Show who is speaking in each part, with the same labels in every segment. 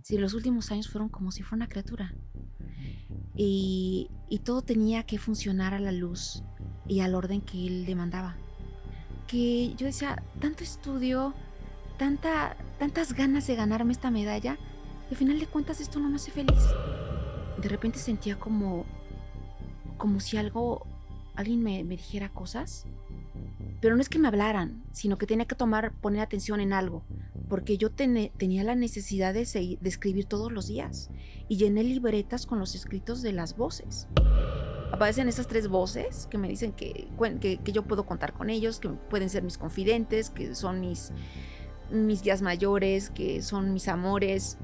Speaker 1: Si los últimos años fueron como si fuera una criatura. Y todo tenía que funcionar a la luz y al orden que él demandaba. Que yo decía, tanto estudio, tantas ganas de ganarme esta medalla, y al final de cuentas esto no me hace feliz. De repente sentía como si alguien me dijera cosas, pero no es que me hablaran, sino que tenía que poner atención en algo, porque yo tenía la necesidad de escribir todos los días, y llené libretas con los escritos de las voces. Aparecen esas 3 voces que me dicen que yo puedo contar con ellos, que pueden ser mis confidentes, que son mis guías mayores, que son mis amores.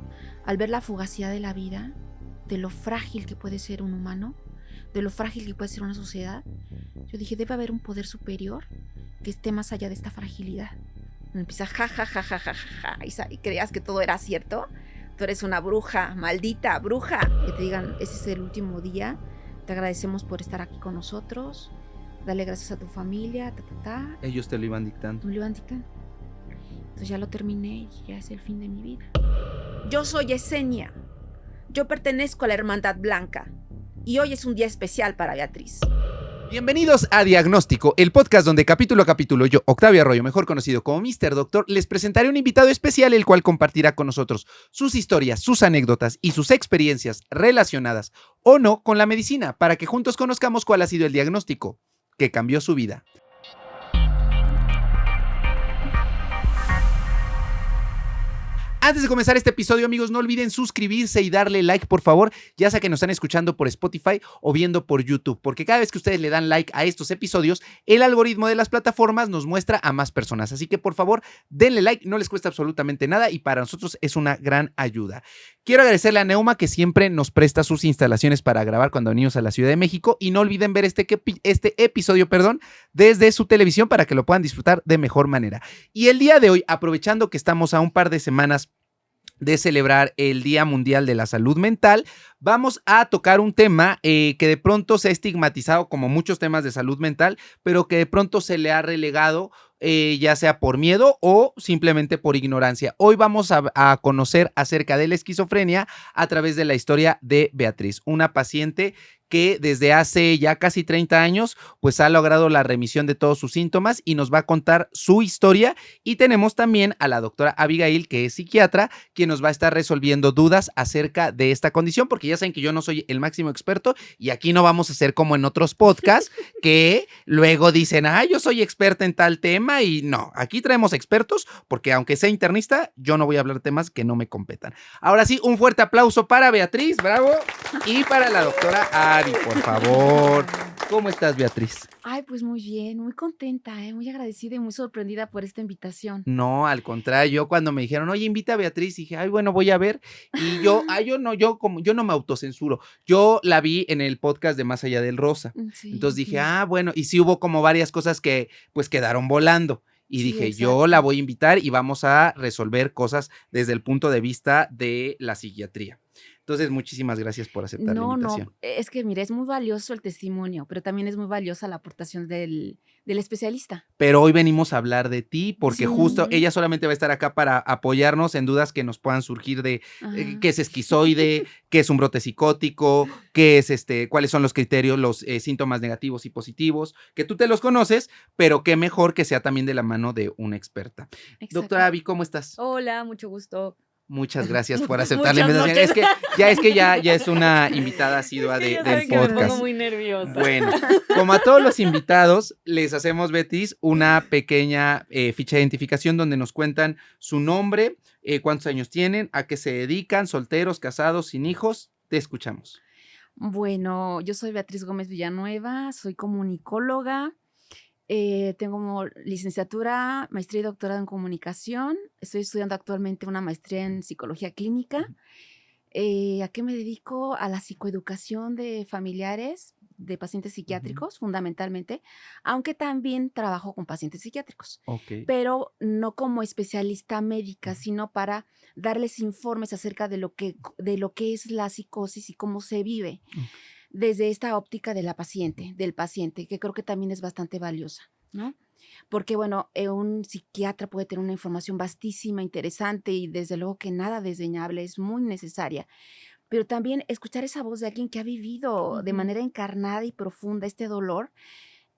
Speaker 1: Al ver la fugacidad de la vida, de lo frágil que puede ser un humano, de lo frágil que puede ser una sociedad, yo dije, debe haber un poder superior que esté más allá de esta fragilidad. Me empieza y creas que todo era cierto. Tú eres una bruja, maldita bruja. Que te digan, ese es el último día, te agradecemos por estar aquí con nosotros, dale gracias a tu familia,
Speaker 2: Ellos te lo iban dictando.
Speaker 1: Me lo iban dictando. Entonces ya lo terminé y ya es el fin de mi vida. Yo soy Yesenia. Yo pertenezco a la Hermandad Blanca. Y hoy es un día especial para Beatriz.
Speaker 2: Bienvenidos a Diagnóstico, el podcast donde capítulo a capítulo yo, Octavio Arroyo, mejor conocido como Mr. Doctor, les presentaré un invitado especial el cual compartirá con nosotros sus historias, sus anécdotas y sus experiencias relacionadas o no con la medicina para que juntos conozcamos cuál ha sido el diagnóstico que cambió su vida. Antes de comenzar este episodio, amigos, no olviden suscribirse y darle like, por favor, ya sea que nos están escuchando por Spotify o viendo por YouTube, porque cada vez que ustedes le dan like a estos episodios, el algoritmo de las plataformas nos muestra a más personas. Así que, por favor, denle like, no les cuesta absolutamente nada y para nosotros es una gran ayuda. Quiero agradecerle a Neuma que siempre nos presta sus instalaciones para grabar cuando venimos a la Ciudad de México y no olviden ver este episodio, desde su televisión para que lo puedan disfrutar de mejor manera. Y el día de hoy, aprovechando que estamos a un par de semanas de celebrar el Día Mundial de la Salud Mental, vamos a tocar un tema que de pronto se ha estigmatizado como muchos temas de salud mental, pero que de pronto se le ha relegado ya sea por miedo o simplemente por ignorancia. Hoy vamos a conocer acerca de la esquizofrenia a través de la historia de Beatriz, una paciente que desde hace ya casi 30 años pues ha logrado la remisión de todos sus síntomas y nos va a contar su historia. Y tenemos también a la doctora Abigail, que es psiquiatra, quien nos va a estar resolviendo dudas acerca de esta condición, porque ya saben que yo no soy el máximo experto y aquí no vamos a hacer como en otros podcasts que luego dicen, yo soy experta en tal tema, y no, aquí traemos expertos porque aunque sea internista, yo no voy a hablar de temas que no me competan. Ahora sí, un fuerte aplauso para Beatriz, bravo, y para la doctora Ari, por favor. ¿Cómo estás, Beatriz?
Speaker 1: Ay, pues muy bien, muy contenta, muy agradecida y muy sorprendida por esta invitación.
Speaker 2: No, al contrario, yo cuando me dijeron, oye, invita a Beatriz, dije, bueno, voy a ver. Y yo no me autocensuro. Yo la vi en el podcast de Más Allá del Rosa.
Speaker 1: Sí,
Speaker 2: Entonces dije, bueno, y sí hubo como varias cosas que pues quedaron volando. Y dije,
Speaker 1: exacto.
Speaker 2: Yo la voy a invitar y vamos a resolver cosas desde el punto de vista de la psiquiatría. Entonces, muchísimas gracias por aceptar la invitación.
Speaker 1: No, es que mira, es muy valioso el testimonio, pero también es muy valiosa la aportación del especialista.
Speaker 2: Pero hoy venimos a hablar de ti porque
Speaker 1: Sí.
Speaker 2: Justo ella solamente va a estar acá para apoyarnos en dudas que nos puedan surgir de qué es esquizoide, qué es un brote psicótico, qué es cuáles son los criterios, los síntomas negativos y positivos, que tú te los conoces, pero qué mejor que sea también de la mano de una experta. Exacto. Doctora Abby, ¿cómo estás?
Speaker 3: Hola, mucho gusto.
Speaker 2: Muchas gracias por aceptar la invitación. Es que ya es una invitada asidua del podcast.
Speaker 3: Me pongo muy nerviosa.
Speaker 2: Bueno, como a todos los invitados, les hacemos, Betis, una pequeña ficha de identificación donde nos cuentan su nombre, cuántos años tienen, a qué se dedican, solteros, casados, sin hijos. Te escuchamos.
Speaker 1: Bueno, yo soy Beatriz Gómez Villanueva, soy comunicóloga. Tengo licenciatura, maestría y doctorado en comunicación. Estoy estudiando actualmente una maestría en psicología clínica. ¿A qué me dedico? A la psicoeducación de familiares de pacientes psiquiátricos, fundamentalmente, aunque también trabajo con pacientes psiquiátricos, pero no como especialista médica, sino para darles informes acerca de lo que es la psicosis y cómo se vive. Desde esta óptica de la paciente, del paciente, que creo que también es bastante valiosa, ¿no? Porque, bueno, un psiquiatra puede tener una información vastísima, interesante y desde luego que nada desdeñable, es muy necesaria. Pero también escuchar esa voz de alguien que ha vivido de
Speaker 3: Ujú.
Speaker 1: manera encarnada y profunda este dolor,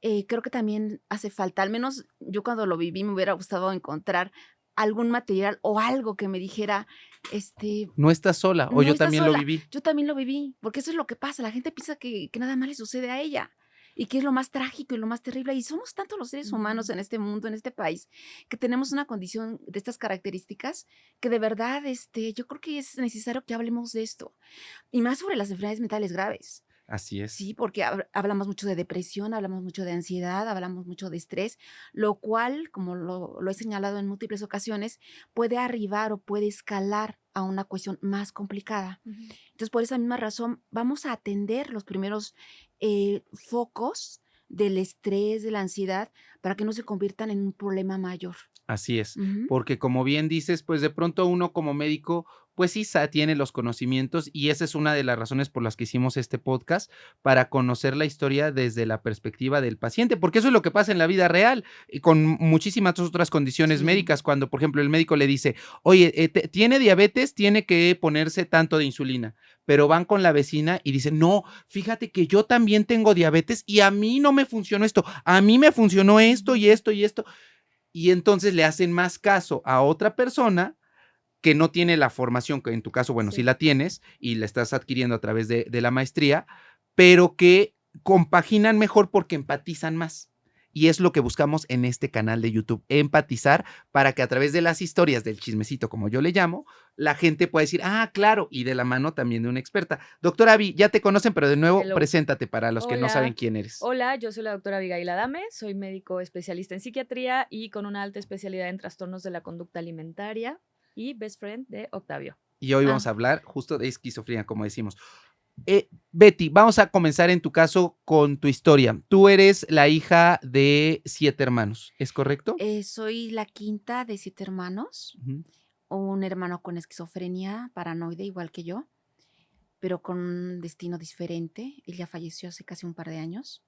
Speaker 1: creo que también hace falta. Al menos yo cuando lo viví me hubiera gustado encontrar algún material o algo que me dijera,
Speaker 2: No estás sola, o
Speaker 1: no
Speaker 2: yo
Speaker 1: estás
Speaker 2: también lo
Speaker 1: sola,
Speaker 2: viví.
Speaker 1: yo también lo viví, porque eso es lo que pasa, la gente piensa que nada más le sucede a ella y que es lo más trágico y lo más terrible, y somos tantos los seres humanos
Speaker 3: Ujú.
Speaker 1: en este mundo, en este país, que tenemos una condición de estas características que de verdad, yo creo que es necesario que hablemos de esto, y más sobre las enfermedades mentales graves.
Speaker 2: Así es.
Speaker 1: Sí, porque hablamos mucho de depresión, hablamos mucho de ansiedad, hablamos mucho de estrés, lo cual, como lo he señalado en múltiples ocasiones, puede arribar o puede escalar a una cuestión más complicada.
Speaker 3: Ujú.
Speaker 1: Entonces, por esa misma razón, vamos a atender los primeros focos del estrés, de la ansiedad, para que no se conviertan en un problema mayor.
Speaker 2: Así es,
Speaker 1: Ujú.
Speaker 2: porque como bien dices, pues de pronto uno como médico, pues sí tiene los conocimientos y esa es una de las razones por las que hicimos este podcast, para conocer la historia desde la perspectiva del paciente, porque eso es lo que pasa en la vida real y con muchísimas otras condiciones
Speaker 1: Sí.
Speaker 2: médicas, cuando por ejemplo el médico le dice, oye, tiene diabetes, tiene que ponerse tanto de insulina, pero van con la vecina y dicen, no, fíjate que yo también tengo diabetes y a mí no me funcionó esto, a mí me funcionó esto y
Speaker 3: Ujú.
Speaker 2: esto y esto. Y entonces le hacen más caso a otra persona que no tiene la formación, que en tu caso, bueno, sí
Speaker 3: Sí.
Speaker 2: la tienes y la estás adquiriendo a través de la maestría, pero que compaginan mejor porque empatizan más. Y es lo que buscamos en este canal de YouTube, empatizar para que a través de las historias del chismecito, como yo le llamo, la gente pueda decir, ah, claro, y de la mano también de una experta. Doctora Avi, ya te conocen, pero de nuevo,
Speaker 3: Hello.
Speaker 2: preséntate para los que no saben
Speaker 3: Hola.
Speaker 2: quién eres.
Speaker 3: Hola, yo soy la doctora Abigail Adame, soy médico especialista en psiquiatría y con una alta especialidad en trastornos de la conducta alimentaria y best friend de Octavio.
Speaker 2: Y hoy vamos
Speaker 1: Ah,
Speaker 2: a hablar justo de esquizofrenia, como decimos. Betty, vamos a comenzar en tu caso con tu historia. Tú eres la hija de 7 hermanos, ¿es correcto?
Speaker 1: soy la quinta de 7 hermanos,
Speaker 2: Ujú.
Speaker 1: un hermano con esquizofrenia paranoide, igual que yo, pero con un destino diferente. Él ya falleció hace casi un par de años.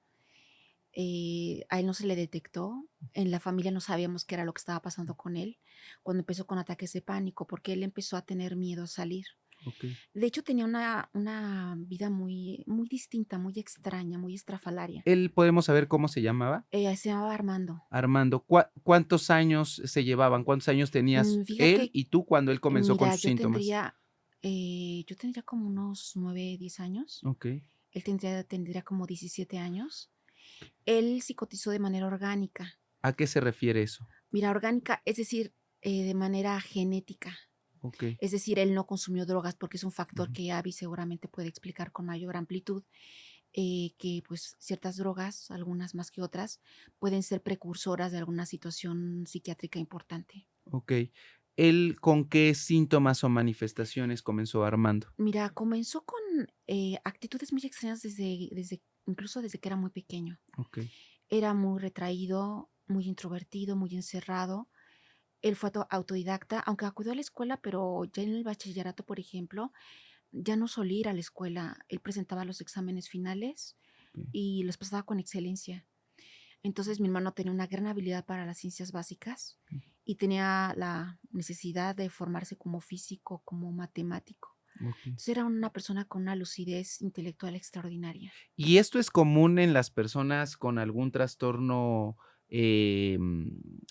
Speaker 1: A él no se le detectó, en la familia no sabíamos qué era lo que estaba pasando con él cuando empezó con ataques de pánico, porque él empezó a tener miedo a salir.
Speaker 2: Ok.
Speaker 1: De hecho, tenía una vida muy, muy distinta, muy extraña, muy estrafalaria.
Speaker 2: Él, ¿podemos saber cómo se llamaba?
Speaker 1: Se llamaba Armando.
Speaker 2: Armando. ¿Cuántos años se llevaban? ¿Cuántos años tenías él
Speaker 1: Fíjate,
Speaker 2: y tú cuando él comenzó con
Speaker 1: mira,
Speaker 2: sus síntomas?
Speaker 1: yo tendría como unos 9, 10 años.
Speaker 2: Ok.
Speaker 1: Él tendría como 17 años. Él psicotizó de manera orgánica.
Speaker 2: ¿A qué se refiere eso?
Speaker 1: Mira, orgánica, es decir, de manera genética.
Speaker 2: Ok.
Speaker 1: Es decir, él no consumió drogas porque es un factor
Speaker 2: Ujú.
Speaker 1: que Abby seguramente puede explicar con mayor amplitud, que pues ciertas drogas, algunas más que otras, pueden ser precursoras de alguna situación psiquiátrica importante.
Speaker 2: Ok. ¿Él con qué síntomas o manifestaciones comenzó Armando?
Speaker 1: Mira, comenzó con actitudes muy extrañas incluso desde que era muy pequeño.
Speaker 2: Ok.
Speaker 1: Era muy retraído, muy introvertido, muy encerrado. Él fue autodidacta, aunque acudió a la escuela, pero ya en el bachillerato, por ejemplo, ya no solía ir a la escuela. Él presentaba los exámenes finales
Speaker 2: Ok.
Speaker 1: y los pasaba con excelencia. Entonces mi hermano tenía una gran habilidad para las ciencias básicas y tenía la necesidad de formarse como físico, como matemático.
Speaker 2: Ok.
Speaker 1: Entonces era una persona con una lucidez intelectual extraordinaria.
Speaker 2: ¿Y esto es común en las personas con algún trastorno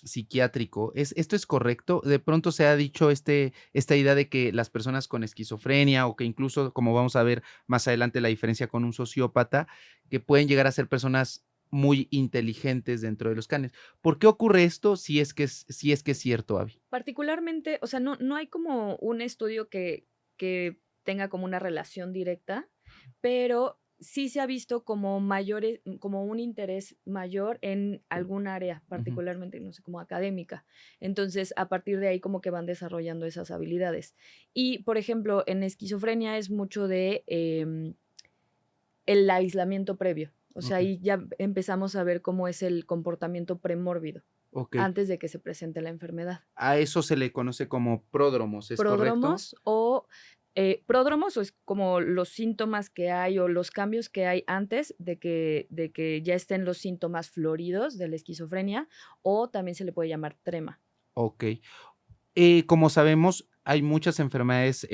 Speaker 2: psiquiátrico? ¿Esto es correcto? De pronto se ha dicho esta idea de que las personas con esquizofrenia o que incluso, como vamos a ver más adelante, la diferencia con un sociópata, que pueden llegar a ser personas muy inteligentes dentro de los canes. ¿Por qué ocurre esto si es que es cierto, Avi?
Speaker 3: Particularmente, o sea, no hay como un estudio que tenga como una relación directa, pero sí se ha visto como como un interés mayor en algún área,
Speaker 2: Ujú.
Speaker 3: particularmente, no sé, como académica. Entonces, a partir de ahí como que van desarrollando esas habilidades. Y, por ejemplo, en esquizofrenia es mucho de el aislamiento previo. O sea,
Speaker 2: Ok.
Speaker 3: ahí ya empezamos a ver cómo es el comportamiento premórbido
Speaker 2: Ok.
Speaker 3: antes de que se presente la enfermedad.
Speaker 2: A eso se le conoce como pródromos, ¿es correcto?
Speaker 3: Pródromos o Pródromos es como los síntomas que hay o los cambios que hay antes de que ya estén los síntomas floridos de la esquizofrenia, o también se le puede llamar trema.
Speaker 2: Ok. Como sabemos, hay muchas enfermedades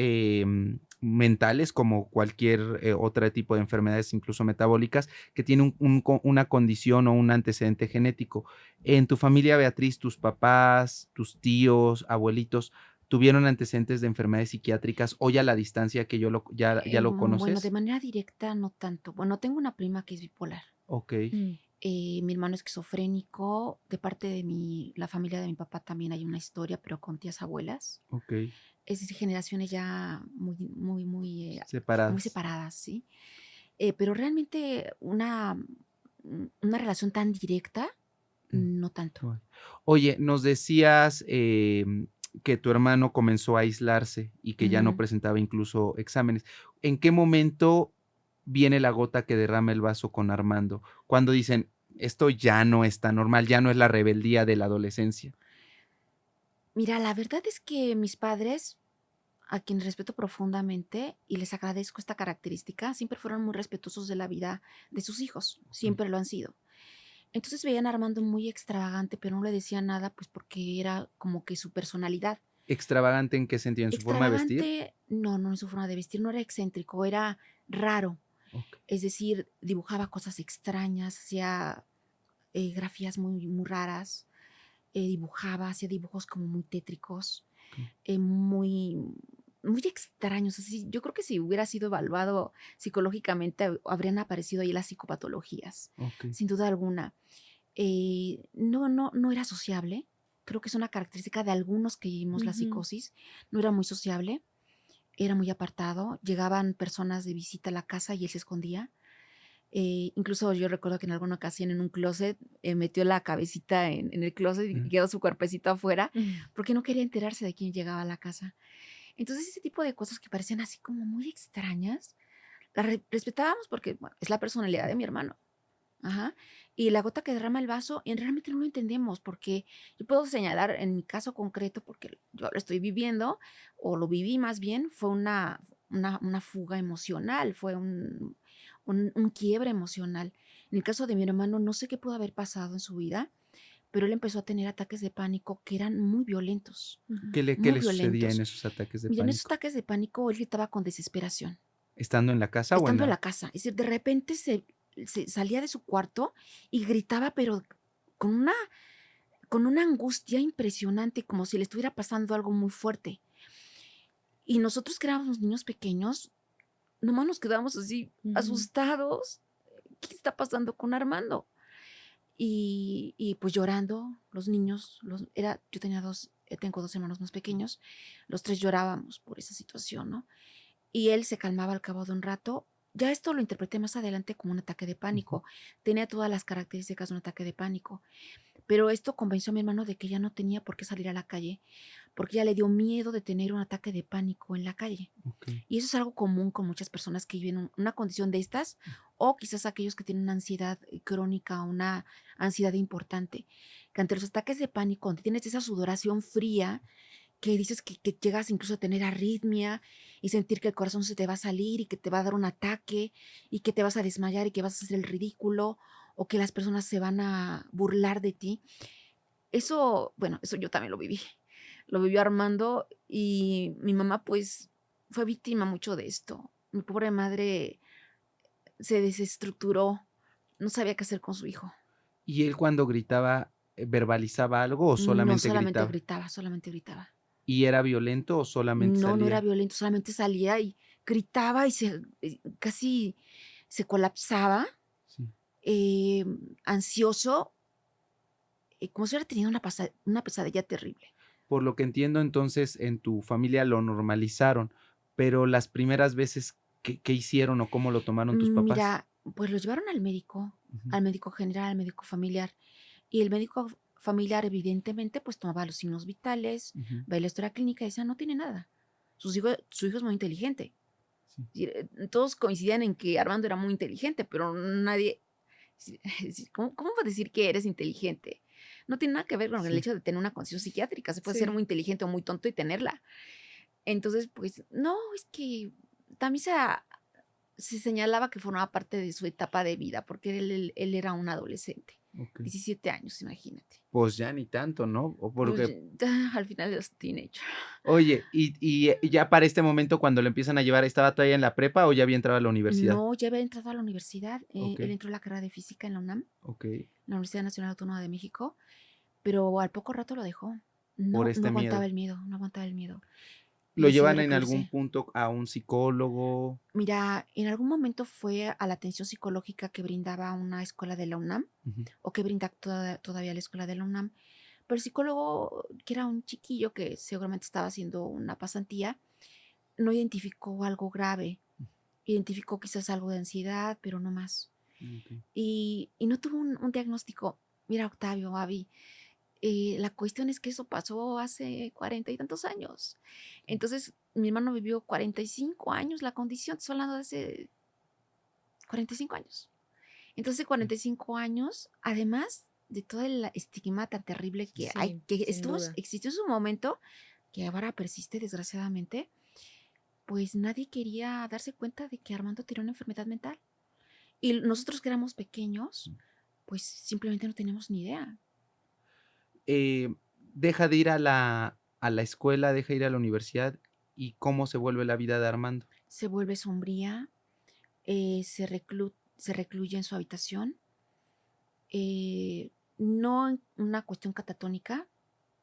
Speaker 2: mentales, como cualquier otro tipo de enfermedades, incluso metabólicas, que tienen una condición o un antecedente genético. En tu familia, Beatriz, tus papás, tus tíos, abuelitos, ¿tuvieron antecedentes de enfermedades psiquiátricas hoy a la distancia que ya lo
Speaker 1: Bueno, de
Speaker 2: conoces?
Speaker 1: manera directa no tanto. Bueno, tengo una prima que es bipolar.
Speaker 2: Ok,
Speaker 3: Mm,
Speaker 1: Mi hermano es esquizofrénico. De parte de la familia de mi papá también hay una historia, pero con tías abuelas.
Speaker 2: ok,
Speaker 1: Es decir, generaciones ya muy
Speaker 2: separadas.
Speaker 1: separadas, ¿sí? Pero realmente una relación tan directa,
Speaker 2: Mm.
Speaker 1: no tanto.
Speaker 2: Oy Oye, nos decías, que tu hermano comenzó a aislarse y que ya no
Speaker 1: Ujú.
Speaker 2: presentaba incluso exámenes. ¿En qué momento viene la gota que derrama el vaso con Armando? Cuando dicen: "Esto ya no está normal, ya no es la rebeldía de la adolescencia".
Speaker 1: Mira, la verdad es que mis padres, a quienes respeto profundamente y les agradezco esta característica, siempre fueron muy respetuosos de la vida de sus hijos,
Speaker 2: Okey.
Speaker 1: siempre lo han sido. Entonces veían a Armando muy extravagante, pero no le decían nada, pues porque era como que su personalidad.
Speaker 2: ¿Extravagante en qué sentido? ¿En su forma de vestir?
Speaker 1: Extravagante, no, no en su forma de vestir, no era excéntrico, era raro.
Speaker 2: Okey,
Speaker 1: Es decir, dibujaba cosas extrañas, hacía grafías muy, muy raras, hacía dibujos como muy tétricos,
Speaker 2: okey,
Speaker 1: muy, muy extraños. Así, yo creo que si hubiera sido evaluado psicológicamente, habrían aparecido ahí las psicopatologías,
Speaker 2: okey.
Speaker 1: sin duda alguna. No era sociable. Creo que es una característica de algunos que vivimos la
Speaker 3: ujú.
Speaker 1: psicosis. No era muy sociable, era muy apartado. Llegaban personas de visita a la casa y él se escondía. Incluso yo recuerdo que en alguna ocasión en un closet metió la cabecita en el closet y
Speaker 2: Ujú.
Speaker 1: quedó su cuerpecito afuera
Speaker 3: Mm,
Speaker 1: porque no quería enterarse de quién llegaba a la casa. Entonces, ese tipo de cosas que parecían así como muy extrañas, las respetábamos porque bueno, es la personalidad de mi hermano. Ajá. Y la gota que derrama el vaso, y realmente no lo entendemos, porque yo puedo señalar en mi caso concreto, porque yo lo estoy viviendo, o lo viví más bien, fue una fuga emocional, fue un quiebre emocional. En el caso de mi hermano, no sé qué pudo haber pasado en su vida, pero él empezó a tener ataques de pánico que eran
Speaker 3: ujú.
Speaker 2: Qué
Speaker 1: muy
Speaker 2: le sucedía en
Speaker 1: violentos.
Speaker 2: esos ataques de
Speaker 1: Mira, en esos
Speaker 2: pánico?
Speaker 1: ataques de pánico él gritaba con desesperación.
Speaker 2: ¿Estando en la casa o en
Speaker 1: Estando en
Speaker 2: la?
Speaker 1: la casa, es decir, de repente se salía de su cuarto y gritaba, pero con una con una angustia impresionante, como si le estuviera pasando algo muy fuerte. Y nosotros que éramos niños pequeños, nomás nos quedábamos así
Speaker 3: Ujú.
Speaker 1: asustados, ¿qué está pasando con Armando? Pues llorando, los niños, yo tengo 2 hermanos más pequeños, los 3 llorábamos por esa situación, ¿no? Y él se calmaba al cabo de un rato. Ya esto lo interpreté más adelante como un ataque de
Speaker 2: Ujú.
Speaker 1: pánico. Tenía todas las características de un ataque de pánico. Pero esto convenció a mi hermano de que ya no tenía por qué salir a la calle, porque ya le dio miedo de tener un ataque de pánico en la calle.
Speaker 2: Okey.
Speaker 1: Y eso es algo común con muchas personas que viven una condición de estas, o quizás aquellos que tienen una ansiedad crónica, una ansiedad importante, que ante los ataques de pánico, donde tienes esa sudoración fría, que dices que llegas incluso a tener arritmia y sentir que el corazón se te va a salir y que te va a dar un ataque y que te vas a desmayar y que vas a hacer el ridículo o que las personas se van a burlar de ti. Eso, bueno, eso yo también lo viví. Lo vivió Armando y mi mamá, pues, fue víctima mucho de esto. Mi pobre madre se desestructuró, no sabía qué hacer con su hijo.
Speaker 2: ¿Y él cuando gritaba, verbalizaba algo o
Speaker 1: No,
Speaker 2: solamente gritaba?
Speaker 1: solamente gritaba.
Speaker 2: ¿Y era violento o solamente
Speaker 1: No, no era
Speaker 2: salía?
Speaker 1: violento, solamente salía y gritaba y casi se colapsaba,
Speaker 2: Sí.
Speaker 1: ansioso, como si hubiera tenido una pesadilla terrible.
Speaker 2: Por lo que entiendo, entonces, en tu familia lo normalizaron, pero las primeras veces, ¿qué hicieron o cómo lo tomaron tus papás?
Speaker 1: Mira, pues lo llevaron
Speaker 2: Ujú,
Speaker 1: al médico general, al médico familiar, y el médico familiar evidentemente pues tomaba los signos vitales,
Speaker 2: ujú,
Speaker 1: veía la historia clínica y decía, no tiene nada. Su hijo es muy inteligente.
Speaker 2: sí,
Speaker 1: Y, todos coincidían en que Armando era muy inteligente, pero nadie, ¿cómo puedes decir que eres inteligente? No tiene nada que ver con el
Speaker 2: sí,
Speaker 1: hecho de tener una condición psiquiátrica, se puede ser
Speaker 3: Sí.
Speaker 1: muy inteligente o muy tonto y tenerla. Entonces, pues, no, es que también se señalaba que formaba parte de su etapa de vida, porque él era un adolescente,
Speaker 2: Ok.
Speaker 1: 17 años, imagínate.
Speaker 2: Pues ya ni tanto, ¿no? O
Speaker 1: Pues,
Speaker 2: porque,
Speaker 1: al final de los teenager.
Speaker 2: oye, y ya para este momento cuando lo empiezan a llevar, ¿estaba todavía en la prepa o ya había entrado a la universidad?
Speaker 1: No, ya había entrado a la universidad, él
Speaker 2: Okey,
Speaker 1: entró a la carrera de física en la UNAM,
Speaker 2: okey,
Speaker 1: la Universidad Nacional Autónoma de México, pero al poco rato lo dejó.
Speaker 2: por
Speaker 1: No
Speaker 2: este
Speaker 1: aguantaba
Speaker 2: miedo.
Speaker 1: el miedo, no aguantaba el miedo y
Speaker 2: ¿Lo
Speaker 1: decidió
Speaker 2: llevan en algún
Speaker 1: recluirse.
Speaker 2: punto a un psicólogo?
Speaker 1: Mira, en algún momento fue a la atención psicológica que brindaba una escuela de la UNAM,
Speaker 2: Ujú,
Speaker 1: o que brinda todavía la escuela de la UNAM, pero el psicólogo, que era un chiquillo que seguramente estaba haciendo una pasantía, no identificó algo grave, identificó quizás algo de ansiedad, pero no más.
Speaker 2: okey.
Speaker 1: Y no tuvo un diagnóstico. Mira, Octavio, Avi, la cuestión es que eso pasó hace 40 y tantos años. Entonces, mi hermano vivió 45 años la condición, estoy hablando de hace 45 años. Entonces, 45 años, además de todo el estigma tan terrible que hay,
Speaker 3: Sí,
Speaker 1: que
Speaker 3: sin duda.
Speaker 1: existió en su momento, que ahora persiste desgraciadamente, pues nadie quería darse cuenta de que Armando tenía una enfermedad mental. Y nosotros que éramos pequeños, pues simplemente no teníamos ni idea.
Speaker 2: Eh, Deja de ir a la escuela, deja de ir a la universidad, ¿y cómo se vuelve la vida de Armando?
Speaker 1: Se vuelve sombría, se recluye en su habitación, no en una cuestión catatónica,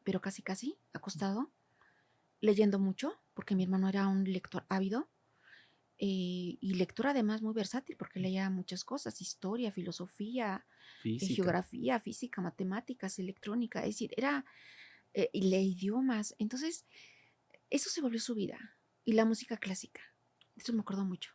Speaker 1: pero casi casi, acostado, leyendo mucho, porque mi hermano era un lector ávido, y lector además muy versátil, porque leía muchas cosas, historia, filosofía,
Speaker 2: Física.
Speaker 1: geografía, física, matemáticas, electrónica, es decir, y lee idiomas. Entonces, eso se volvió su vida. Y la música clásica, eso me acuerdo mucho.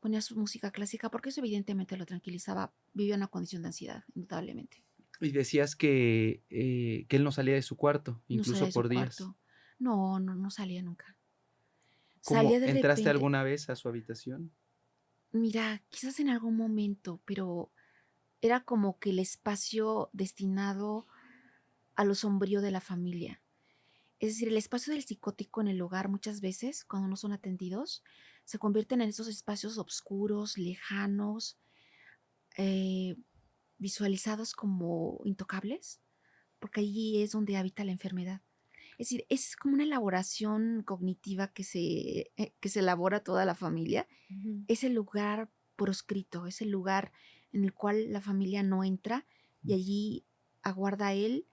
Speaker 1: Ponía su música clásica porque eso evidentemente lo tranquilizaba. Vivía una condición de ansiedad, indudablemente.
Speaker 2: Y decías que él no salía de su cuarto,
Speaker 1: No salía
Speaker 2: incluso
Speaker 1: de su
Speaker 2: por días.
Speaker 1: cuarto. No, no, no salía nunca.
Speaker 2: ¿Cómo
Speaker 1: Salía de
Speaker 2: entraste
Speaker 1: repente.
Speaker 2: alguna vez a su habitación?
Speaker 1: Mira, quizás en algún momento, pero era como que el espacio destinado a lo sombrío de la familia. Es decir, el espacio del psicótico en el hogar muchas veces, cuando no son atendidos, se convierten en esos espacios oscuros, lejanos, eh, visualizados como intocables, porque allí es donde habita la enfermedad. Es decir, es como una elaboración cognitiva que se elabora toda la familia.
Speaker 3: Ujú.
Speaker 1: Es el lugar proscrito, es el lugar en el cual la familia no entra y allí aguarda él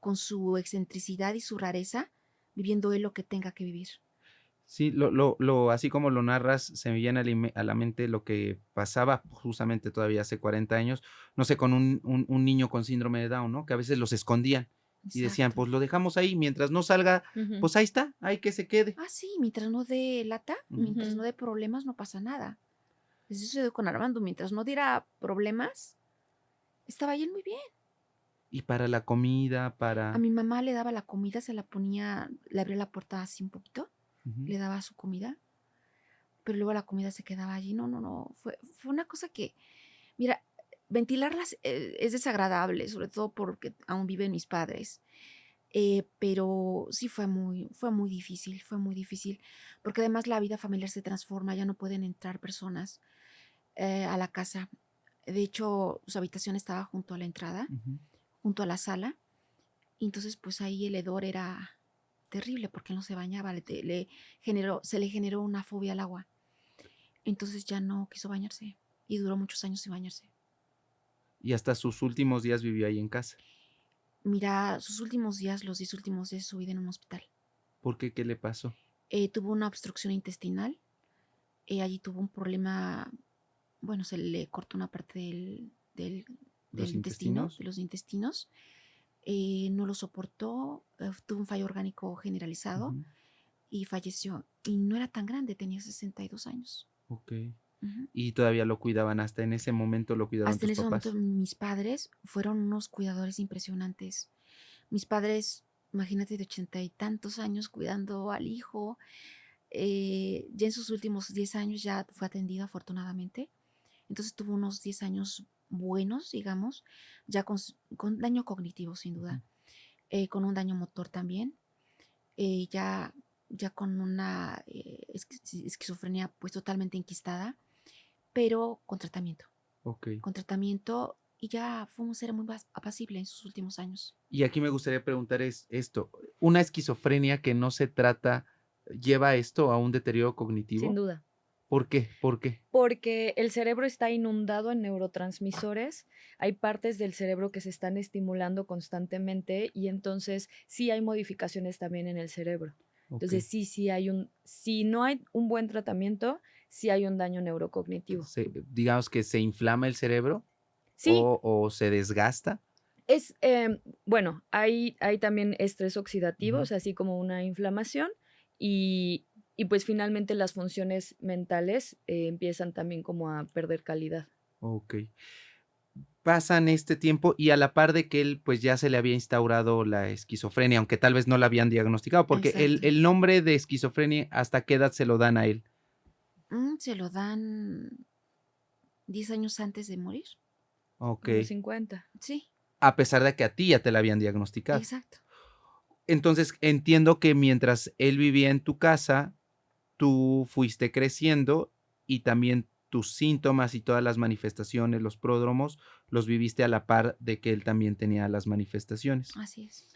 Speaker 1: con su excentricidad y su rareza, viviendo él lo que tenga que vivir.
Speaker 2: Sí, así como lo narras, se me viene a la mente lo que pasaba justamente todavía hace 40 años, no sé, con un niño con síndrome de Down, ¿no? Que a veces los escondían y decían,
Speaker 1: Exacto.
Speaker 2: pues lo dejamos ahí, mientras no salga,
Speaker 3: Ujú,
Speaker 2: pues ahí está, ahí que se quede.
Speaker 1: Ah, sí, mientras no dé lata,
Speaker 2: Ujú.
Speaker 1: mientras no
Speaker 3: ujú.
Speaker 1: dé problemas, no pasa nada. Eso sucedió con Armando, mientras no diera problemas, estaba él muy bien.
Speaker 2: Y para la comida,
Speaker 1: A
Speaker 2: para...
Speaker 1: mi mamá le daba la comida, se la ponía, le abría la puerta así un poquito,
Speaker 2: Ujú.
Speaker 1: le daba su comida, pero luego la comida se quedaba allí. No, no, no, fue una cosa que, mira, ventilarlas es desagradable, sobre todo porque aún viven mis padres. Pero sí fue muy difícil, porque además la vida familiar se transforma, ya no pueden entrar personas a la casa. De hecho, su habitación estaba junto a la entrada,
Speaker 2: Ujú.
Speaker 1: junto a la sala, y entonces pues ahí el hedor era terrible porque él no se bañaba, se le generó una fobia al agua. Entonces ya no quiso bañarse y duró muchos años sin bañarse.
Speaker 2: Y hasta sus últimos días vivió ahí en casa.
Speaker 1: Mira, sus últimos días, los 10 últimos días de su vida en un hospital.
Speaker 2: ¿Por qué? ¿Qué le pasó?
Speaker 1: Tuvo una obstrucción intestinal, allí tuvo un problema, bueno, se le cortó una parte del
Speaker 2: ¿Los
Speaker 1: intestino,
Speaker 2: intestinos?
Speaker 1: de los intestinos, no lo soportó, tuvo un fallo orgánico generalizado
Speaker 2: Ujú.
Speaker 1: y falleció. Y no era tan grande, tenía 62 años.
Speaker 2: Ok.
Speaker 1: Ujú.
Speaker 2: Y todavía lo cuidaban, hasta en ese momento lo cuidaban
Speaker 1: Hasta en
Speaker 2: tus
Speaker 1: ese momento
Speaker 2: papás.
Speaker 1: mis padres fueron unos cuidadores impresionantes. Mis padres, imagínate, de 80 y tantos años cuidando al hijo. Ya en sus últimos 10 años ya fue atendido afortunadamente. Entonces tuvo unos 10 años buenos, digamos, ya con daño cognitivo sin
Speaker 2: Ujú.
Speaker 1: duda, con un daño motor también. Ya ya con una esquizofrenia pues totalmente enquistada, pero
Speaker 2: Ok.
Speaker 1: con tratamiento y ya fue un ser muy apacible en sus últimos años.
Speaker 2: Y aquí me gustaría preguntar esto, ¿una esquizofrenia que no se trata lleva esto a un deterioro
Speaker 3: Sin
Speaker 2: cognitivo?
Speaker 3: duda.
Speaker 2: ¿Por qué? ¿Por qué?
Speaker 3: Porque el cerebro está inundado en neurotransmisores, hay partes del cerebro que se están estimulando constantemente y entonces sí hay modificaciones también en el cerebro.
Speaker 2: Ok.
Speaker 3: Entonces si no hay un buen tratamiento, sí hay un daño neurocognitivo.
Speaker 2: Digamos que se inflama el cerebro
Speaker 3: Sí,
Speaker 2: o se desgasta.
Speaker 3: bueno, hay también estrés oxidativo, o
Speaker 2: Ujú.
Speaker 3: sea, así como una inflamación y, y pues finalmente las funciones mentales empiezan también como a perder calidad.
Speaker 2: Ok. Pasan este tiempo y a la par de que él pues ya se le había instaurado la esquizofrenia, aunque tal vez no la habían diagnosticado, porque
Speaker 1: Exacto.
Speaker 2: el nombre de esquizofrenia, ¿hasta qué edad se lo dan a él?
Speaker 1: Se lo dan 10 años antes de morir.
Speaker 2: Ok.
Speaker 3: A los 50.
Speaker 1: Sí,
Speaker 2: A pesar de que a ti ya te la habían diagnosticado.
Speaker 1: exacto.
Speaker 2: Entonces entiendo que mientras él vivía en tu casa, tú fuiste creciendo y también tus síntomas y todas las manifestaciones, los pródromos, los viviste a la par de que él también tenía las manifestaciones.
Speaker 1: Así es.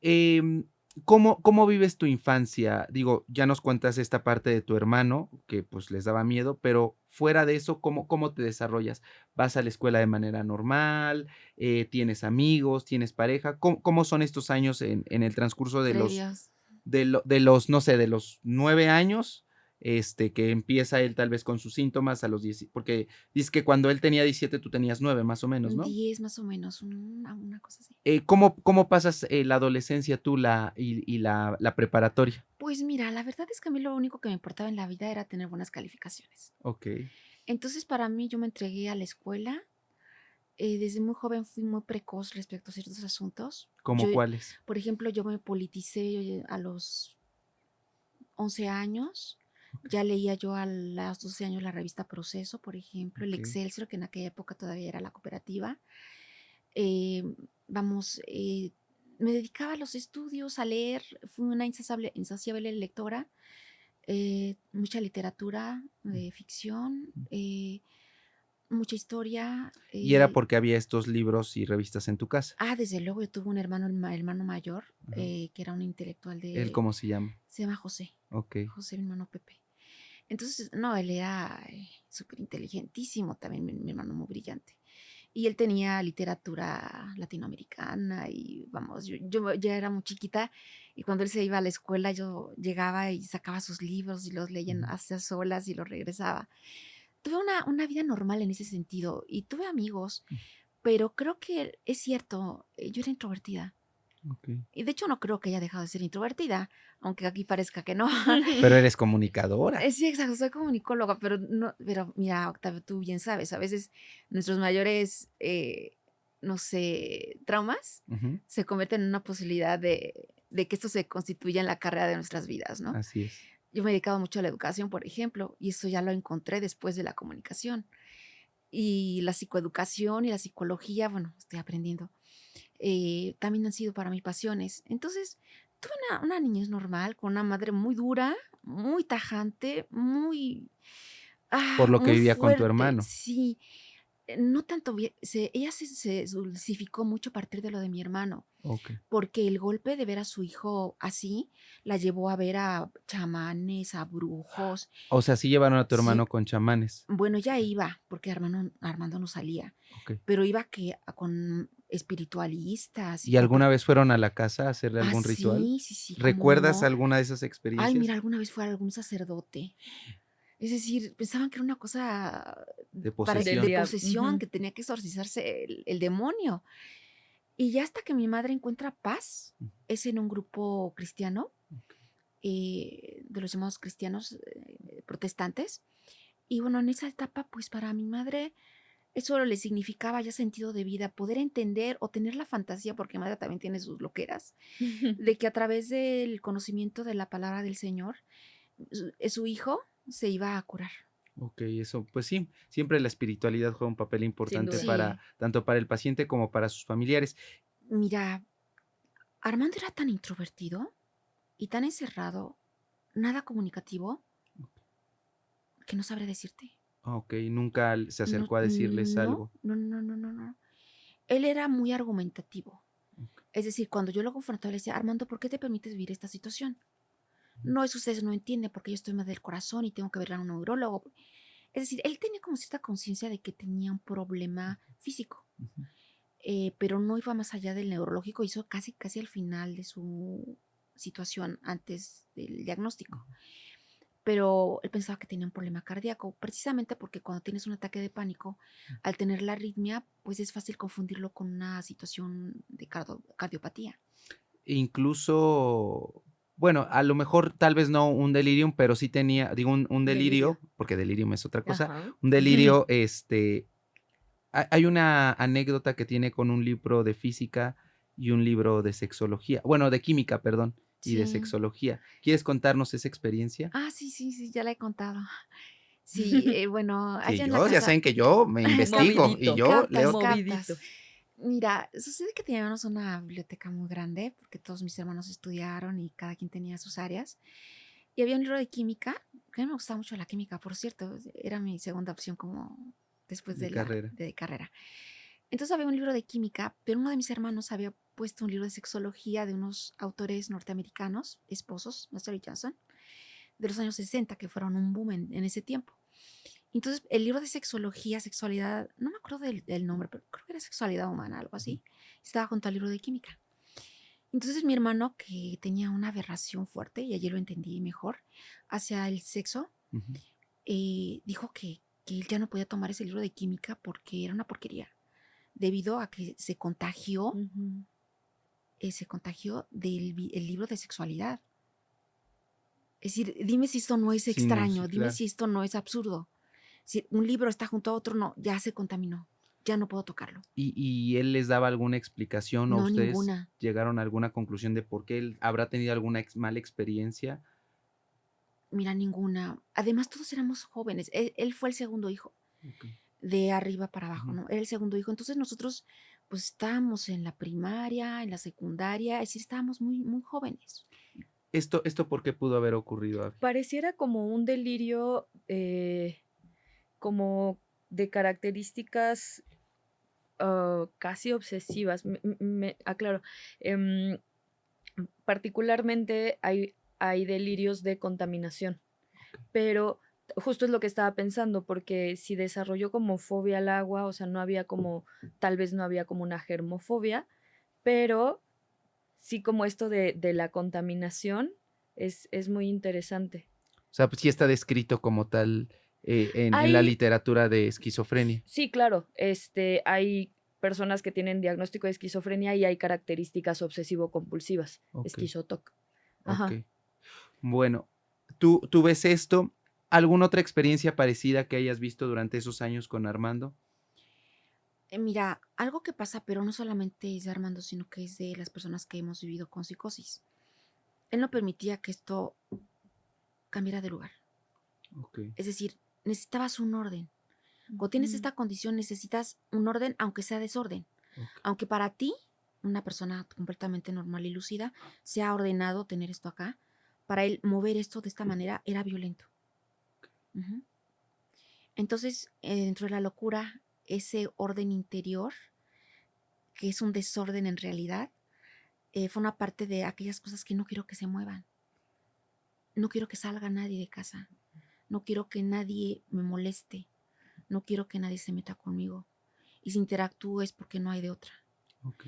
Speaker 2: Em, ¿Cómo vives tu infancia? Digo, ya nos cuentas esta parte de tu hermano, que pues les daba miedo, pero fuera de eso, ¿cómo te desarrollas? ¿Vas a la escuela de manera normal? ¿Tienes amigos? ¿Tienes pareja? ¿Cómo son estos años en el transcurso
Speaker 1: Previos.
Speaker 2: de los, no sé, de los 9 años, que empieza él tal vez con sus síntomas a los 10, porque dices que cuando él tenía 17 tú tenías 9 más o menos, ¿no?
Speaker 1: 10 más o menos, una cosa así.
Speaker 2: ¿Cómo pasas la adolescencia tú y la preparatoria?
Speaker 1: Pues mira, la verdad es que a mí lo único que me importaba en la vida era tener buenas calificaciones.
Speaker 2: Ok.
Speaker 1: Entonces, para mí, yo me entregué a la escuela. Desde muy joven fui muy precoz respecto a ciertos asuntos.
Speaker 2: ¿Cómo cuáles?
Speaker 1: Por ejemplo, yo me politicé a los 11 años. Ya leía yo a los 12 años la revista Proceso, por ejemplo, el
Speaker 2: Ok.
Speaker 1: Excelsior, que en aquella época todavía era la cooperativa. Eh, vamos, me dedicaba a los estudios, a leer, fui una insaciable lectora, mucha literatura de ficción, mucha historia.
Speaker 2: Y era porque había estos libros y revistas en tu casa.
Speaker 1: Desde luego, yo tuve un hermano, hermano mayor,
Speaker 2: Ajá.
Speaker 1: que era un intelectual
Speaker 2: ¿Él cómo se llama?
Speaker 1: se llama José,
Speaker 2: Ok.
Speaker 1: José, mi hermano Pepe. Entonces, no, él era súper inteligentísimo, también mi hermano muy brillante. Y él tenía literatura latinoamericana y vamos, yo ya era muy chiquita y cuando él se iba a la escuela yo llegaba y sacaba sus libros y los leía
Speaker 2: Ujú.
Speaker 1: hacia solas y los regresaba. Tuve una vida normal en ese sentido y tuve amigos, pero creo que es cierto, yo era introvertida.
Speaker 2: Ok.
Speaker 1: Y de hecho no creo que haya dejado de ser introvertida, aunque aquí parezca que no.
Speaker 2: Pero eres comunicadora.
Speaker 1: Sí, exacto, soy comunicóloga, pero no, pero mira, Octavio, tú bien sabes, a veces nuestros mayores, no sé, traumas
Speaker 2: Ujú.
Speaker 1: se convierten en una posibilidad de que esto se constituya en la carrera de nuestras vidas, ¿no?
Speaker 2: Así es.
Speaker 1: Yo me he dedicado mucho a la educación, por ejemplo, y eso ya lo encontré después de la comunicación. Y la psicoeducación y la psicología, bueno, estoy aprendiendo, también han sido para mí pasiones. Entonces, tuve una niñez normal, con una madre muy dura, muy tajante,
Speaker 2: Por lo que
Speaker 1: muy
Speaker 2: vivía con tu
Speaker 1: fuerte,
Speaker 2: hermano.
Speaker 1: sí. No tanto bien, ella se dulcificó mucho a partir de lo de mi hermano,
Speaker 2: Ok.
Speaker 1: porque el golpe de ver a su hijo así la llevó a ver a chamanes, a brujos.
Speaker 2: O sea, sí llevaron a tu
Speaker 1: Sí,
Speaker 2: hermano con chamanes.
Speaker 1: bueno, ya iba, porque Armando no salía,
Speaker 2: Ok.
Speaker 1: pero iba con espiritualistas y
Speaker 2: ¿Y
Speaker 1: con...
Speaker 2: alguna vez fueron a la casa a hacerle algún ritual?
Speaker 1: Sí, sí, sí, cómo
Speaker 2: ¿Recuerdas
Speaker 1: no.
Speaker 2: alguna de esas
Speaker 1: Ay,
Speaker 2: experiencias
Speaker 1: mira, alguna vez fue algún sacerdote. Es decir, pensaban que era una cosa
Speaker 2: de
Speaker 3: Del
Speaker 1: de
Speaker 2: posesión?
Speaker 3: diablo.
Speaker 1: posesión, que tenía que exorcizarse el demonio. Y ya hasta que mi madre encuentra paz, es en un grupo cristiano, de los llamados cristianos protestantes. Y bueno, en esa etapa, pues para mi madre, eso le significaba ya sentido de vida, poder entender o tener la fantasía, porque mi madre también tiene sus loqueras, de que a través del conocimiento de la palabra del Señor, su hijo se iba a curar.
Speaker 2: Ok, eso, pues sí, siempre la espiritualidad juega un papel
Speaker 3: Sin
Speaker 2: importante
Speaker 3: duda.
Speaker 1: Sí,
Speaker 2: tanto para el paciente como para sus familiares.
Speaker 1: mira, Armando era tan introvertido y tan encerrado nada comunicativo, que no sabría decirte.
Speaker 2: Ok, nunca se
Speaker 1: No,
Speaker 2: acercó a decirles
Speaker 1: no,
Speaker 2: algo.
Speaker 1: no, no, no, no, no. Él era muy argumentativo.
Speaker 2: Ok.
Speaker 1: Es decir, cuando yo lo confrontaba, le decía, Armando, ¿por qué te permites vivir esta situación? No, eso ustedes no entienden porque yo estoy mal del corazón y tengo que ver a un neurólogo. Es decir, él tenía como cierta conciencia de que tenía un problema físico,
Speaker 2: Ujú.
Speaker 1: pero no iba más allá del neurológico, hizo casi al final de su situación antes del diagnóstico. Pero él pensaba que tenía un problema cardíaco, precisamente porque cuando tienes un ataque de pánico, al tener la arritmia, pues es fácil confundirlo con una situación de cardiopatía.
Speaker 2: Incluso, bueno, a lo mejor tal vez no un delirium, pero sí tenía, digo, un
Speaker 3: Delirio.
Speaker 2: delirio, porque delirium es otra cosa,
Speaker 3: Ajá.
Speaker 2: un delirio, hay una anécdota que tiene con un libro de física y un libro de sexología, bueno, de química, perdón, y de
Speaker 1: Sí.
Speaker 2: sexología. ¿Quieres contarnos esa experiencia?
Speaker 1: Ah, sí, ya la he contado. Sí, bueno,
Speaker 2: Sí,
Speaker 1: allá en la
Speaker 2: yo, ya
Speaker 1: casa,
Speaker 2: saben que yo me investigo y
Speaker 3: Movidito,
Speaker 2: yo leo.
Speaker 3: movidito.
Speaker 1: Mira, sucede que teníamos una biblioteca muy grande, porque todos mis hermanos estudiaron y cada quien tenía sus áreas. Y había un libro de química, que a mí me gustaba mucho la química, por cierto, era mi segunda opción como después
Speaker 2: De
Speaker 1: de la
Speaker 2: carrera.
Speaker 1: de carrera. Entonces había un libro de química, pero uno de mis hermanos había puesto un libro de sexología de unos autores norteamericanos, esposos, Master y Johnson, de los años 60, que fueron un boom en ese tiempo. Entonces, el libro de sexología, sexualidad, no me acuerdo del nombre, pero creo que era sexualidad humana, algo así, estaba junto al libro de química. Entonces, mi hermano, que tenía una aberración fuerte, y allí lo entendí mejor, hacia el sexo,
Speaker 2: Ujú.
Speaker 1: dijo que él ya no podía tomar ese libro de química porque era una porquería, debido a que
Speaker 3: Ujú.
Speaker 1: se contagió del el libro de sexualidad. Es decir, dime si esto no es
Speaker 2: Sí, no, sí,
Speaker 1: extraño, dime
Speaker 2: claro.
Speaker 1: si esto no es absurdo. Si un libro está junto a otro, no, ya se contaminó, ya no puedo tocarlo.
Speaker 2: ¿Y él les daba alguna explicación o
Speaker 1: No,
Speaker 2: ustedes
Speaker 1: ninguna.
Speaker 2: llegaron a alguna conclusión de por qué él habrá tenido alguna mala experiencia?
Speaker 1: Mira, ninguna. Además, todos éramos jóvenes. Él fue el segundo hijo,
Speaker 2: Ok.
Speaker 1: de arriba para abajo,
Speaker 2: Ujú.
Speaker 1: ¿no? Era el segundo hijo. Entonces nosotros, pues estábamos en la primaria, en la secundaria, es decir, estábamos muy jóvenes.
Speaker 2: ¿Esto por qué pudo haber ocurrido, Abby?
Speaker 3: Pareciera como un delirio, como de características casi obsesivas. Aclaro, em, particularmente hay delirios de contaminación, pero justo es lo que estaba pensando, porque si desarrolló como fobia al agua, o sea, no había como, tal vez no había como una germofobia, pero sí como esto de la contaminación es muy interesante.
Speaker 2: O sea, pues sí está descrito como tal en la
Speaker 3: Hay,
Speaker 2: literatura de esquizofrenia.
Speaker 3: sí, claro, hay personas que tienen diagnóstico de esquizofrenia y hay características obsesivo-compulsivas,
Speaker 2: Ok,
Speaker 3: esquizotoc.
Speaker 2: ok.
Speaker 3: Ajá.
Speaker 2: Bueno, ¿tú ves esto? ¿Alguna otra experiencia parecida que hayas visto durante esos años con Armando?
Speaker 1: Mira, algo que pasa, pero no solamente es de Armando, sino que es de las personas que hemos vivido con psicosis. Él no permitía que esto cambiara de lugar.
Speaker 2: Ok,
Speaker 1: Es decir, necesitabas un orden. Cuando tienes
Speaker 3: Ujú.
Speaker 1: esta condición, necesitas un orden, aunque sea desorden.
Speaker 2: ok,
Speaker 1: Aunque para ti, una persona completamente normal y lúcida, se ha ordenado tener esto acá, para él mover esto de esta manera era violento. Ujú. Entonces, dentro de la locura, ese orden interior, que es un desorden en realidad, fue una parte de aquellas cosas que no quiero que se muevan. No quiero que salga nadie de casa. No quiero que nadie me moleste. No quiero que nadie se meta conmigo. Y si interactúo es porque no hay de otra.
Speaker 2: ok.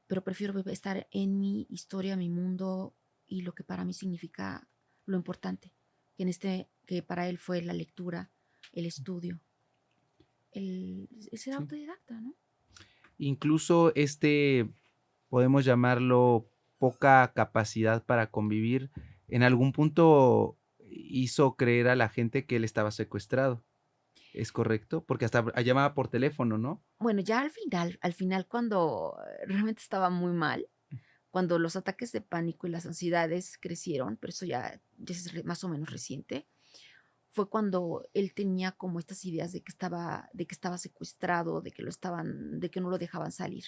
Speaker 1: Pero prefiero estar en mi historia, mi mundo y lo que para mí significa lo importante, que para él fue la lectura, el estudio, el ser
Speaker 2: Sí.
Speaker 1: autodidacta, ¿no?
Speaker 2: Incluso podemos llamarlo poca capacidad para convivir, en algún punto hizo creer a la gente que él estaba secuestrado. ¿Es correcto? Porque hasta llamaba por teléfono, ¿no?
Speaker 1: Bueno, ya al final cuando realmente estaba muy mal, cuando los ataques de pánico y las ansiedades crecieron, pero eso ya es más o menos reciente, fue cuando él tenía como estas ideas de que estaba secuestrado, de que no lo dejaban salir.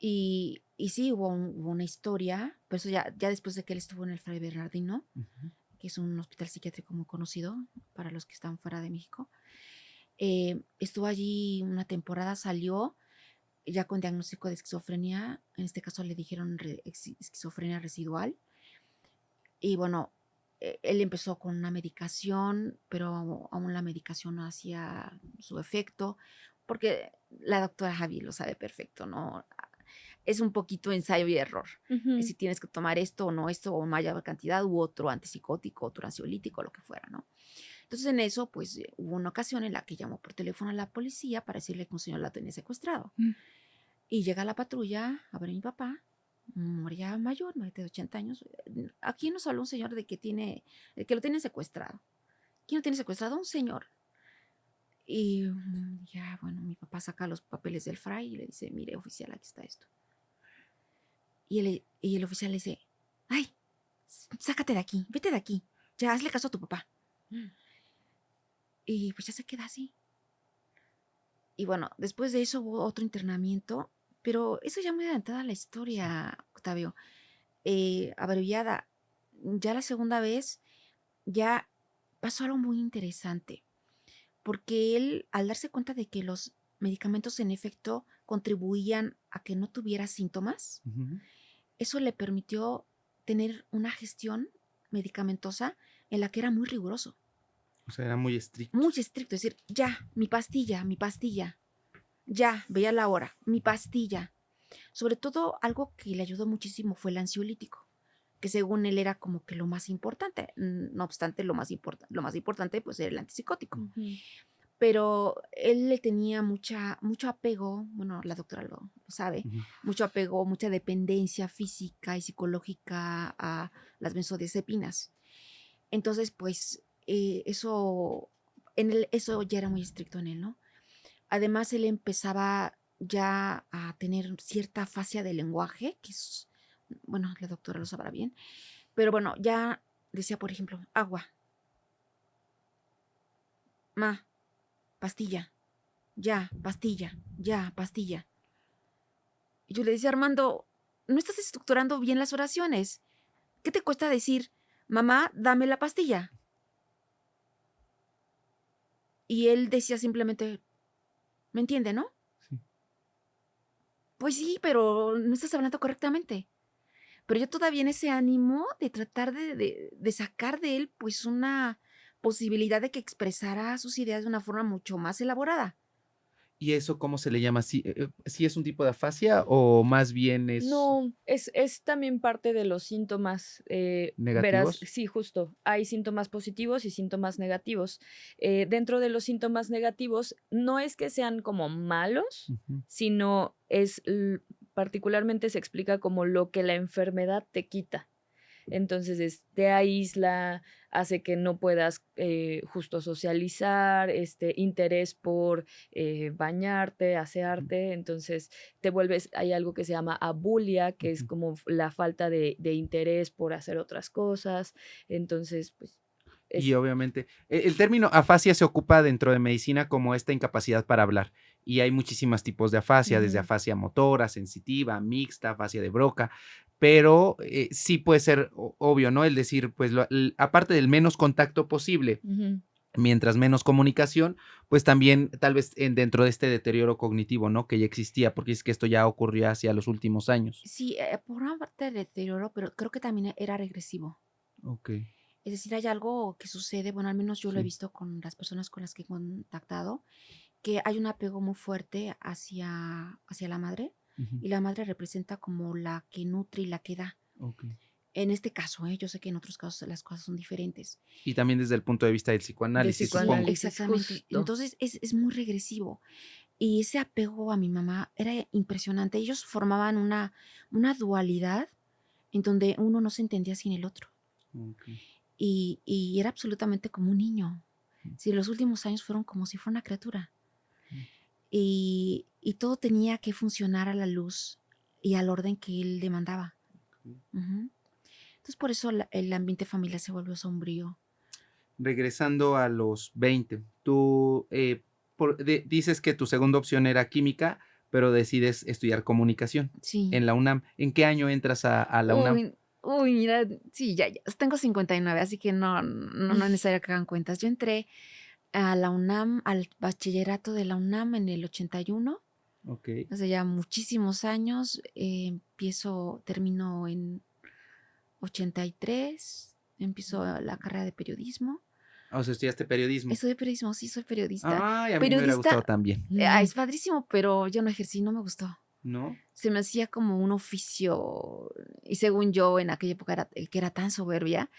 Speaker 1: Y sí, hubo una historia, pero eso ya después de que él estuvo en el Fray Bernardino,
Speaker 2: Ujú.
Speaker 1: que es un hospital psiquiátrico muy conocido para los que están fuera de México. Estuvo allí una temporada, salió ya con diagnóstico de esquizofrenia. En este caso le dijeron esquizofrenia residual. Y bueno, él empezó con una medicación, pero aún la medicación no hacía su efecto, porque la doctora Javi lo sabe perfecto, ¿no? Es un poquito ensayo y error.
Speaker 3: Ujú.
Speaker 1: Si tienes que tomar esto, o mayor cantidad, u otro antipsicótico, otro ansiolítico, lo que fuera, ¿no? Entonces en eso, pues hubo una ocasión en la que llamó por teléfono a la policía para decirle que un señor la tenía secuestrado.
Speaker 3: Mm.
Speaker 1: Y llega la patrulla a ver a mi papá, ya mayor, más de 80 años. Aquí nos habló un señor de que lo tienen secuestrado. ¿Quién lo tiene secuestrado? Un señor. Y ya, bueno, mi papá saca los papeles del fray y le dice, mire, oficial, aquí está esto. Y el oficial le dice, ay, sácate de aquí, vete de aquí, ya hazle caso a tu papá. Y pues ya se queda así. Y bueno, después de eso hubo otro internamiento, pero eso ya muy adelantada la historia, Octavio. Abreviada. Ya la segunda vez, ya pasó algo muy interesante, porque él, al darse cuenta de que los medicamentos en efecto contribuían a que no tuviera síntomas,
Speaker 2: Ujú.
Speaker 1: eso le permitió tener una gestión medicamentosa en la que era muy riguroso,
Speaker 2: O sea, era muy estricto.
Speaker 1: muy estricto. Es decir, ya, mi pastilla, ya, veía la hora, mi pastilla. Sobre todo, algo que le ayudó muchísimo fue el ansiolítico, que según él era como que lo más importante. No obstante, lo más importante pues era el antipsicótico.
Speaker 3: Ujú.
Speaker 1: Pero él le tenía mucho apego, bueno, la doctora lo sabe,
Speaker 2: Ujú.
Speaker 1: mucho apego, mucha dependencia física y psicológica a las benzodiazepinas. Entonces, pues, eso ya era muy estricto en él, ¿no? Además, él empezaba ya a tener cierta afasia de lenguaje, que es, bueno, la doctora lo sabrá bien, pero bueno, ya decía, por ejemplo, agua, ma, pastilla, ya, pastilla. Y yo le decía, Armando, no estás estructurando bien las oraciones. ¿Qué te cuesta decir, mamá, dame la pastilla? Y él decía simplemente, ¿me entiende, no?
Speaker 2: Sí.
Speaker 1: Pues sí, pero no estás hablando correctamente. Pero yo todavía en ese ánimo de tratar de sacar de él, pues, una posibilidad de que expresara sus ideas de una forma mucho más elaborada.
Speaker 2: ¿Y eso cómo se le llama? ¿Sí es un tipo de afasia o más bien es
Speaker 3: No, es también parte de los síntomas, verás,
Speaker 2: negativos?
Speaker 3: sí, justo, hay síntomas positivos y síntomas negativos. Dentro de los síntomas negativos, no es que sean como malos,
Speaker 2: Ujú.
Speaker 3: sino particularmente se explica como lo que la enfermedad te quita. Entonces, te aísla, hace que no puedas justo socializar, interés por bañarte,
Speaker 2: Ujú.
Speaker 3: asearte, entonces te vuelves, hay algo que se llama abulia, que es
Speaker 2: Ujú.
Speaker 3: como la falta de interés por hacer otras cosas, entonces, pues,
Speaker 2: Y
Speaker 3: es...
Speaker 2: obviamente, el término afasia se ocupa dentro de medicina como esta incapacidad para hablar. Y hay muchísimos tipos de afasia, desde
Speaker 3: Ujú,
Speaker 2: afasia motora, sensitiva, mixta, afasia de Broca, pero sí puede ser obvio, ¿no? El decir, pues, aparte del menos contacto posible,
Speaker 3: ujú.
Speaker 2: mientras menos comunicación, pues también tal vez dentro de este deterioro cognitivo, ¿no? Que ya existía, porque es que esto ya ocurrió hacia los últimos años.
Speaker 1: Sí, por una parte del deterioro, pero creo que también era regresivo.
Speaker 2: Ok,
Speaker 1: Es decir, hay algo que sucede, bueno, al menos yo lo he
Speaker 2: sí.
Speaker 1: visto con las personas con las que he contactado, que hay un apego muy fuerte hacia la madre,
Speaker 2: Ujú.
Speaker 1: y la madre representa como la que nutre y la que da.
Speaker 2: Ok.
Speaker 1: En este caso, yo sé que en otros casos las cosas son diferentes.
Speaker 2: Y también desde el punto de vista del
Speaker 3: De
Speaker 2: psicoanálisis,
Speaker 1: Sí,
Speaker 2: supongo.
Speaker 3: psicoanálisis,
Speaker 1: exactamente.
Speaker 3: justo.
Speaker 1: Entonces es muy regresivo. Y ese apego a mi mamá era impresionante. Ellos formaban una dualidad en donde uno no se entendía sin el otro.
Speaker 2: Ok.
Speaker 1: Y era absolutamente como un niño. Sí, los últimos años fueron como si fuera una criatura.
Speaker 2: Mm.
Speaker 1: Y todo tenía que funcionar a la luz y al orden que él demandaba. Ujú. Entonces, por eso el ambiente familiar se volvió sombrío.
Speaker 2: Regresando a los 20, tú dices que tu segunda opción era química, pero decides estudiar comunicación
Speaker 1: Sí.
Speaker 2: en la UNAM. ¿En qué año entras a la UNAM?
Speaker 1: Uy, mira, sí, ya tengo 59, así que no es necesario que hagan cuentas. Yo entré a la UNAM, al bachillerato de la UNAM en el 81,
Speaker 2: Ok.
Speaker 1: hace ya muchísimos años. Termino en 83, empiezo la carrera de periodismo.
Speaker 2: O sea, estudiaste periodismo.
Speaker 1: Estudié periodismo, sí, soy periodista.
Speaker 2: Ay, a mí me hubiera gustado también.
Speaker 1: Es padrísimo, pero yo no ejercí, no me gustó.
Speaker 2: ¿No?
Speaker 1: Se me hacía como un oficio, y según yo en aquella época que era tan soberbia,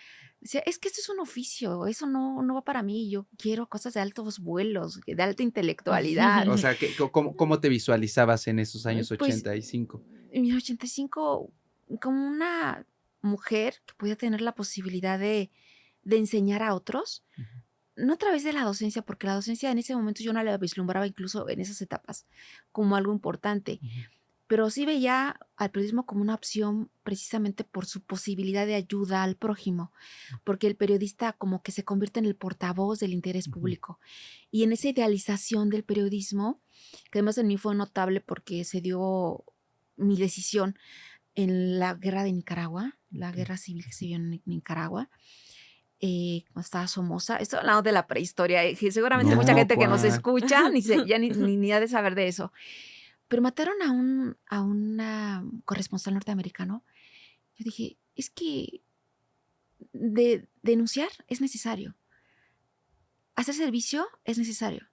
Speaker 1: decía, es que esto es un oficio, eso no va para mí, yo quiero cosas de altos vuelos, de alta intelectualidad.
Speaker 2: O sea, ¿cómo te visualizabas en esos años
Speaker 1: Pues
Speaker 2: 85?
Speaker 1: en mi 85, como una mujer que podía tener la posibilidad de enseñar a otros, no a través de la docencia, porque la docencia en ese momento yo no la vislumbraba incluso en esas etapas como algo importante, pero sí veía al periodismo como una opción precisamente por su posibilidad de ayuda al prójimo, porque el periodista como que se convierte en el portavoz del interés público. Y en esa idealización del periodismo, que además en mí fue notable porque se dio mi decisión en la guerra de Nicaragua, la guerra civil que se vio en Nicaragua, cuando estaba Somoza. Estoy hablando de la prehistoria, que seguramente mucha gente que nos escucha ya ni ha de saber de eso. Pero mataron a una corresponsal norteamericano. Yo dije, es que denunciar es necesario. Hacer servicio es necesario.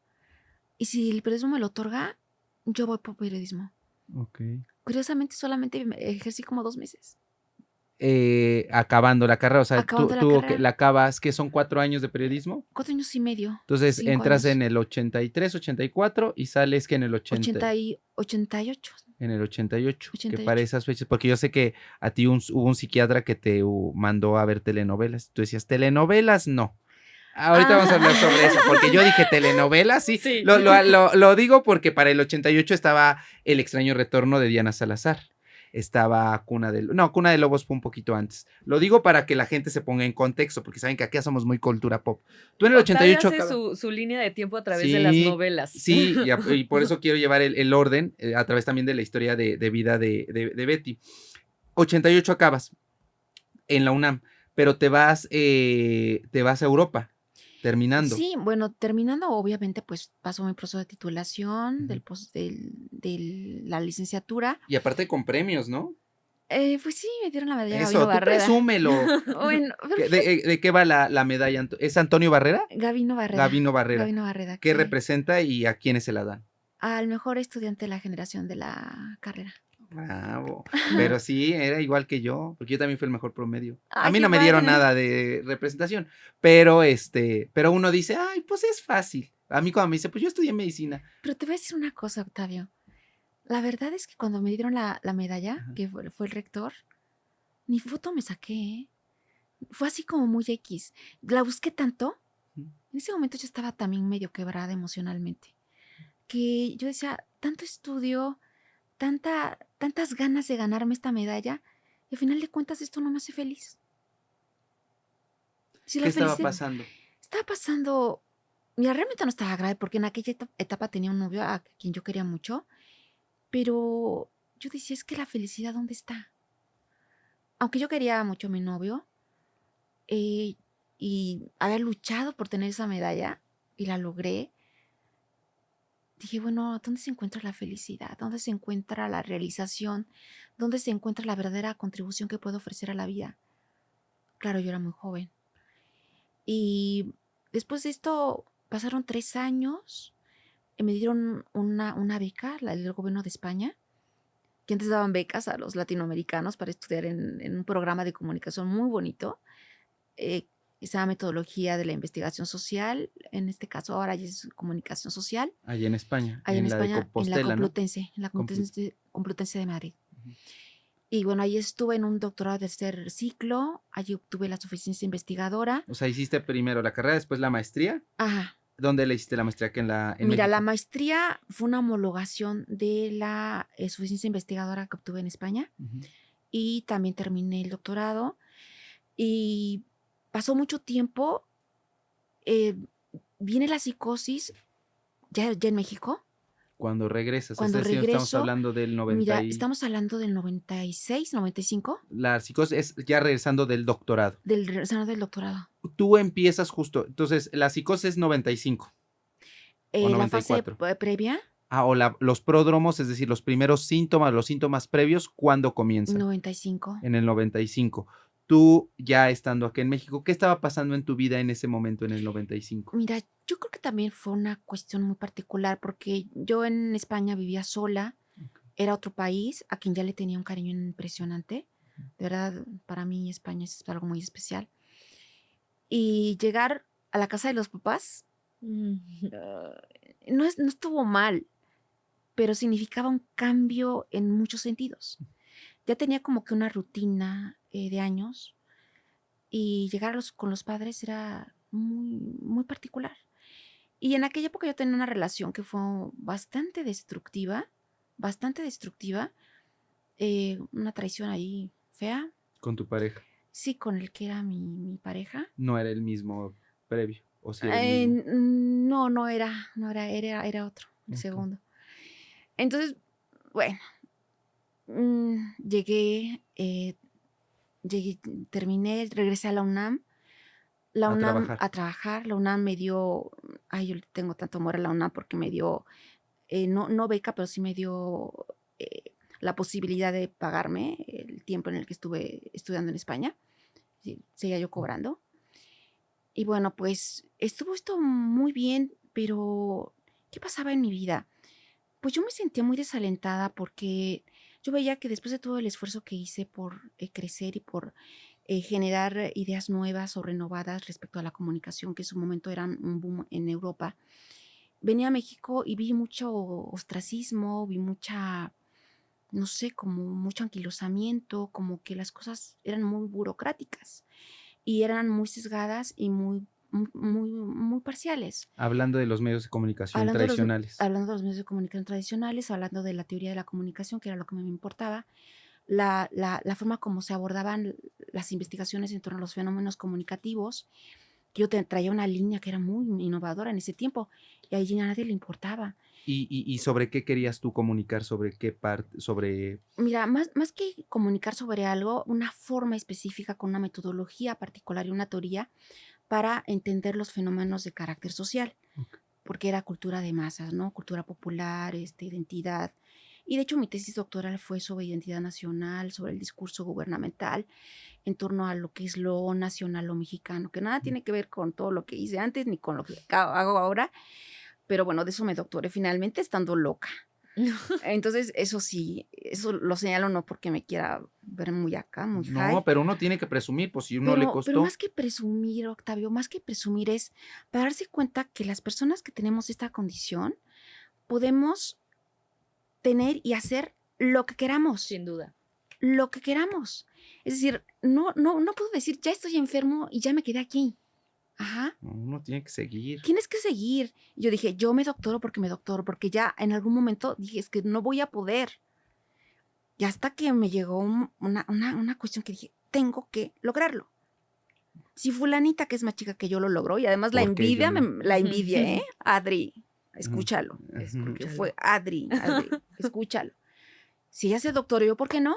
Speaker 1: Y si el periodismo me lo otorga, yo voy por periodismo.
Speaker 2: Ok.
Speaker 1: Curiosamente, solamente ejercí como 2 meses.
Speaker 2: Acabando la carrera, o sea,
Speaker 1: Acabando la
Speaker 2: tú
Speaker 1: carrera.
Speaker 2: la acabas, ¿qué son 4 años de periodismo?
Speaker 1: 4 años y medio.
Speaker 2: Entonces
Speaker 1: 5
Speaker 2: entras
Speaker 1: años.
Speaker 2: en el 83, 84 y sales que en el
Speaker 1: 88.
Speaker 2: En el 88, que
Speaker 1: 88.
Speaker 2: para esas fechas, porque yo sé que a ti hubo un psiquiatra que te mandó a ver telenovelas. Tú decías, telenovelas, no. Ahorita vamos a hablar sobre eso, porque yo dije telenovelas, sí.
Speaker 3: Sí.
Speaker 2: Lo digo porque para el 88 estaba El extraño retorno de Diana Salazar. Estaba Cuna de Lobos fue un poquito antes. Lo digo para que la gente se ponga en contexto, porque saben que aquí somos muy cultura pop. Tú en el
Speaker 3: Octavio
Speaker 2: 88
Speaker 3: hace su línea de tiempo a través de las novelas.
Speaker 2: Sí, y por eso quiero llevar el orden a través también de la historia de vida de Betty. 88 acabas en la UNAM, pero te vas a Europa, terminando.
Speaker 1: Sí, bueno, terminando, obviamente, pues pasó mi proceso de titulación de la licenciatura.
Speaker 2: Y aparte con premios, ¿no?
Speaker 1: Pues sí, me dieron la medalla
Speaker 2: Eso,
Speaker 1: Gabino
Speaker 2: tú
Speaker 1: Barrera.
Speaker 2: presúmelo.
Speaker 1: Bueno,
Speaker 2: ¿De qué va la medalla? ¿Es Antonio Barrera?
Speaker 1: Gabino Barrera.
Speaker 2: Gabino Barrera.
Speaker 1: Gabino Barrera.
Speaker 2: ¿Qué representa y a quiénes se la dan?
Speaker 1: Al mejor estudiante de la generación de la carrera.
Speaker 2: Bravo. Pero sí, era igual que yo, porque yo también fui el mejor promedio.
Speaker 1: Ay,
Speaker 2: a mí
Speaker 1: qué
Speaker 2: no me dieron
Speaker 1: padre.
Speaker 2: nada de representación, pero uno dice, ay, pues es fácil. A mí cuando me dice, pues yo estudié medicina.
Speaker 1: Pero te voy a decir una cosa, Octavio. La verdad es que cuando me dieron la medalla, que fue el rector, ni foto me saqué, ¿eh? Fue así como muy X. La busqué tanto. En ese momento yo estaba también medio quebrada emocionalmente. Que yo decía, tanto estudio, tantas ganas de ganarme esta medalla, y al final de cuentas esto no me hace feliz. Si
Speaker 2: ¿Qué estaba pasando?
Speaker 1: Estaba pasando, mira, realmente no estaba grave porque en aquella etapa tenía un novio a quien yo quería mucho, pero yo decía, es que la felicidad, ¿dónde está? Aunque yo quería mucho a mi novio y había luchado por tener esa medalla y la logré, dije, bueno, ¿dónde se encuentra la felicidad? ¿Dónde se encuentra la realización? ¿Dónde se encuentra la verdadera contribución que puedo ofrecer a la vida? Claro, yo era muy joven. Y después de esto pasaron 3 años y me dieron una beca, la del gobierno de España, que antes daban becas a los latinoamericanos para estudiar en un programa de comunicación muy bonito. Esa metodología de la investigación social, en este caso ahora ya es comunicación social.
Speaker 2: Allá en España.
Speaker 1: Allá en España, en la
Speaker 2: Complutense,
Speaker 1: ¿no? Complutense de Madrid. Y bueno, ahí estuve en un doctorado de tercer ciclo, allí obtuve la suficiencia investigadora.
Speaker 2: O sea, hiciste primero la carrera, después la maestría.
Speaker 1: Ajá.
Speaker 2: ¿Dónde le hiciste la maestría?
Speaker 1: Mira,
Speaker 2: México?
Speaker 1: la maestría fue una homologación de la suficiencia investigadora que obtuve en España. Y también terminé el doctorado. Y pasó mucho tiempo, viene la psicosis ya en México,
Speaker 2: Cuando regresas, es
Speaker 1: Cuando
Speaker 2: decir, estamos
Speaker 1: regreso,
Speaker 2: hablando del 90
Speaker 1: mira,
Speaker 2: y...
Speaker 1: estamos hablando del 96, 95,
Speaker 2: La psicosis es ya regresando del doctorado.
Speaker 1: del regresando del doctorado.
Speaker 2: Tú empiezas justo, entonces la psicosis es 95 o
Speaker 1: La fase
Speaker 2: 94.
Speaker 1: previa,
Speaker 2: O los pródromos, es decir, los primeros síntomas, los síntomas previos, ¿cuándo comienzan?
Speaker 1: 95.
Speaker 2: En el 95. Tú ya estando aquí en México, ¿qué estaba pasando en tu vida en ese momento, en el 95?
Speaker 1: Mira, yo creo que también fue una cuestión muy particular porque yo en España vivía sola, era otro país a quien ya le tenía un cariño impresionante. De verdad, para mí España es algo muy especial. Y llegar a la casa de los papás no estuvo mal, pero significaba un cambio en muchos sentidos. Ya tenía como que una rutina de años y llegar con los padres era muy, muy particular. Y en aquella época yo tenía una relación que fue bastante destructiva, una traición ahí fea,
Speaker 2: Con tu pareja.
Speaker 1: sí, con el que era mi pareja.
Speaker 2: No era el mismo previo, o si era el mismo.
Speaker 1: Era otro, el
Speaker 2: Ok.
Speaker 1: segundo. Entonces, bueno, llegué, terminé, regresé a la UNAM. La
Speaker 2: A
Speaker 1: UNAM
Speaker 2: trabajar.
Speaker 1: a trabajar, la UNAM me dio, yo le tengo tanto amor a la UNAM porque me dio, no beca, pero sí me dio la posibilidad de pagarme el tiempo en el que estuve estudiando en España. Sí, seguía yo cobrando. Y bueno, pues estuvo esto muy bien, pero ¿qué pasaba en mi vida? Pues yo me sentía muy desalentada porque yo veía que después de todo el esfuerzo que hice por crecer y por generar ideas nuevas o renovadas respecto a la comunicación, que en su momento eran un boom en Europa, venía a México y vi mucho ostracismo, vi mucha, no sé, como mucho anquilosamiento, como que las cosas eran muy burocráticas y eran muy sesgadas y muy parciales.
Speaker 2: Hablando de los medios de comunicación tradicionales.
Speaker 1: Hablando de los medios de comunicación tradicionales, hablando de la teoría de la comunicación, que era lo que me importaba, la forma como se abordaban las investigaciones en torno a los fenómenos comunicativos, que yo traía una línea que era muy innovadora en ese tiempo y a ella a nadie le importaba.
Speaker 2: ¿Y sobre qué querías tú comunicar? ¿Sobre qué parte? Sobre...
Speaker 1: Mira, más que comunicar sobre algo, una forma específica con una metodología particular y una teoría para entender los fenómenos de carácter social,
Speaker 2: Okay.
Speaker 1: porque era cultura de masas, ¿no? Cultura popular, identidad. Y de hecho mi tesis doctoral fue sobre identidad nacional, sobre el discurso gubernamental, en torno a lo que es lo nacional o mexicano, que nada tiene que ver con todo lo que hice antes ni con lo que hago ahora, pero bueno, de eso me doctoré finalmente estando loca. Entonces, eso sí, eso lo señalo no porque me quiera ver muy acá, muy
Speaker 2: No,
Speaker 1: high.
Speaker 2: pero uno tiene que presumir, pues si uno le
Speaker 1: Pero
Speaker 2: costó.
Speaker 1: más que presumir, Octavio, más que presumir es para darse cuenta que las personas que tenemos esta condición podemos tener y hacer lo que queramos.
Speaker 3: Sin duda.
Speaker 1: Lo que queramos. Es decir, no puedo decir, ya estoy enfermo y ya me quedé aquí. Ajá.
Speaker 2: Uno tiene que seguir.
Speaker 1: Tienes que seguir. Y yo dije, yo me doctoro, porque ya en algún momento dije, es que no voy a poder. Y hasta que me llegó una cuestión que dije, tengo que lograrlo. Si fulanita, que es más chica que yo, lo logró, y además la
Speaker 2: ¿Por qué
Speaker 1: envidia,
Speaker 2: yo no?
Speaker 1: la envidia, ¿eh? Adri, escúchalo.
Speaker 3: Escúchalo.
Speaker 1: Fue Adri, escúchalo. Si ella se doctoró, ¿yo por qué no?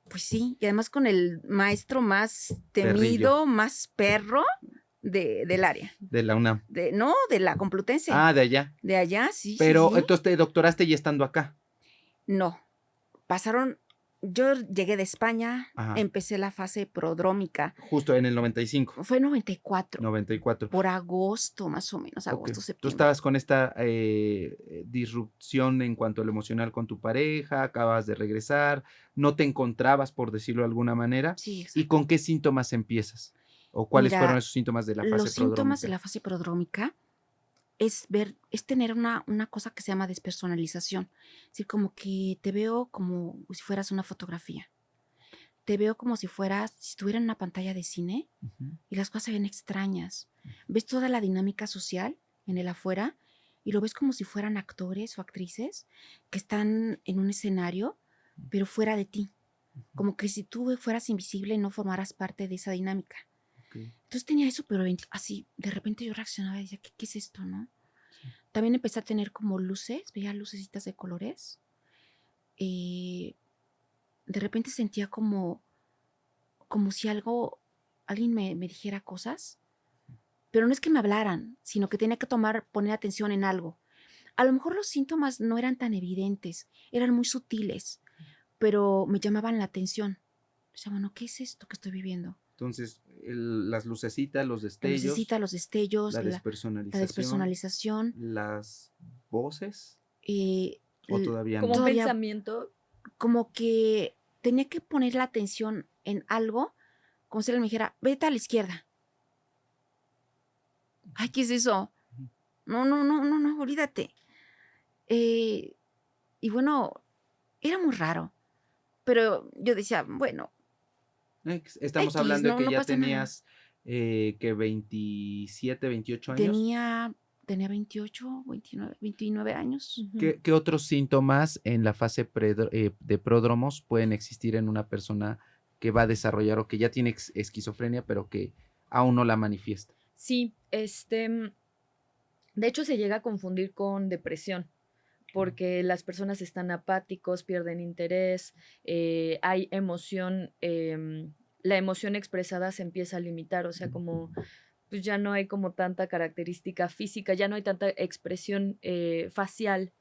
Speaker 1: Pues sí, y además con el maestro más temido,
Speaker 2: Perrillo.
Speaker 1: más perro del área.
Speaker 2: De la UNAM.
Speaker 1: No, de la Complutense.
Speaker 2: De allá.
Speaker 1: De allá, sí.
Speaker 2: Pero
Speaker 1: sí.
Speaker 2: entonces te doctoraste ya estando acá.
Speaker 1: No. Yo llegué de España,
Speaker 2: Ajá.
Speaker 1: empecé la fase prodrómica.
Speaker 2: Justo en el 95.
Speaker 1: Fue 94.
Speaker 2: 94.
Speaker 1: Por agosto, más o menos, agosto,
Speaker 2: Tú
Speaker 1: septiembre.
Speaker 2: estabas con esta disrupción en cuanto a lo emocional con tu pareja, acabas de regresar, no te encontrabas, por decirlo de alguna manera.
Speaker 1: Sí, exacto.
Speaker 2: ¿Y con qué síntomas empiezas? ¿O cuáles fueron esos síntomas de la fase
Speaker 1: los
Speaker 2: prodrómica?
Speaker 1: síntomas de la fase prodrómica es tener una cosa que se llama despersonalización. Es decir, como que te veo como si fueras una fotografía. Te veo como si estuviera en una pantalla de cine y las cosas se ven extrañas. Ves toda la dinámica social en el afuera y lo ves como si fueran actores o actrices que están en un escenario, pero fuera de ti. Como que si tú fueras invisible y no formaras parte de esa dinámica.
Speaker 2: Okay.
Speaker 1: Entonces tenía eso, pero así, de repente yo reaccionaba y decía, ¿qué es esto, no? También empecé a tener como luces, veía lucecitas de colores. De repente sentía como si alguien me dijera cosas, pero no es que me hablaran, sino que tenía que poner atención en algo. A lo mejor los síntomas no eran tan evidentes, eran muy sutiles, pero me llamaban la atención. O sea, bueno, ¿qué es esto que estoy viviendo?
Speaker 2: Entonces, las lucecitas, los
Speaker 1: La
Speaker 2: destellos,
Speaker 1: lucecita, los destellos,
Speaker 2: la
Speaker 1: la
Speaker 2: despersonalización,
Speaker 1: despersonalización,
Speaker 2: las voces,
Speaker 1: eh,
Speaker 2: o todavía
Speaker 3: Como un
Speaker 2: no.
Speaker 1: todavía
Speaker 3: pensamiento.
Speaker 1: como que tenía que poner la atención en algo, como si alguien me dijera, vete a la izquierda. Ay, ¿qué es eso? No, no, no, no, no, olvídate. Eh, y bueno, era muy raro, pero yo decía, bueno,
Speaker 2: Estamos
Speaker 1: X,
Speaker 2: hablando de
Speaker 1: no,
Speaker 2: que
Speaker 1: no
Speaker 2: ya
Speaker 1: pasa nada.
Speaker 2: tenías que 27, 28 años.
Speaker 1: Tenía 28, 29 años.
Speaker 3: Ujú.
Speaker 2: ¿Qué otros síntomas en la fase de pródromos pueden existir en una persona que va a desarrollar o que ya tiene esquizofrenia, pero que aún no la manifiesta?
Speaker 3: Sí, de hecho se llega a confundir con depresión, porque las personas están apáticos, pierden interés, hay emoción, la emoción expresada se empieza a limitar, o sea, como pues ya no hay como tanta característica física, ya no hay tanta expresión facial,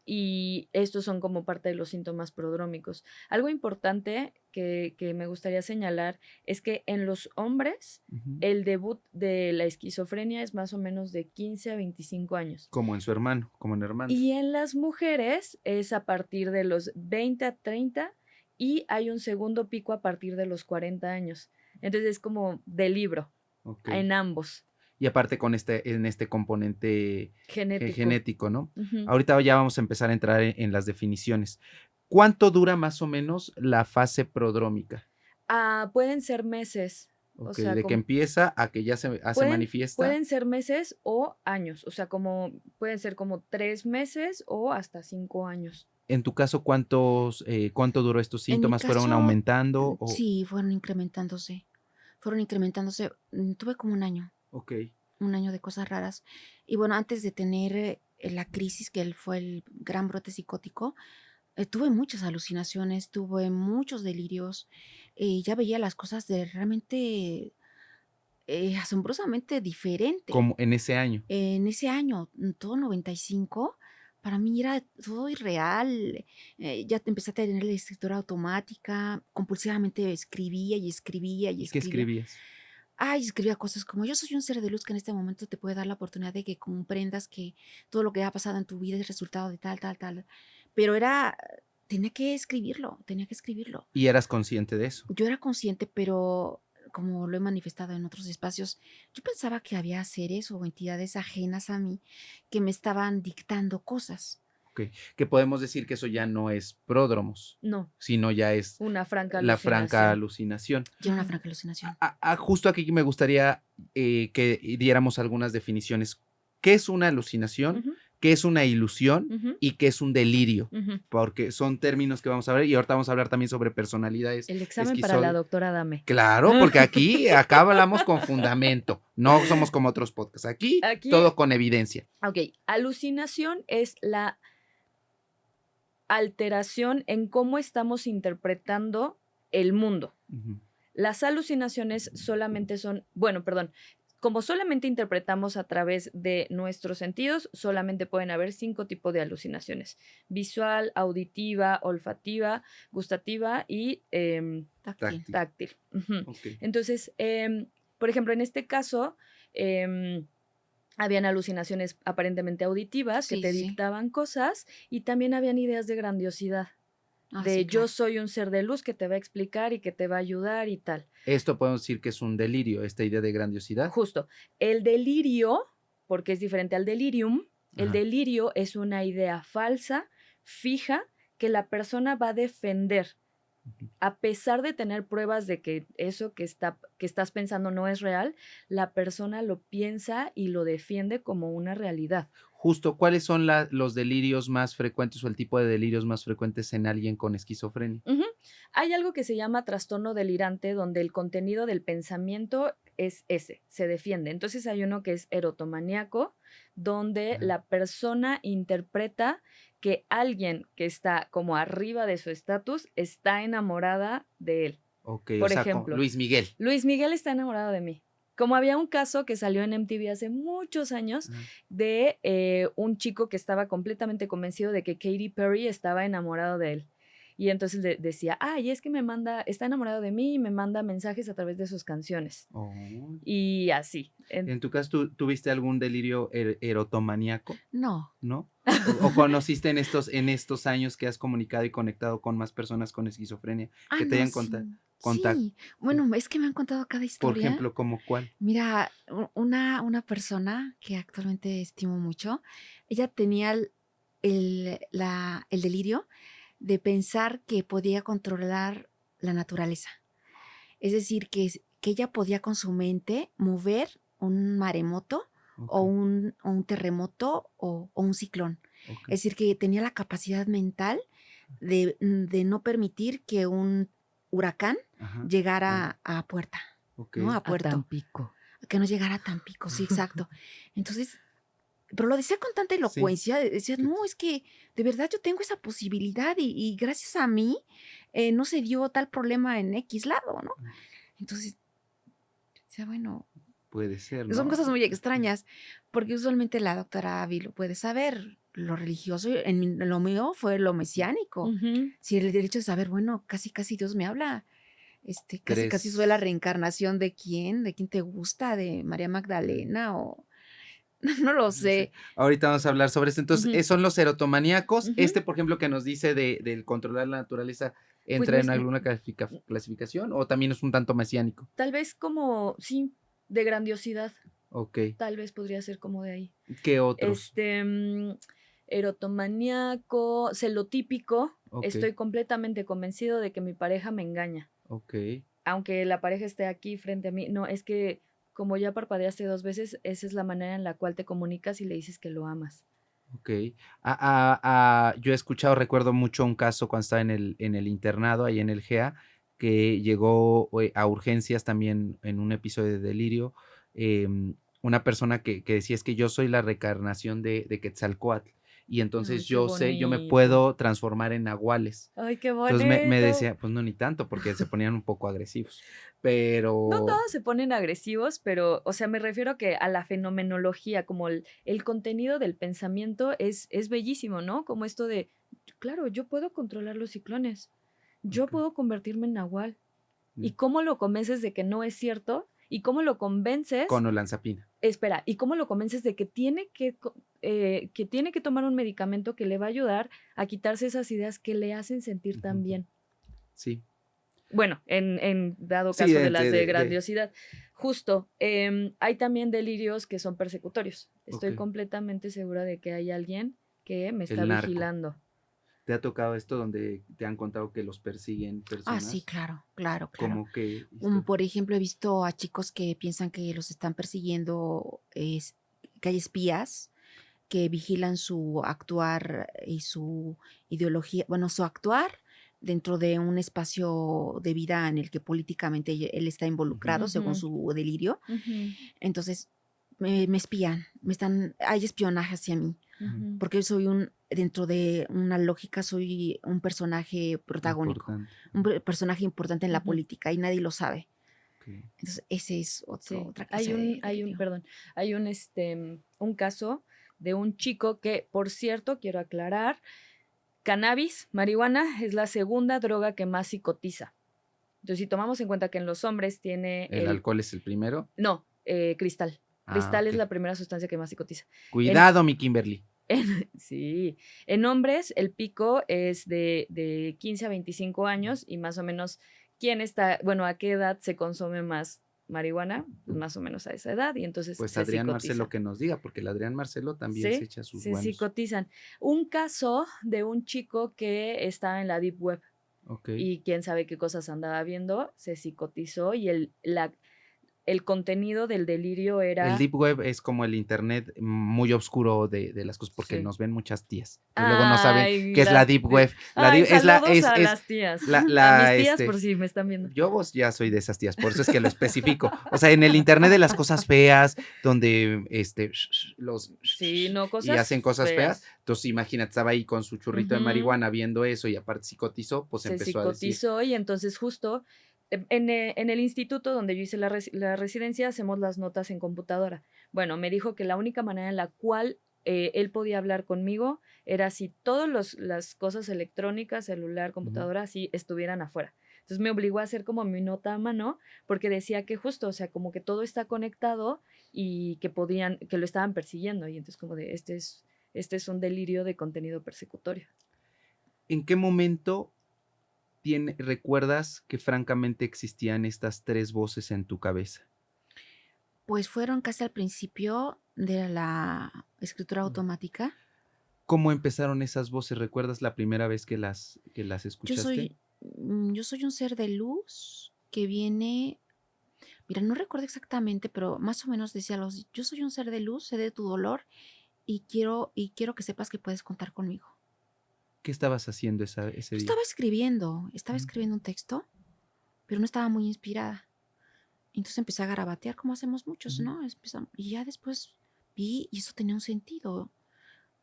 Speaker 3: y estos son como parte de los síntomas prodrómicos. Algo importante que me gustaría señalar es que en los hombres
Speaker 2: Ujú.
Speaker 3: el debut de la esquizofrenia es más o menos de 15 a 25 años.
Speaker 2: Como en su hermano, como en hermanos.
Speaker 3: Y en las mujeres es a partir de los 20 a 30 y hay un segundo pico a partir de los 40 años. Entonces es como de libro
Speaker 2: Ok.
Speaker 3: en ambos,
Speaker 2: Y aparte en este componente
Speaker 3: genético.
Speaker 2: genético, ¿no?
Speaker 3: Ujú.
Speaker 2: Ahorita ya vamos a empezar a entrar en las definiciones. ¿Cuánto dura más o menos la fase prodrómica?
Speaker 3: Pueden ser meses, o
Speaker 2: Ok,
Speaker 3: sea,
Speaker 2: de que empieza a que ya se hace manifiesta.
Speaker 3: pueden ser meses o años, o sea, pueden ser como 3 meses o hasta 5 años.
Speaker 2: En tu caso, ¿cuánto duró estos
Speaker 1: En mi
Speaker 2: síntomas? ¿Fueron
Speaker 1: caso,
Speaker 2: aumentando?
Speaker 1: sí, fueron incrementándose. Tuve como
Speaker 2: Ok.
Speaker 1: un año de cosas raras. Y bueno, antes de tener la crisis, que fue el gran brote psicótico, tuve muchas alucinaciones, tuve muchos delirios, ya veía las cosas de realmente asombrosamente diferente.
Speaker 2: Como en ese año.
Speaker 1: En ese año, todo 95, para mí era todo irreal. Ya empecé a tener la escritura automática, compulsivamente escribía y escribía y
Speaker 2: ¿Y qué
Speaker 1: escribía.
Speaker 2: escribías?
Speaker 1: Ay, escribía cosas como: yo soy un ser de luz que en este momento te puede dar la oportunidad de que comprendas que todo lo que ha pasado en tu vida es resultado de tal, tal, tal. Pero tenía que escribirlo, tenía que escribirlo.
Speaker 2: ¿Y eras consciente de eso?
Speaker 1: Yo era consciente, pero como lo he manifestado en otros espacios, yo pensaba que había seres o entidades ajenas a mí que me estaban dictando cosas.
Speaker 2: Ok. Que podemos decir que eso ya no es pródromos,
Speaker 3: No,
Speaker 2: sino ya es
Speaker 3: una franca
Speaker 2: la franca
Speaker 3: alucinación.
Speaker 2: alucinación.
Speaker 1: Ya era una
Speaker 3: Ujú.
Speaker 1: franca alucinación.
Speaker 2: Justo aquí me gustaría que diéramos algunas definiciones. ¿Qué es una alucinación?
Speaker 3: Ujú,
Speaker 2: ¿Qué es una ilusión?
Speaker 3: ujú,
Speaker 2: ¿Y qué es un delirio?
Speaker 3: ujú.
Speaker 2: Porque son términos que vamos a ver y ahorita vamos a hablar también sobre personalidades
Speaker 3: El examen para la
Speaker 2: esquizo-
Speaker 3: doctora Dame.
Speaker 2: Claro, porque acá hablamos con fundamento. No somos como otros podcasts. Aquí
Speaker 3: Aquí,
Speaker 2: todo con evidencia.
Speaker 3: ok, alucinación es la alteración en cómo estamos interpretando el mundo.
Speaker 2: Ujú.
Speaker 3: Las alucinaciones solamente son, bueno, perdón, como solamente interpretamos a través de nuestros sentidos, solamente pueden haber 5 tipos de alucinaciones: visual, auditiva, olfativa, gustativa y
Speaker 1: Táctil.
Speaker 3: táctil. Ujú.
Speaker 2: Ok.
Speaker 3: Entonces, por ejemplo, en este caso, em, habían alucinaciones aparentemente auditivas que
Speaker 1: Sí,
Speaker 3: te
Speaker 1: sí.
Speaker 3: dictaban cosas, y también habían ideas de grandiosidad,
Speaker 1: Ah,
Speaker 3: de
Speaker 1: sí,
Speaker 3: yo
Speaker 1: claro.
Speaker 3: soy un ser de luz que te va a explicar y que te va a ayudar y tal.
Speaker 2: Esto podemos decir que es un delirio, esta idea de grandiosidad.
Speaker 3: Justo. El delirio, porque es diferente al delirium, el
Speaker 2: Ajá.
Speaker 3: delirio es una idea falsa, fija, que la persona va a defender,
Speaker 2: Ujú.
Speaker 3: a pesar de tener pruebas de que eso que estás pensando no es real. La persona lo piensa y lo defiende como una realidad.
Speaker 2: Justo, ¿cuáles son los delirios más frecuentes o el tipo de delirios más frecuentes en alguien con esquizofrenia?
Speaker 3: Ujú. Hay algo que se llama trastorno delirante, donde el contenido del pensamiento es ese, se defiende. Entonces hay uno que es erotomaníaco, donde
Speaker 2: Ajá.
Speaker 3: la persona interpreta que alguien que está como arriba de su estatus está enamorada de él.
Speaker 2: Ok, o
Speaker 3: Por
Speaker 2: sea,
Speaker 3: ejemplo,
Speaker 2: Luis Miguel.
Speaker 3: Luis Miguel está enamorado de mí. Como había un caso que salió en MTV hace muchos años
Speaker 2: Ajá.
Speaker 3: de un chico que estaba completamente convencido de que Katy Perry estaba enamorado de él. Y entonces decía, ay, es que está enamorado de mí y me manda mensajes a través de sus canciones.
Speaker 2: Oh.
Speaker 3: Y así.
Speaker 2: En tu caso, ¿tuviste algún delirio erotomaníaco?
Speaker 1: No.
Speaker 2: ¿No? ¿O conociste en estos años que has comunicado y conectado con más personas con esquizofrenia
Speaker 1: Ah,
Speaker 2: que te
Speaker 1: no,
Speaker 2: hayan
Speaker 1: sí.
Speaker 2: contactado?
Speaker 1: Sí. Bueno, es que me han contado cada
Speaker 2: Por
Speaker 1: historia.
Speaker 2: ejemplo, ¿como cuál?
Speaker 1: Mira, una persona que actualmente estimo mucho, ella tenía el delirio de pensar que podía controlar la naturaleza. Es decir, que ella podía con su mente mover un maremoto
Speaker 2: Ok,
Speaker 1: o un terremoto o un ciclón.
Speaker 2: ok.
Speaker 1: Es decir, que tenía la capacidad mental de no permitir que un huracán
Speaker 2: Ajá.
Speaker 1: llegara a puerta,
Speaker 2: Ok.
Speaker 1: ¿no? A
Speaker 3: A
Speaker 1: puerto,
Speaker 3: Tampico.
Speaker 1: que no llegara a Tampico, sí, exacto. Entonces, pero lo decía con tanta
Speaker 2: Sí.
Speaker 1: elocuencia, decía,
Speaker 2: que-
Speaker 1: no, es que de verdad yo tengo esa posibilidad y gracias a mí no se dio tal problema en X lado, ¿no?
Speaker 2: ok,
Speaker 1: Entonces, decía, bueno,
Speaker 2: Puede ser,
Speaker 1: son
Speaker 2: ¿no?
Speaker 1: cosas muy extrañas, porque usualmente la doctora Abby lo puede saber, lo religioso, lo mío fue lo mesiánico.
Speaker 3: Ujú.
Speaker 1: Si el derecho de saber, bueno, casi, casi Dios me habla. Casi, casi soy la
Speaker 2: Tres.
Speaker 1: reencarnación de quién te gusta, de María Magdalena o no lo
Speaker 2: No sé.
Speaker 1: sé.
Speaker 2: Ahorita vamos a hablar sobre esto. Entonces,
Speaker 3: Ujú,
Speaker 2: son los erotomaníacos.
Speaker 3: ujú.
Speaker 2: Por ejemplo, que nos dice del controlar la naturaleza,
Speaker 3: Pues
Speaker 2: ¿entra en alguna clasificación o también es un tanto mesiánico?
Speaker 3: tal vez como, sí, de grandiosidad,
Speaker 2: Ok.
Speaker 3: tal vez podría ser como de ahí.
Speaker 2: ¿Qué otros?
Speaker 3: Este, erotomaníaco, celotípico,
Speaker 2: Ok,
Speaker 3: estoy completamente convencido de que mi pareja me engaña.
Speaker 2: ok,
Speaker 3: Aunque la pareja esté aquí frente a mí, no, es que como ya parpadeaste 2 veces, esa es la manera en la cual te comunicas y le dices que lo amas.
Speaker 2: ok. Yo he escuchado, recuerdo mucho un caso cuando estaba en el internado, ahí en el GEA, que llegó a urgencias también en un episodio de delirio. Una persona que decía es que yo soy la reencarnación de Quetzalcóatl y
Speaker 3: Ay,
Speaker 2: entonces
Speaker 3: qué
Speaker 2: yo me
Speaker 3: bonito.
Speaker 2: puedo transformar en nahuales.
Speaker 3: Ay, qué
Speaker 2: Entonces me
Speaker 3: bonito.
Speaker 2: decía, pues no, ni tanto, porque se ponían un poco agresivos,
Speaker 3: No
Speaker 2: pero
Speaker 3: todos se ponen agresivos, pero, o sea, me refiero que a la fenomenología, como el contenido del pensamiento es bellísimo, ¿no? Como esto de, claro, yo puedo controlar los ciclones, yo
Speaker 2: ok,
Speaker 3: puedo convertirme en nahual.
Speaker 2: mm,
Speaker 3: ¿Y cómo lo convences de que no es cierto? ¿Y cómo lo convences?
Speaker 2: con olanzapina.
Speaker 3: Espera, ¿y cómo lo convences de que tiene que tomar un medicamento que le va a ayudar a quitarse esas ideas que le hacen sentir tan
Speaker 2: Ujú,
Speaker 3: bien?
Speaker 2: sí,
Speaker 3: Bueno, en dado
Speaker 2: sí,
Speaker 3: caso de las de grandiosidad. Justo, hay también delirios que son persecutorios.
Speaker 2: ok,
Speaker 3: Estoy completamente segura de que hay alguien que me está
Speaker 2: el narco.
Speaker 3: vigilando.
Speaker 2: ¿Te ha tocado esto donde te han contado que los persiguen
Speaker 1: Ah, sí,
Speaker 2: personas?
Speaker 1: claro, claro, claro.
Speaker 2: ¿Cómo que historia?
Speaker 1: Por ejemplo, he visto a chicos que piensan que los están persiguiendo, que hay espías que vigilan su actuar y su ideología, bueno, su actuar dentro de un espacio de vida en el que políticamente él está
Speaker 2: Ujú,
Speaker 1: involucrado, según
Speaker 3: Ujú,
Speaker 1: su delirio.
Speaker 3: ujú,
Speaker 1: Entonces, me espían, hay espionaje hacia mí,
Speaker 2: ujú,
Speaker 3: ujú.
Speaker 1: porque soy dentro de una lógica, soy un personaje protagónico,
Speaker 2: importante.
Speaker 1: personaje importante en la
Speaker 3: Ujú.
Speaker 1: política y nadie lo sabe.
Speaker 2: Ok.
Speaker 1: Entonces, ese es
Speaker 3: Sí,
Speaker 1: otra clase de delirio.
Speaker 3: perdón, un caso de un chico que, por cierto, quiero aclarar, cannabis, marihuana, es la segunda droga que más psicotiza. Entonces, si tomamos en cuenta que en los hombres tiene
Speaker 2: ¿El alcohol es el primero?
Speaker 3: cristal.
Speaker 2: Ah,
Speaker 3: Cristal
Speaker 2: ok.
Speaker 3: es la primera sustancia que más psicotiza. En,
Speaker 2: Cuidado, mi Kimberly.
Speaker 3: sí, en hombres el pico es de 15 a 25 años y más o menos, ¿a qué edad se consume más marihuana? Pues más o menos a esa edad y entonces
Speaker 2: Pues
Speaker 3: se
Speaker 2: Adrián Marcelo
Speaker 3: psicotizan.
Speaker 2: que nos diga, porque el Adrián Marcelo también se
Speaker 3: Sí,
Speaker 2: echa sus
Speaker 3: se
Speaker 2: buenos.
Speaker 3: psicotizan. Un caso de un chico que estaba en la Deep Web
Speaker 2: Ok.
Speaker 3: y quién sabe qué cosas andaba viendo, se psicotizó y el contenido del delirio
Speaker 2: El
Speaker 3: era...
Speaker 2: deep web es como el internet muy oscuro de las cosas, porque
Speaker 3: Sí.
Speaker 2: nos ven muchas tías. Entonces luego no saben
Speaker 3: Ay,
Speaker 2: qué es la
Speaker 3: las
Speaker 2: deep
Speaker 3: tías.
Speaker 2: web. La
Speaker 3: Ay,
Speaker 2: deep es la,
Speaker 3: saludos a
Speaker 2: es
Speaker 3: las tías.
Speaker 2: la,
Speaker 3: A mis
Speaker 2: la,
Speaker 3: tías por si me están viendo.
Speaker 2: yo vos ya soy de esas tías, por eso es que lo especifico. O sea, en el internet de las cosas feas, donde
Speaker 3: Sí, no,
Speaker 2: y
Speaker 3: cosas
Speaker 2: hacen cosas feas.
Speaker 3: feas.
Speaker 2: Entonces, imagínate, estaba ahí con su churrito de
Speaker 3: Ujú.
Speaker 2: marihuana viendo eso y aparte psicotizó, pues
Speaker 3: Se
Speaker 2: empezó a decir,
Speaker 3: psicotizó y entonces justo en el instituto donde yo hice la residencia hacemos las notas en computadora. Bueno, me dijo que la única manera en la cual él podía hablar conmigo era si todas las cosas electrónicas, celular,
Speaker 2: ujú,
Speaker 3: computadora, así estuvieran afuera. Entonces me obligó a hacer como mi nota a mano porque decía que justo, o sea, como que todo está conectado y que lo estaban persiguiendo. Y entonces como de, este es un delirio de contenido persecutorio.
Speaker 2: ¿en qué momento recuerdas que francamente existían estas 3 voces en tu cabeza?
Speaker 1: Pues fueron casi al principio de la escritura automática.
Speaker 2: ¿Cómo empezaron esas voces? ¿Recuerdas la primera vez que las
Speaker 1: Yo
Speaker 2: escuchaste?
Speaker 1: soy un ser de luz que viene, mira, no recuerdo exactamente, pero más o menos decía algo así, yo soy un ser de luz, sé de tu dolor y quiero que sepas que puedes contar conmigo.
Speaker 2: ¿Qué estabas haciendo ese
Speaker 1: Yo
Speaker 2: día?
Speaker 1: estaba
Speaker 2: Mm,
Speaker 1: escribiendo un texto, pero no estaba muy inspirada. Entonces empecé a garabatear como hacemos muchos,
Speaker 2: ujú.
Speaker 1: ¿no? Y ya después vi y eso tenía un sentido.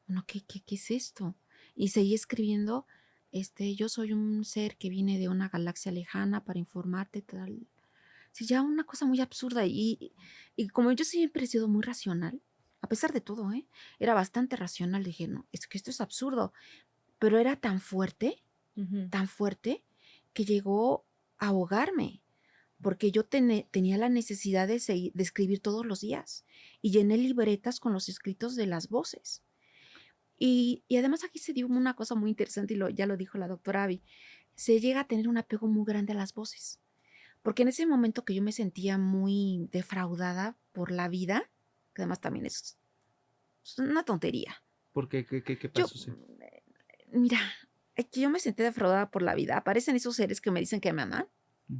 Speaker 1: Bueno, ¿qué es esto? Y seguí escribiendo, yo soy un ser que viene de una galaxia lejana para informarte, tal. Sí, ya una cosa muy absurda. Y como yo siempre he sido muy racional, a pesar de todo, ¿eh? Era bastante racional. Dije, no, es que esto es absurdo. Pero era
Speaker 3: Ujú.
Speaker 1: tan fuerte, que llegó a ahogarme. Porque yo tenía la necesidad de escribir todos los días. Y llené libretas con los escritos de las voces. Y además aquí se dio una cosa muy interesante y ya lo dijo la doctora Abby. Se llega a tener un apego muy grande a las voces. Porque en ese momento que yo me sentía muy defraudada por la vida, que además también es una tontería.
Speaker 2: ¿Por qué? ¿Qué
Speaker 1: Yo,
Speaker 2: pasó? Sí.
Speaker 1: mira, que yo me sentí defraudada por la vida. Aparecen esos seres que me dicen que me aman.
Speaker 2: Mm.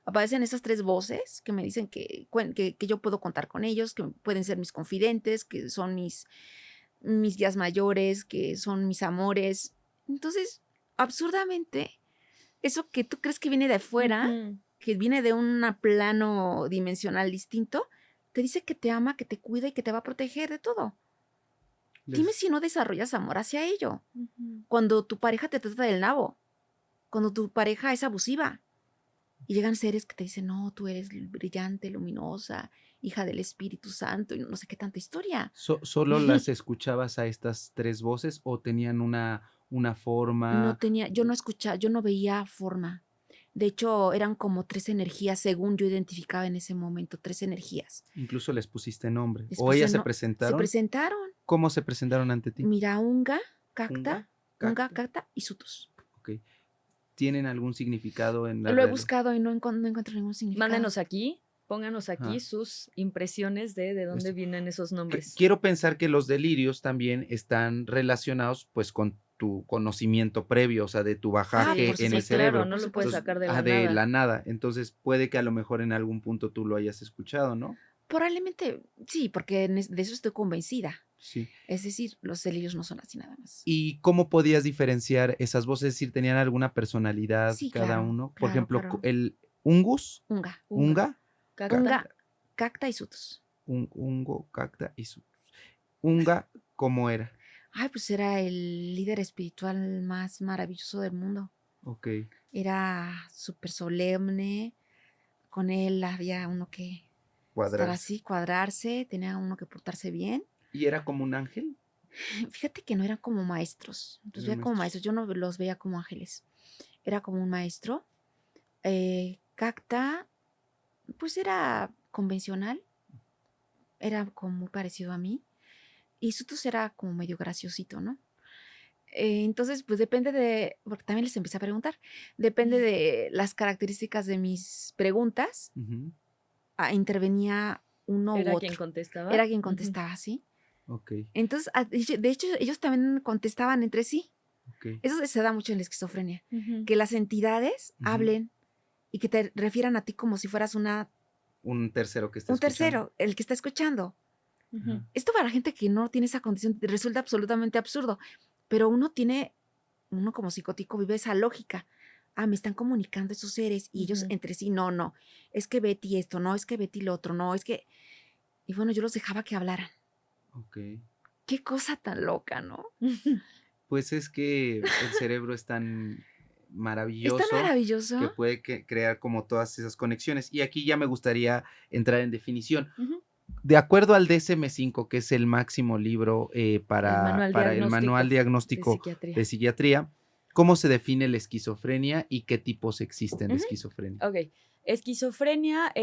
Speaker 1: Aparecen esas 3 voces que me dicen que yo puedo contar con ellos, que pueden ser mis confidentes, que son mis guías mayores, que son mis amores. Entonces, absurdamente, eso que tú crees que viene de afuera,
Speaker 3: Ujú.
Speaker 1: que viene de un plano dimensional distinto, te dice que te ama, que te cuida y que te va a proteger de todo. Dime
Speaker 2: Les-
Speaker 1: si no desarrollas amor hacia ello.
Speaker 3: Ujú.
Speaker 1: Cuando tu pareja te trata del nabo, cuando tu pareja es abusiva, y llegan seres que te dicen, no, tú eres brillante, luminosa, hija del Espíritu Santo, y no sé qué tanta historia.
Speaker 2: ¿Solo las escuchabas a estas 3 voces o tenían una
Speaker 1: No
Speaker 2: forma?
Speaker 1: tenía, yo no escuchaba, yo no veía forma. De hecho, eran como 3 energías, según yo identificaba en ese momento, 3 energías.
Speaker 2: Incluso les pusiste nombre. ¿O
Speaker 1: Después
Speaker 2: ellas se
Speaker 1: se
Speaker 2: presentaron?
Speaker 1: presentaron.
Speaker 2: ¿Cómo se presentaron ante ti?
Speaker 1: Mira,
Speaker 2: ¿Unga?
Speaker 1: Unga,
Speaker 2: ¿Cacta?
Speaker 1: Cacta y Sutus.
Speaker 2: Ok. ¿Tienen algún significado en la
Speaker 1: Lo he
Speaker 2: realidad?
Speaker 1: buscado y no encuentro ningún significado.
Speaker 3: Mándenos aquí, pónganos aquí
Speaker 2: Ajá.
Speaker 3: sus impresiones de dónde
Speaker 2: Esto.
Speaker 3: vienen esos nombres.
Speaker 2: Quiero pensar que los delirios también están relacionados pues con tu conocimiento previo, o sea, de tu
Speaker 1: Ah,
Speaker 2: bajaje
Speaker 1: por
Speaker 3: Sí,
Speaker 2: en el
Speaker 3: sí,
Speaker 1: supuesto,
Speaker 3: claro,
Speaker 2: cerebro.
Speaker 3: no
Speaker 1: por
Speaker 3: lo puedes
Speaker 1: supuesto.
Speaker 3: sacar de
Speaker 2: De
Speaker 3: la
Speaker 2: la
Speaker 3: nada.
Speaker 2: nada. Entonces puede que a lo mejor en algún punto tú lo hayas escuchado, ¿no?
Speaker 1: Probablemente sí, porque de eso estoy convencida.
Speaker 2: Sí.
Speaker 1: Es decir, los delirios no son así nada más.
Speaker 2: ¿Y cómo podías diferenciar esas voces? Es decir, ¿tenían alguna personalidad
Speaker 1: Sí,
Speaker 2: cada
Speaker 1: claro,
Speaker 2: uno? Por
Speaker 1: claro,
Speaker 2: ejemplo,
Speaker 1: claro.
Speaker 2: el Ungus,
Speaker 1: Unga,
Speaker 3: Unga,
Speaker 2: Unga,
Speaker 3: cacta.
Speaker 1: Unga, Cacta y Sutus.
Speaker 2: Ungo, Cacta y su. Unga, ¿cómo era?
Speaker 1: Ay, pues era el líder espiritual más maravilloso del mundo.
Speaker 2: Ok,
Speaker 1: Era súper solemne. Con él había uno que estar
Speaker 2: cuadrarse.
Speaker 1: así, cuadrarse, tenía uno que portarse bien.
Speaker 2: ¿Y era como un ángel?
Speaker 1: Fíjate que no eran como maestros. Los
Speaker 2: Eran
Speaker 1: veía como
Speaker 2: maestros.
Speaker 1: maestros, yo no los veía como ángeles. Era como un maestro. Cacta, pues era convencional, era como muy parecido a mí. Y Sutus era como medio graciosito, ¿no? Entonces, pues porque también les empecé a preguntar, depende de las características de mis preguntas,
Speaker 2: Ujú,
Speaker 1: intervenía uno u
Speaker 3: Era quien
Speaker 1: otro.
Speaker 3: contestaba.
Speaker 1: Era quien
Speaker 3: Ujú.
Speaker 1: contestaba, ¿sí?
Speaker 2: ok,
Speaker 1: Entonces, de hecho, ellos también contestaban entre sí.
Speaker 2: ok.
Speaker 1: Eso se da mucho en la esquizofrenia,
Speaker 3: Ujú.
Speaker 1: que las entidades
Speaker 2: Ujú,
Speaker 1: hablen y que te refieran a ti como si fueras una
Speaker 2: un tercero que está
Speaker 1: un
Speaker 2: escuchando.
Speaker 1: tercero, el que está escuchando.
Speaker 3: Ujú.
Speaker 1: Esto para la gente que no tiene esa condición resulta absolutamente absurdo, pero uno como psicótico vive esa lógica. Me están comunicando esos seres y ellos
Speaker 3: Ujú.
Speaker 1: entre sí, no, es que Betty esto, no, es que Betty lo otro, no, es que... Y bueno, yo los dejaba que hablaran.
Speaker 2: Ok.
Speaker 1: Qué cosa tan loca, ¿no?
Speaker 2: Pues es que el cerebro es tan
Speaker 1: Es tan
Speaker 2: maravilloso que
Speaker 1: maravilloso.
Speaker 2: puede crear como todas esas conexiones. Y aquí ya me gustaría entrar en definición.
Speaker 3: Ujú.
Speaker 2: De acuerdo al DSM-5, que es el máximo libro
Speaker 3: El manual
Speaker 2: para el manual
Speaker 3: diagnóstico de
Speaker 2: diagnóstico
Speaker 3: psiquiatría.
Speaker 2: de psiquiatría, ¿cómo se define la esquizofrenia y qué tipos existen de
Speaker 3: Ujú.
Speaker 2: esquizofrenia?
Speaker 3: Ok. Esquizofrenia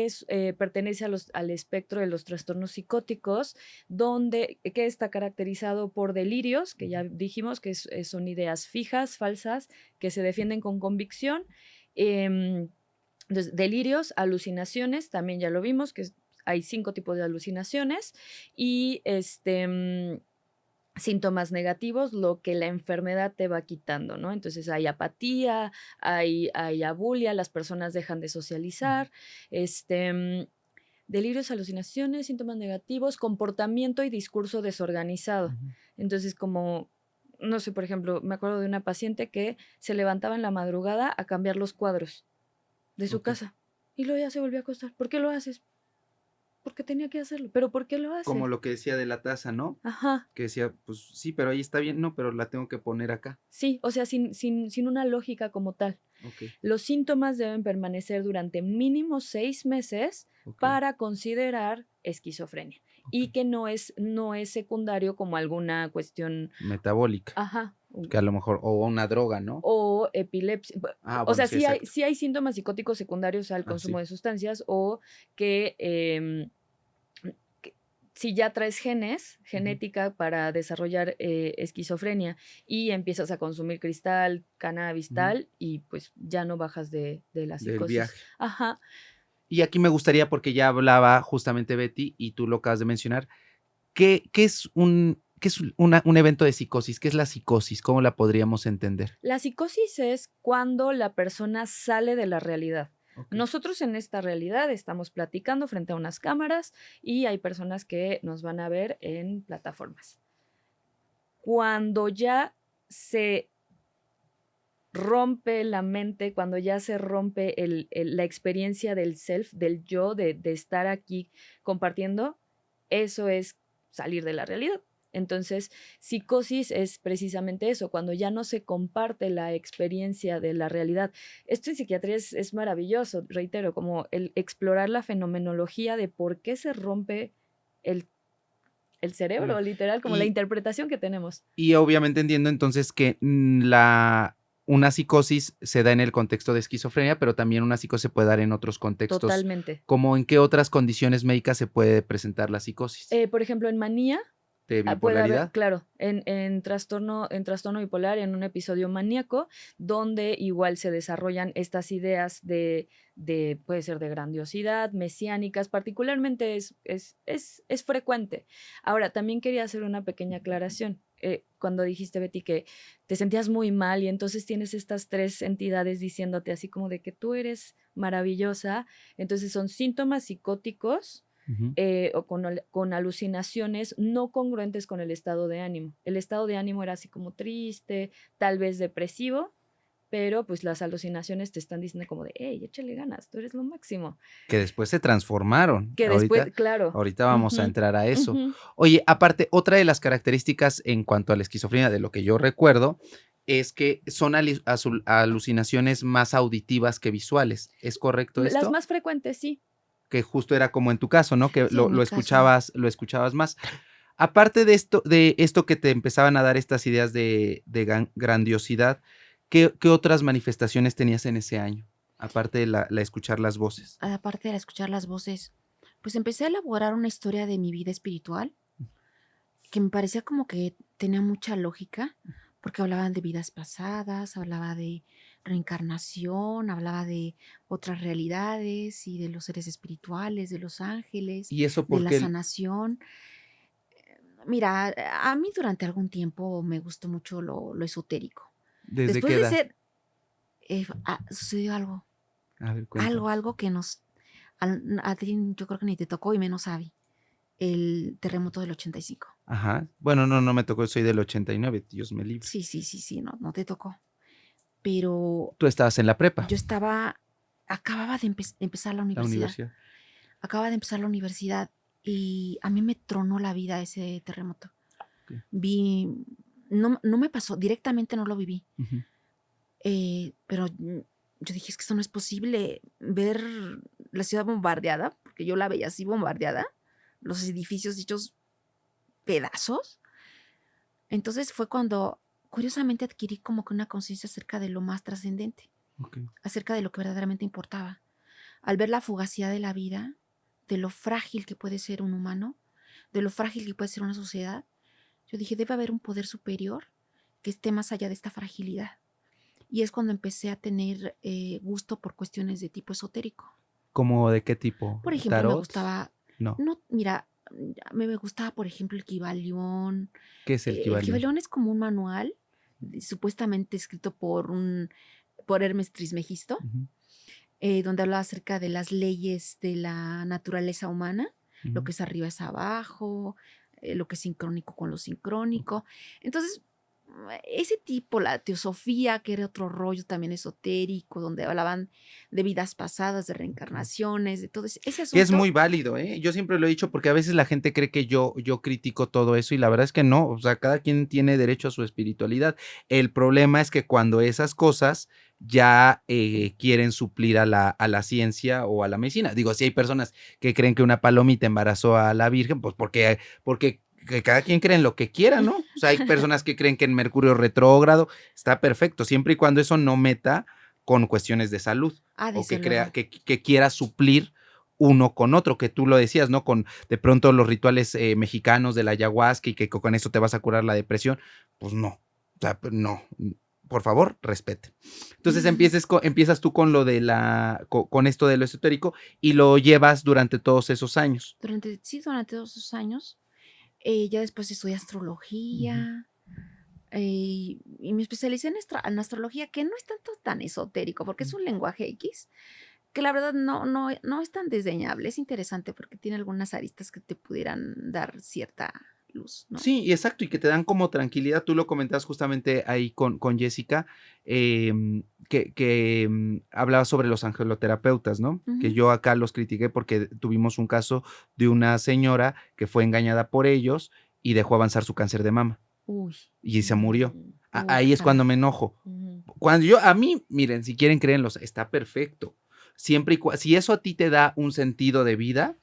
Speaker 3: pertenece al espectro de los trastornos psicóticos, que está caracterizado por delirios, que ya dijimos que son ideas fijas, falsas, que se defienden con convicción. em, entonces, delirios, alucinaciones, también ya lo vimos, hay 5 tipos de alucinaciones, y síntomas negativos, lo que la enfermedad te va quitando, ¿no? Entonces hay apatía, hay abulia, las personas dejan de socializar, delirios, alucinaciones, síntomas negativos, comportamiento y discurso desorganizado.
Speaker 2: Ujú.
Speaker 3: Entonces, como, no sé, por ejemplo, me acuerdo de una paciente que se levantaba en la madrugada a cambiar los cuadros de su
Speaker 2: Ok.
Speaker 3: casa y luego ya se volvió a acostar. ¿Por qué lo haces? Porque tenía que hacerlo. ¿Pero por qué lo
Speaker 2: Como
Speaker 3: hace?
Speaker 2: lo que decía de la taza, ¿no?
Speaker 3: Ajá.
Speaker 2: Que decía, pues sí, pero ahí está bien, no, pero la tengo que poner acá.
Speaker 3: Sí, o sea, sin una lógica como tal.
Speaker 2: Ok,
Speaker 3: Los síntomas deben permanecer durante mínimo 6 meses
Speaker 2: ok,
Speaker 3: para considerar esquizofrenia
Speaker 2: ok.
Speaker 3: y que no es secundario como alguna cuestión,
Speaker 2: Metabólica,
Speaker 3: ajá,
Speaker 2: que a lo mejor, o una droga, ¿no?
Speaker 3: o epilepsia.
Speaker 2: Ah,
Speaker 3: O
Speaker 2: bueno,
Speaker 3: sea,
Speaker 2: sí,
Speaker 3: sí hay,
Speaker 2: exacto.
Speaker 3: sí hay síntomas psicóticos secundarios al
Speaker 2: Ah,
Speaker 3: consumo
Speaker 2: sí.
Speaker 3: de sustancias o que que si ya traes
Speaker 2: Ujú.
Speaker 3: genética para desarrollar esquizofrenia y empiezas a consumir cristal, cannabis,
Speaker 2: Ujú.
Speaker 3: tal, y pues ya no bajas de la
Speaker 2: Del
Speaker 3: psicosis.
Speaker 2: viaje.
Speaker 3: Ajá.
Speaker 2: Y aquí me gustaría, porque ya hablaba justamente Betty y tú lo acabas de mencionar, ¿qué es un evento de psicosis? ¿Qué es la psicosis? ¿Cómo la podríamos entender?
Speaker 3: La psicosis es cuando la persona sale de la realidad.
Speaker 2: Ok.
Speaker 3: Nosotros en esta realidad estamos platicando frente a unas cámaras y hay personas que nos van a ver en plataformas. Cuando ya se rompe la mente, cuando ya se rompe la experiencia del self, del yo, de estar aquí compartiendo, eso es salir de la realidad. Entonces, psicosis es precisamente eso, cuando ya no se comparte la experiencia de la realidad. Esto en psiquiatría es maravilloso, reitero, como el explorar la fenomenología de por qué se rompe el, el cerebro, literal, como la
Speaker 2: Y,
Speaker 3: interpretación que tenemos.
Speaker 2: y obviamente entiendo entonces que una psicosis se da en el contexto de esquizofrenia, pero también una psicosis se puede dar en otros contextos,
Speaker 3: Totalmente.
Speaker 2: como en qué otras condiciones médicas se puede presentar la psicosis.
Speaker 3: Por ejemplo, en manía,
Speaker 2: ¿De
Speaker 3: puede haber,
Speaker 2: bipolaridad?
Speaker 3: claro, en trastorno bipolar, en un episodio maníaco, donde igual se desarrollan estas ideas puede ser de grandiosidad, mesiánicas, particularmente es frecuente. Ahora, también quería hacer una pequeña aclaración. Cuando dijiste, Betty, que te sentías muy mal y entonces tienes estas 3 entidades diciéndote así como de que tú eres maravillosa, entonces son síntomas psicóticos
Speaker 2: Ujú.
Speaker 3: o con alucinaciones no congruentes con el estado de ánimo. El estado de ánimo era así como triste, tal vez depresivo, pero pues las alucinaciones te están diciendo como de, hey, échale ganas, tú eres lo máximo.
Speaker 2: Que después se transformaron.
Speaker 3: Que después, claro.
Speaker 2: Ahorita vamos a
Speaker 3: Ujú,
Speaker 2: entrar a eso.
Speaker 3: ujú.
Speaker 2: Oye, aparte, otra de las características en cuanto a la esquizofrenia, de lo que yo recuerdo, es que son alucinaciones más auditivas que visuales. ¿Es correcto
Speaker 3: Las
Speaker 2: esto?
Speaker 3: más frecuentes, sí.
Speaker 2: Que justo era como en tu caso, ¿no? Que
Speaker 1: Sí, en mi caso.
Speaker 2: lo escuchabas más. Aparte de esto que te empezaban a dar estas ideas de grandiosidad, ¿qué otras manifestaciones tenías en ese año? Aparte de la escuchar las voces.
Speaker 1: Aparte de escuchar las voces, pues empecé a elaborar una historia de mi vida espiritual que me parecía como que tenía mucha lógica, porque hablaban de vidas pasadas, hablaba de reencarnación, hablaba de otras realidades y de los seres espirituales, de los ángeles,
Speaker 2: ¿Y eso
Speaker 1: de la
Speaker 2: porque
Speaker 1: sanación. Mira, a mí durante algún tiempo me gustó mucho lo esotérico.
Speaker 2: desde
Speaker 1: Después
Speaker 2: qué
Speaker 1: de
Speaker 2: edad?
Speaker 1: ser, sucedió algo,
Speaker 2: A ver,
Speaker 1: algo,
Speaker 2: cuéntanos.
Speaker 1: algo que nos A ti yo creo que ni te tocó y menos a Abby, el terremoto del 85.
Speaker 2: Ajá. Bueno, no me tocó, soy del 89, Dios me libre.
Speaker 1: Sí, no te tocó. Pero
Speaker 2: Tú estabas en la prepa,
Speaker 1: yo acababa de empezar la
Speaker 2: la
Speaker 1: universidad.
Speaker 2: universidad.
Speaker 1: Acababa de empezar la universidad y a mí me tronó la vida ese terremoto.
Speaker 2: Ok.
Speaker 1: No me pasó, directamente no lo viví.
Speaker 2: Ujú.
Speaker 1: Pero yo dije, es que esto no es posible, ver la ciudad bombardeada, porque yo la veía así bombardeada, los edificios hechos pedazos. Entonces fue cuando, curiosamente, adquirí como que una conciencia acerca de lo más trascendente,
Speaker 2: Ok.
Speaker 1: acerca de lo que verdaderamente importaba. Al ver la fugacidad de la vida, de lo frágil que puede ser un humano, de lo frágil que puede ser una sociedad, yo dije, debe haber un poder superior que esté más allá de esta fragilidad. Y es cuando empecé a tener gusto por cuestiones de tipo esotérico.
Speaker 2: ¿Cómo de qué tipo?
Speaker 1: Por ejemplo, me
Speaker 2: ¿Tarot?
Speaker 1: gustaba,
Speaker 2: No.
Speaker 1: mira, me gustaba, por ejemplo, el Kybalión.
Speaker 2: ¿Qué es el
Speaker 1: El
Speaker 2: Kybalión?
Speaker 1: Kybalión es como un manual, supuestamente escrito por Hermes Trismegisto,
Speaker 2: Ujú,
Speaker 1: donde hablaba acerca de las leyes de la naturaleza humana, lo
Speaker 2: ujú.
Speaker 1: que es arriba es abajo, lo que es sincrónico con lo sincrónico. Entonces, ese tipo, la teosofía, que era otro rollo también esotérico, donde hablaban de vidas pasadas, de reencarnaciones, de todo ese
Speaker 2: Que es
Speaker 1: asunto.
Speaker 2: muy válido, ¿eh? Yo siempre lo he dicho porque a veces la gente cree que yo critico todo eso y la verdad es que no, o sea, cada quien tiene derecho a su espiritualidad. El problema es que cuando esas cosas ya quieren suplir a la ciencia o a la medicina. Digo, si hay personas que creen que una palomita embarazó a la Virgen, pues porque que cada quien cree en lo que quiera, ¿no? O sea, hay personas que creen que en Mercurio retrógrado está perfecto, siempre y cuando eso no meta con cuestiones de salud o
Speaker 1: Desde
Speaker 2: que
Speaker 1: luego.
Speaker 2: que quiera suplir uno con otro, que tú lo decías, ¿no? Con de pronto los rituales mexicanos de la ayahuasca y que con eso te vas a curar la depresión, pues no, o sea, no, por favor, respete. Entonces empiezas tú con lo de con esto de lo esotérico y lo llevas durante todos esos años.
Speaker 1: Durante todos esos años. Ya después estudié astrología. Y me especialicé en astrología, que no es tanto tan esotérico, porque es un lenguaje X, que la verdad no es tan desdeñable. Es interesante porque tiene algunas aristas que te pudieran dar cierta luz, ¿no?
Speaker 2: Sí, exacto, y que te dan como tranquilidad. Tú lo comentabas justamente ahí con Jessica, que hablaba sobre los angeloterapeutas, ¿no? Que
Speaker 1: Ujú.
Speaker 2: yo acá los critiqué porque tuvimos un caso de una señora que fue engañada por ellos y dejó avanzar su cáncer de mama
Speaker 1: Uy,
Speaker 2: y se murió.
Speaker 1: uy,
Speaker 2: Ahí es cuando
Speaker 1: carajo.
Speaker 2: me enojo.
Speaker 3: Ujú.
Speaker 2: Cuando a mí, miren, si quieren créenlos, está perfecto. Siempre y si eso a ti te da un sentido de vida,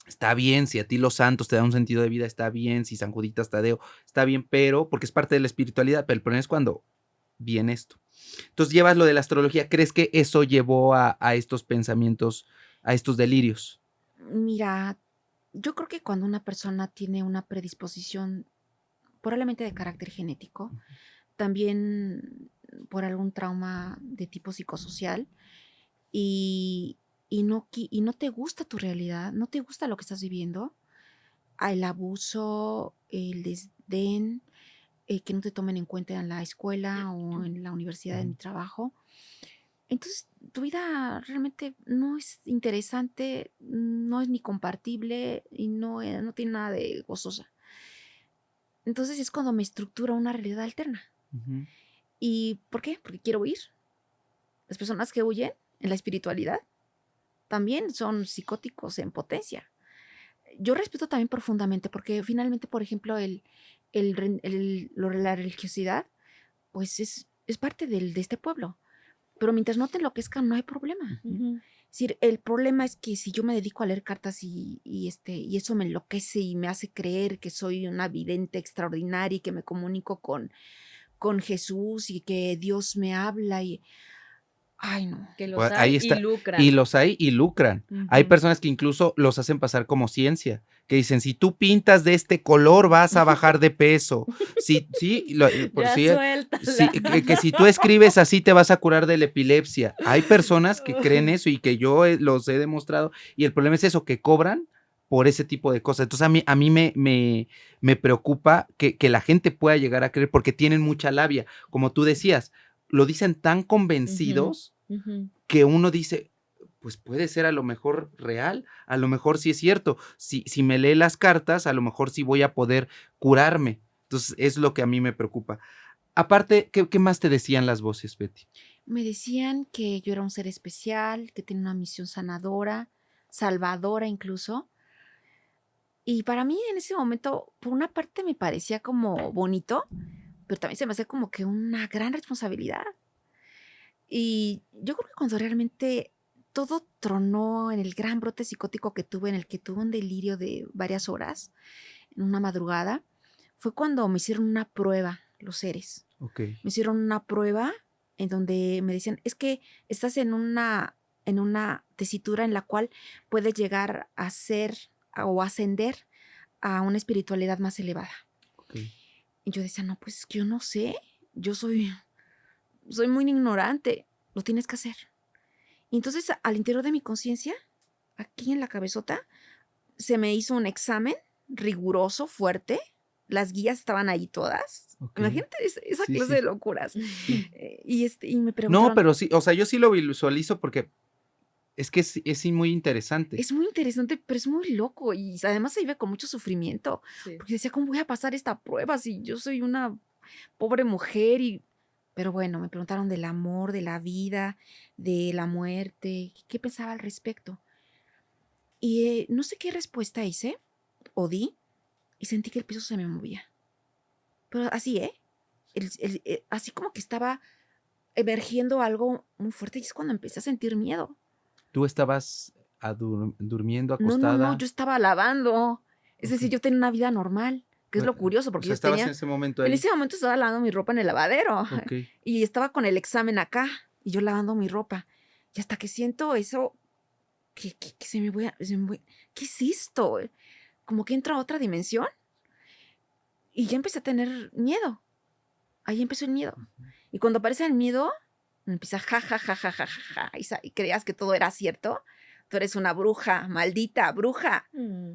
Speaker 2: está bien. Si a ti los santos te dan un sentido de vida, está bien. Si San Juditas Tadeo, está bien, pero porque es parte de la espiritualidad, pero el problema es cuando viene esto. Entonces llevas lo de la astrología, ¿crees que eso llevó a estos pensamientos, a estos delirios?
Speaker 1: Mira, yo creo que cuando una persona tiene una predisposición, probablemente de carácter genético, también por algún trauma de tipo psicosocial, y, y no te gusta tu realidad, no te gusta lo que estás viviendo, el abuso, el desdén, que no te tomen en cuenta en la escuela o en la universidad, en mi trabajo. Entonces, tu vida realmente no es interesante, no es ni compartible y no tiene nada de gozosa. Entonces es cuando me estructura una realidad alterna.
Speaker 2: Ujú.
Speaker 1: ¿Y por qué? Porque quiero huir. Las personas que huyen en la espiritualidad también son psicóticos en potencia. Yo respeto también profundamente porque finalmente, por ejemplo, la religiosidad, pues es parte de este pueblo. Pero mientras no te enloquezcan, no hay problema.
Speaker 2: Ujú.
Speaker 3: Ujú.
Speaker 1: Es decir, el problema es que si yo me dedico a leer cartas y eso me enloquece y me hace creer que soy una vidente extraordinaria y que me comunico con Jesús y que Dios me habla y... Ay, no.
Speaker 3: Que los
Speaker 2: Pues ahí
Speaker 3: hay y
Speaker 2: está. Y
Speaker 3: lucran.
Speaker 2: los hay y lucran. Hay
Speaker 3: Ujú.
Speaker 2: personas que incluso los hacen pasar como ciencia, que dicen, si tú pintas de este color vas a bajar de peso. Sí,
Speaker 3: Ya
Speaker 2: sí,
Speaker 3: suéltala.
Speaker 2: que si tú escribes así te vas a curar de la epilepsia. Hay personas que creen eso y que yo los he demostrado y el problema es eso, que cobran por ese tipo de cosas. Entonces a mí me preocupa que la gente pueda llegar a creer porque tienen mucha labia. Como tú decías, lo dicen tan
Speaker 3: Ujú,
Speaker 2: convencidos
Speaker 3: ujú.
Speaker 2: que uno dice, pues puede ser a lo mejor real, a lo mejor sí es cierto. Si me lee las cartas, a lo mejor sí voy a poder curarme. Entonces, es lo que a mí me preocupa. Aparte, ¿qué más te decían las voces, Betty?
Speaker 1: Me decían que yo era un ser especial, que tenía una misión sanadora, salvadora incluso. Y para mí en ese momento, por una parte me parecía como bonito, pero también se me hacía como que una gran responsabilidad. Y yo creo que cuando realmente todo tronó en el gran brote psicótico que tuve, en el que tuve un delirio de varias horas, en una madrugada, fue cuando me hicieron una prueba los seres.
Speaker 2: Ok,
Speaker 1: Me hicieron una prueba en donde me decían, es que estás en una tesitura en la cual puedes llegar a ser o ascender a una espiritualidad más elevada.
Speaker 2: ok.
Speaker 1: Y yo decía, no, pues yo no sé, yo soy muy ignorante, lo tienes que hacer. Y entonces al interior de mi conciencia, aquí en la cabezota, se me hizo un examen riguroso, fuerte. Las guías estaban ahí todas.
Speaker 2: Ok.
Speaker 1: Imagínate esa
Speaker 2: Sí,
Speaker 1: clase
Speaker 2: sí.
Speaker 1: de locuras.
Speaker 2: Sí.
Speaker 1: Y me
Speaker 2: No,
Speaker 1: preguntaron,
Speaker 2: pero sí, o sea, yo sí lo visualizo porque es que es sí muy interesante.
Speaker 1: es muy interesante, pero es muy loco y además se vive con mucho sufrimiento.
Speaker 3: Sí.
Speaker 1: Porque decía, ¿cómo voy a pasar esta prueba si yo soy una pobre mujer? Pero bueno, me preguntaron del amor, de la vida, de la muerte, qué pensaba al respecto. Y no sé qué respuesta hice o di y sentí que el piso se me movía. Pero así, ¿eh? Así como que estaba emergiendo algo muy fuerte y es cuando empecé a sentir miedo.
Speaker 2: ¿Tú estabas durmiendo,
Speaker 1: No,
Speaker 2: acostada?
Speaker 1: yo estaba lavando. Es decir,
Speaker 2: Ok.
Speaker 1: yo tenía una vida normal, que es lo curioso,
Speaker 2: O
Speaker 1: porque
Speaker 2: sea,
Speaker 1: yo
Speaker 2: estabas en
Speaker 1: tenía,
Speaker 2: ese momento
Speaker 1: en
Speaker 2: ahí.
Speaker 1: ese momento estaba lavando mi ropa en el lavadero
Speaker 2: Ok.
Speaker 1: y estaba con el examen acá y yo lavando mi ropa. Y hasta que siento eso, que ¿qué es esto? Como que entra a otra dimensión y ya empecé a tener miedo. Ahí empezó el miedo. Y cuando aparece el miedo, empieza ja, ja, ja, ja, ja, ja, ja, y creías que todo era cierto. Tú eres una bruja, maldita bruja.
Speaker 3: Mm.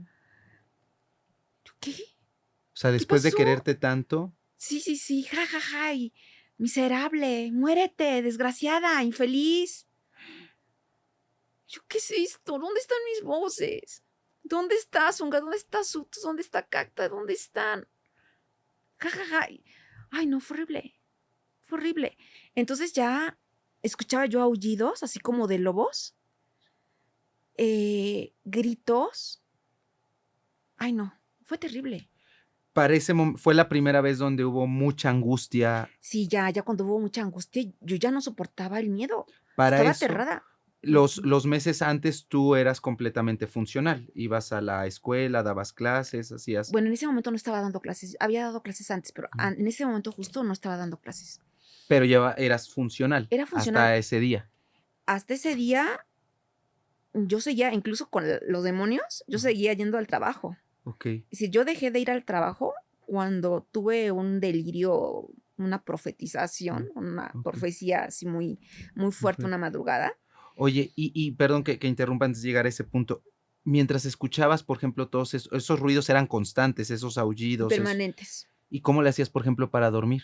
Speaker 1: ¿Qué?
Speaker 2: O sea,
Speaker 1: ¿Qué
Speaker 2: después de
Speaker 1: pasó?
Speaker 2: quererte tanto,
Speaker 1: Sí, ja, ja, ja, y miserable, muérete, desgraciada, infeliz. Yo, ¿qué es esto? ¿Dónde están mis voces? ¿Dónde está Zunga? ¿Dónde está Sutus? ¿Dónde está Cacta? ¿Dónde están? Ja, ja, ja. Ay, no, fue horrible. Fue horrible. Entonces ya escuchaba yo aullidos, así como de lobos, gritos. Ay, no, fue terrible.
Speaker 2: fue la primera vez donde hubo mucha angustia.
Speaker 1: Sí, ya cuando hubo mucha angustia, yo ya no soportaba el miedo.
Speaker 2: Para
Speaker 1: Estaba
Speaker 2: eso,
Speaker 1: aterrada.
Speaker 2: los meses antes tú eras completamente funcional. Ibas a la escuela, dabas clases, hacías.
Speaker 1: Bueno, en ese momento no estaba dando clases. Había dado clases antes, pero
Speaker 2: Ujú.
Speaker 1: en ese momento justo no estaba dando clases.
Speaker 2: Pero ya eras funcional
Speaker 1: Era funcional.
Speaker 2: hasta ese día.
Speaker 1: Hasta ese día, yo seguía, incluso con los demonios, yo
Speaker 2: Ujú.
Speaker 1: seguía yendo al trabajo.
Speaker 2: Ok.
Speaker 1: Es decir, yo dejé de ir al trabajo cuando tuve un delirio, una profetización, una
Speaker 2: Ok.
Speaker 1: profecía así muy, muy fuerte,
Speaker 2: Ujú.
Speaker 1: una madrugada.
Speaker 2: Oye, y perdón que interrumpa antes de llegar a ese punto. Mientras escuchabas, por ejemplo, todos esos ruidos eran constantes, esos aullidos.
Speaker 1: Permanentes.
Speaker 2: ¿Y cómo le hacías, por ejemplo, para dormir?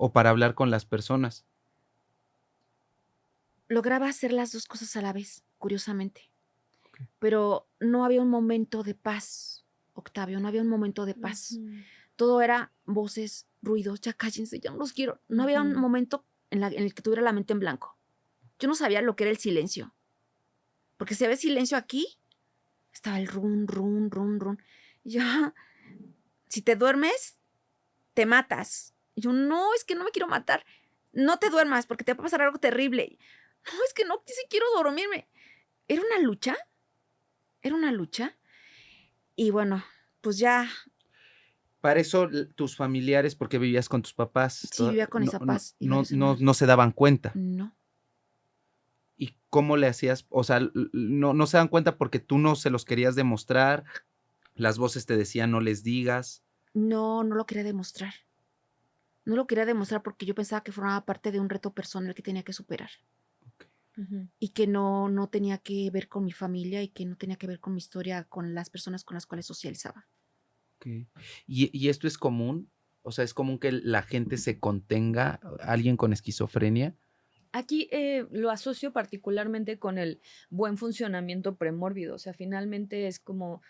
Speaker 2: O para hablar con las personas.
Speaker 1: Lograba hacer las dos cosas a la vez, curiosamente.
Speaker 2: Ok.
Speaker 1: Pero no había un momento de paz, Octavio, no había un momento de paz.
Speaker 3: Ujú.
Speaker 1: Todo era voces, ruidos, ya cállense, ya no los quiero. No había un
Speaker 3: Ujú.
Speaker 1: momento en el que tuviera la mente en blanco. Yo no sabía lo que era el silencio. Porque si había silencio aquí, estaba el run, run, run, run. Y yo, si te duermes, te matas. Y yo, no, es que no me quiero matar. No te duermas porque te va a pasar algo terrible. No, es que no, sí quiero dormirme. Era una lucha. Era una lucha. Y bueno, pues ya,
Speaker 2: Para eso tus familiares, porque vivías con tus papás,
Speaker 1: sí vivía con mis papás y varios hermanos.
Speaker 2: no se daban cuenta.
Speaker 1: No.
Speaker 2: ¿Y cómo le hacías? O sea, no se dan cuenta porque tú no se los querías demostrar, las voces te decían no les digas.
Speaker 1: No lo quería demostrar. No lo quería demostrar porque yo pensaba que formaba parte de un reto personal que tenía que superar.
Speaker 3: Ujú.
Speaker 1: Y que no tenía que ver con mi familia y que no tenía que ver con mi historia, con las personas con las cuales socializaba.
Speaker 2: Okay. ¿Y esto es común? O sea, ¿es común que la gente se contenga, alguien con esquizofrenia?
Speaker 3: Aquí lo asocio particularmente con el buen funcionamiento premórbido, o sea, finalmente es como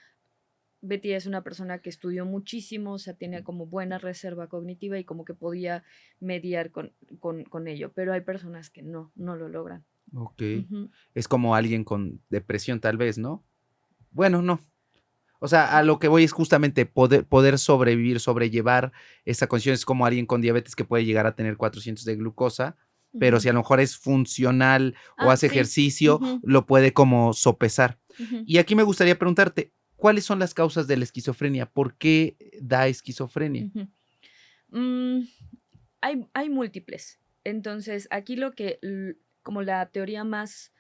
Speaker 3: Betty es una persona que estudió muchísimo, o sea, tiene como buena reserva cognitiva y como que podía mediar con ello, pero hay personas que no lo logran.
Speaker 2: Ok.
Speaker 3: Ujú.
Speaker 2: Es como alguien con depresión tal vez, ¿no? Bueno, no. O sea, a lo que voy es justamente poder sobrevivir, sobrellevar esa condición. Es como alguien con diabetes que puede llegar a tener 400 de glucosa, pero
Speaker 3: Ujú.
Speaker 2: si a lo mejor es funcional o
Speaker 3: Ah,
Speaker 2: hace
Speaker 3: sí.
Speaker 2: ejercicio,
Speaker 3: Ujú,
Speaker 2: lo puede como sopesar.
Speaker 3: ujú.
Speaker 2: Y aquí me gustaría preguntarte, ¿cuáles son las causas de la esquizofrenia? ¿Por qué da esquizofrenia?
Speaker 3: Ujú. Mm, hay múltiples. Entonces, aquí como la teoría más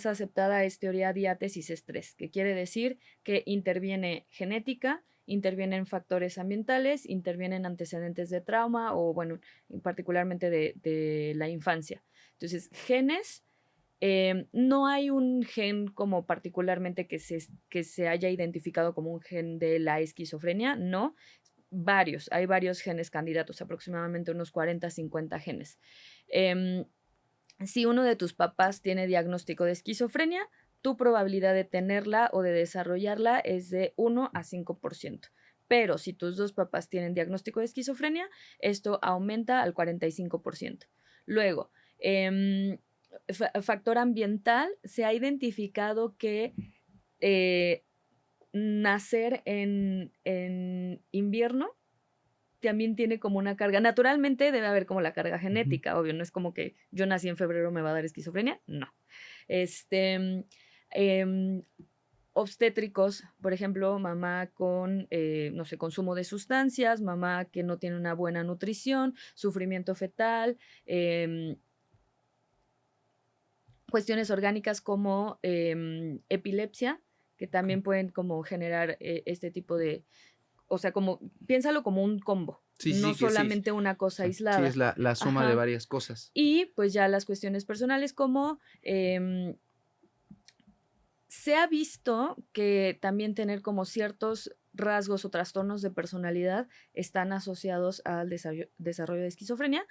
Speaker 3: aceptada es teoría diátesis-estrés, que quiere decir que interviene genética, intervienen factores ambientales, intervienen antecedentes de trauma o, bueno, particularmente de la infancia. Entonces, genes, no hay un gen como particularmente que se haya identificado como un gen de la esquizofrenia, no, hay varios genes candidatos, aproximadamente unos 40, 50 genes. Em, si uno de tus papás tiene diagnóstico de esquizofrenia, tu probabilidad de tenerla o de desarrollarla es de 1 a 5%. Pero si tus dos papás tienen diagnóstico de esquizofrenia, esto aumenta al 45%. Luego, factor ambiental, se ha identificado que eh, nacer en invierno también tiene como una carga. Naturalmente debe haber como la carga
Speaker 2: Ujú.
Speaker 3: genética, obvio, no es como que yo nací en febrero, me va a dar esquizofrenia, no. Este, em, obstétricos, por ejemplo, mamá con, no sé, consumo de sustancias, mamá que no tiene una buena nutrición, sufrimiento fetal, cuestiones orgánicas como epilepsia, que también pueden como generar este tipo de, o sea, como, piénsalo como un combo,
Speaker 2: Sí,
Speaker 3: no
Speaker 2: sí, que sí.
Speaker 3: solamente una cosa
Speaker 2: Sí, es
Speaker 3: aislada.
Speaker 2: la suma de
Speaker 3: Ajá.
Speaker 2: varias cosas.
Speaker 3: Y pues ya las cuestiones personales como se ha visto que también tener como ciertos rasgos o trastornos de personalidad están asociados al desarrollo de esquizofrenia,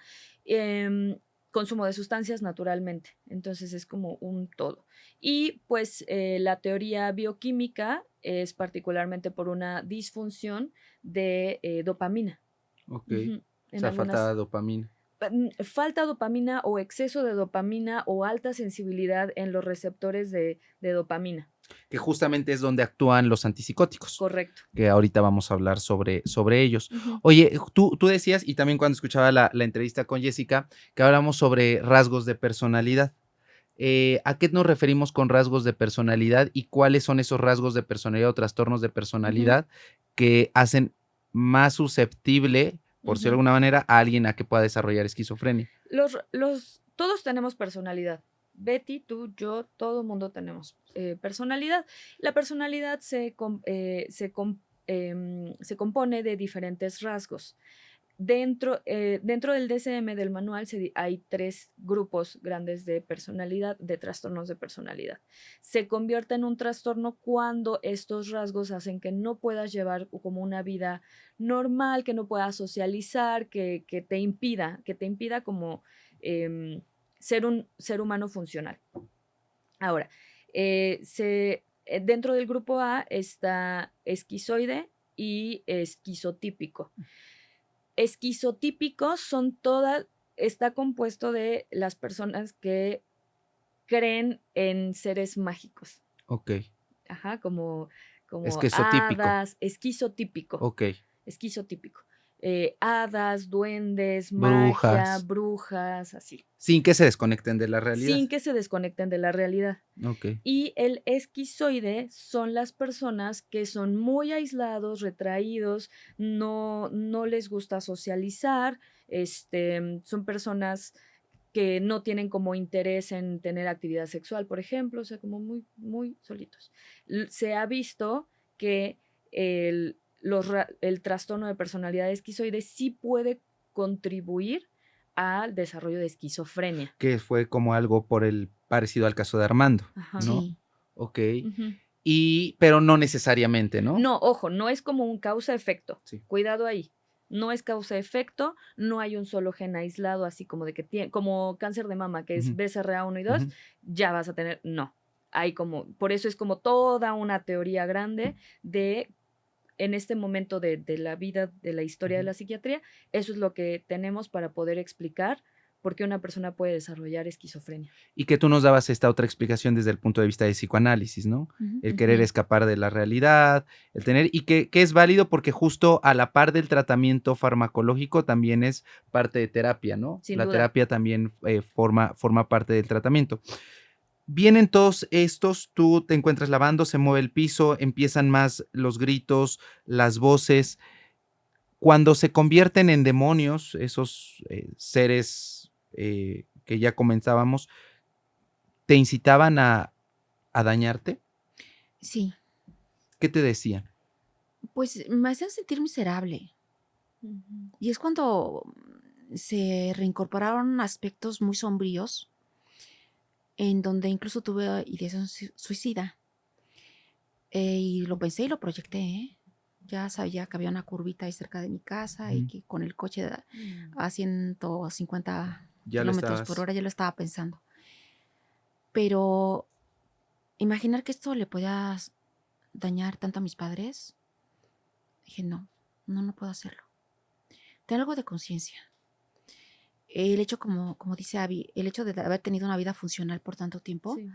Speaker 3: em, consumo de sustancias naturalmente, entonces es como un todo. Y pues la teoría bioquímica es particularmente por una disfunción de dopamina.
Speaker 2: Ok.
Speaker 3: Ujú.
Speaker 2: O
Speaker 3: En
Speaker 2: sea, falta
Speaker 3: algunas
Speaker 2: dopamina.
Speaker 3: falta dopamina o exceso de dopamina o alta sensibilidad en los receptores de dopamina.
Speaker 2: Que justamente es donde actúan los antipsicóticos,
Speaker 3: Correcto.
Speaker 2: que ahorita vamos a hablar sobre ellos.
Speaker 3: Ujú,
Speaker 2: Oye, tú decías, y también cuando escuchaba la entrevista con Jessica, que hablamos sobre rasgos de personalidad. ¿A qué nos referimos con rasgos de personalidad y cuáles son esos rasgos de personalidad o trastornos de
Speaker 3: ujú,
Speaker 2: personalidad que hacen más susceptible, por decirlo de
Speaker 3: ujú.
Speaker 2: alguna manera, a alguien a que pueda desarrollar esquizofrenia?
Speaker 3: Todos tenemos personalidad. Betty, tú, yo, todo mundo tenemos personalidad. La personalidad se compone de diferentes rasgos. Dentro del DSM del manual hay 3 grupos grandes de personalidad, de trastornos de personalidad. Se convierte en un trastorno cuando estos rasgos hacen que no puedas llevar como una vida normal, que no puedas socializar, que te impida como em, ser un ser humano funcional. Ahora, dentro del grupo A está esquizoide y esquizotípico. Esquizotípicos está compuesto de las personas que creen en seres mágicos.
Speaker 2: Ok,
Speaker 3: Ajá, como
Speaker 2: esquizotípico.
Speaker 3: hadas, esquizotípico,
Speaker 2: Ok,
Speaker 3: esquizotípico. Hadas, duendes, magia,
Speaker 2: brujas,
Speaker 3: brujas, así,
Speaker 2: sin que se desconecten de la realidad.
Speaker 3: sin que se desconecten de la realidad.
Speaker 2: Ok,
Speaker 3: Y el esquizoide son las personas que son muy aislados, retraídos, no les gusta socializar, son personas que no tienen como interés en tener actividad sexual, por ejemplo, o sea, como muy, muy solitos. Se ha visto que el trastorno de personalidad esquizoide sí puede contribuir al desarrollo de esquizofrenia.
Speaker 2: que fue como algo por el parecido al caso de Armando,
Speaker 3: Ajá.
Speaker 2: ¿no?
Speaker 1: Sí.
Speaker 2: Ok,
Speaker 3: Ujú.
Speaker 2: pero no necesariamente, ¿no?
Speaker 3: No, ojo, no es como un causa-efecto.
Speaker 2: Sí.
Speaker 3: Cuidado ahí. No es causa-efecto, no hay un solo gen aislado, así como de que tiene, como cáncer de mama, que es
Speaker 2: Ujú,
Speaker 3: BCRA1 y 2,
Speaker 2: ujú.
Speaker 3: ya vas a tener, no. Hay como, por eso es como toda una teoría grande de, en este momento de la vida, de la historia de
Speaker 2: Ujú.
Speaker 3: la psiquiatría, eso es lo que tenemos para poder explicar por qué una persona puede desarrollar esquizofrenia.
Speaker 2: Y que tú nos dabas esta otra explicación desde el punto de vista de psicoanálisis, ¿no?
Speaker 1: Ujú.
Speaker 2: El querer
Speaker 3: Ujú.
Speaker 2: escapar de la realidad, el tener, y que es válido porque justo a la par del tratamiento farmacológico también es parte de terapia, ¿no?
Speaker 3: Sin
Speaker 2: La
Speaker 3: duda.
Speaker 2: terapia también forma parte del tratamiento. Vienen todos estos, tú te encuentras lavando, se mueve el piso, empiezan más los gritos, las voces. Cuando se convierten en demonios, esos seres que ya comenzábamos, ¿te incitaban a dañarte?
Speaker 1: Sí,
Speaker 2: ¿Qué te decían?
Speaker 1: pues me hacían sentir miserable.
Speaker 3: Ujú.
Speaker 1: Y es cuando se reincorporaron aspectos muy sombríos, en donde incluso tuve ideación suicida. Y lo pensé y lo proyecté, ¿eh? Ya sabía que había una curvita ahí cerca de mi casa y
Speaker 2: Ujú.
Speaker 1: que con el coche
Speaker 3: Mm.
Speaker 1: a 150
Speaker 2: Ya lo
Speaker 1: kilómetros por
Speaker 2: estabas.
Speaker 1: hora ya lo estaba pensando. Pero imaginar que esto le podía dañar tanto a mis padres, dije, no, no puedo hacerlo. Ten algo de conciencia. El hecho, como dice Abby, el hecho de haber tenido una vida funcional por tanto tiempo,
Speaker 3: Sí.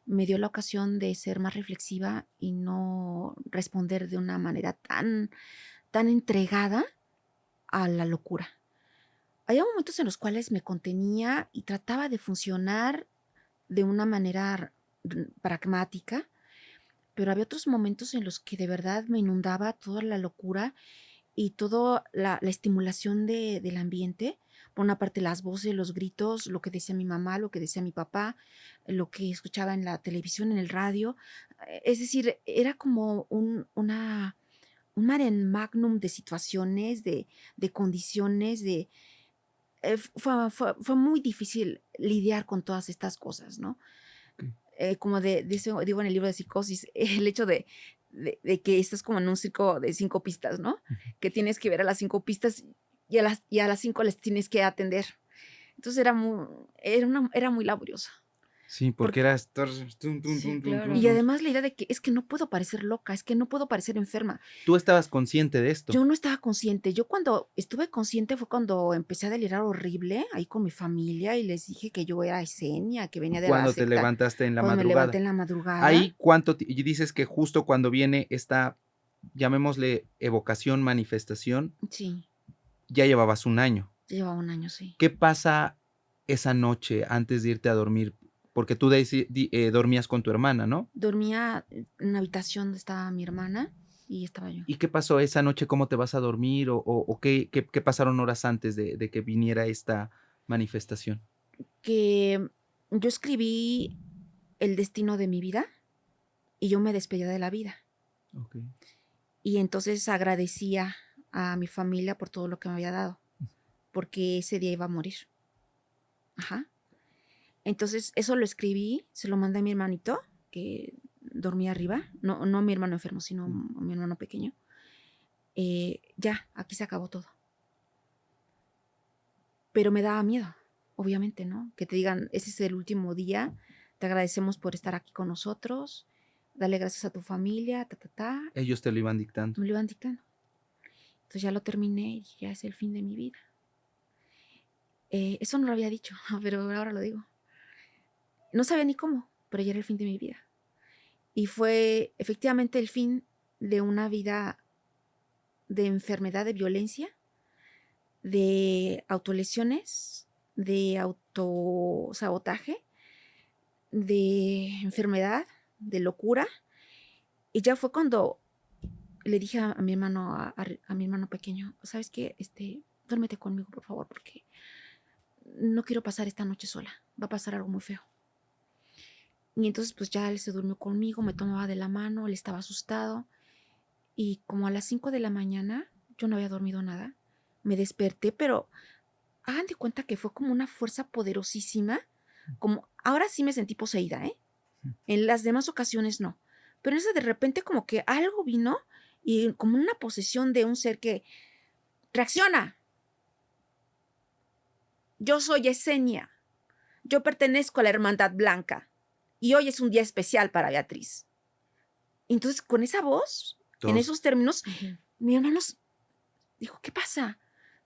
Speaker 1: me dio la ocasión de ser más reflexiva y no responder de una manera tan entregada a la locura. Había momentos en los cuales me contenía y trataba de funcionar de una manera pragmática, pero había otros momentos en los que de verdad me inundaba toda la locura y toda la estimulación del ambiente. Por una parte, las voces, los gritos, lo que decía mi mamá, lo que decía mi papá, lo que escuchaba en la televisión, en el radio. Es decir, era como un mare magnum de situaciones, de condiciones, fue muy difícil lidiar con todas estas cosas, ¿no?
Speaker 2: Okey.
Speaker 1: Como de eso digo en el libro de Psicosis, el hecho de que estás como en un circo de 5 pistas, ¿no?
Speaker 2: Ujú.
Speaker 1: Que tienes que ver a las 5 pistas y a las 5 les tienes que atender. Entonces era muy laborioso.
Speaker 2: Sí, porque
Speaker 1: Porque,
Speaker 2: era estar tun, tun,
Speaker 3: Sí,
Speaker 2: tun, tun, tun,
Speaker 3: claro.
Speaker 1: y
Speaker 2: tun.
Speaker 1: además la idea de que es que no puedo parecer loca, es que no puedo parecer enferma.
Speaker 2: Tú estabas consciente de esto.
Speaker 1: Yo no estaba consciente. Yo cuando estuve consciente fue cuando empecé a delirar horrible ahí con mi familia y les dije que yo era esenia, que venía de la
Speaker 2: Cuando te
Speaker 1: secta,
Speaker 2: levantaste en la
Speaker 1: cuando me levanté
Speaker 2: madrugada.
Speaker 1: en la madrugada.
Speaker 2: Ahí, ¿cuánto y dices que justo cuando viene esta, llamémosle evocación, manifestación,
Speaker 1: Sí,
Speaker 2: ya llevabas un año?
Speaker 1: ya llevaba un año, sí.
Speaker 2: ¿Qué pasa esa noche antes de irte a dormir? Porque tú dormías con tu hermana, ¿no?
Speaker 1: Dormía en una habitación donde estaba mi hermana y estaba yo.
Speaker 2: ¿Y qué pasó esa noche? ¿Cómo te vas a dormir? ¿O qué pasaron horas antes de que viniera esta manifestación?
Speaker 1: Que yo escribí el destino de mi vida y yo me despedía de la vida.
Speaker 2: Okey.
Speaker 1: Y entonces agradecía a mi familia por todo lo que me había dado, porque ese día iba a morir. Ajá. Entonces eso lo escribí, se lo mandé a mi hermanito, que dormía arriba, no a mi hermano enfermo, sino a mi hermano pequeño. Ya, aquí se acabó todo. Pero me daba miedo, obviamente, ¿no? Que te digan, ese es el último día, te agradecemos por estar aquí con nosotros, dale gracias a tu familia,
Speaker 2: Ellos te lo iban dictando.
Speaker 1: me lo iban dictando. Entonces ya lo terminé y ya es el fin de mi vida. Eso no lo había dicho, pero ahora lo digo. No sabía ni cómo, pero ya era el fin de mi vida. Y fue efectivamente el fin de una vida de enfermedad, de violencia, de autolesiones, de autosabotaje, de enfermedad, de locura. Y ya fue cuando le dije a mi hermano, a mi hermano pequeño, ¿sabes qué? Duérmete conmigo, por favor, porque no quiero pasar esta noche sola. Va a pasar algo muy feo. Y entonces pues ya él se durmió conmigo, me tomaba de la mano, él estaba asustado. Y como a las 5 de la mañana, yo no había dormido nada. Me desperté, pero hagan de cuenta que fue como una fuerza poderosísima. Como, ahora sí me sentí poseída, ¿eh? En las demás ocasiones no. Pero en esa de repente como que algo vino y como una posesión de un ser que reacciona. Yo soy Yesenia. Yo pertenezco a la Hermandad Blanca. Y hoy es un día especial para Beatriz. Entonces, con esa voz, en
Speaker 2: Todos.
Speaker 1: esos términos, mi hermano dijo, ¿qué pasa?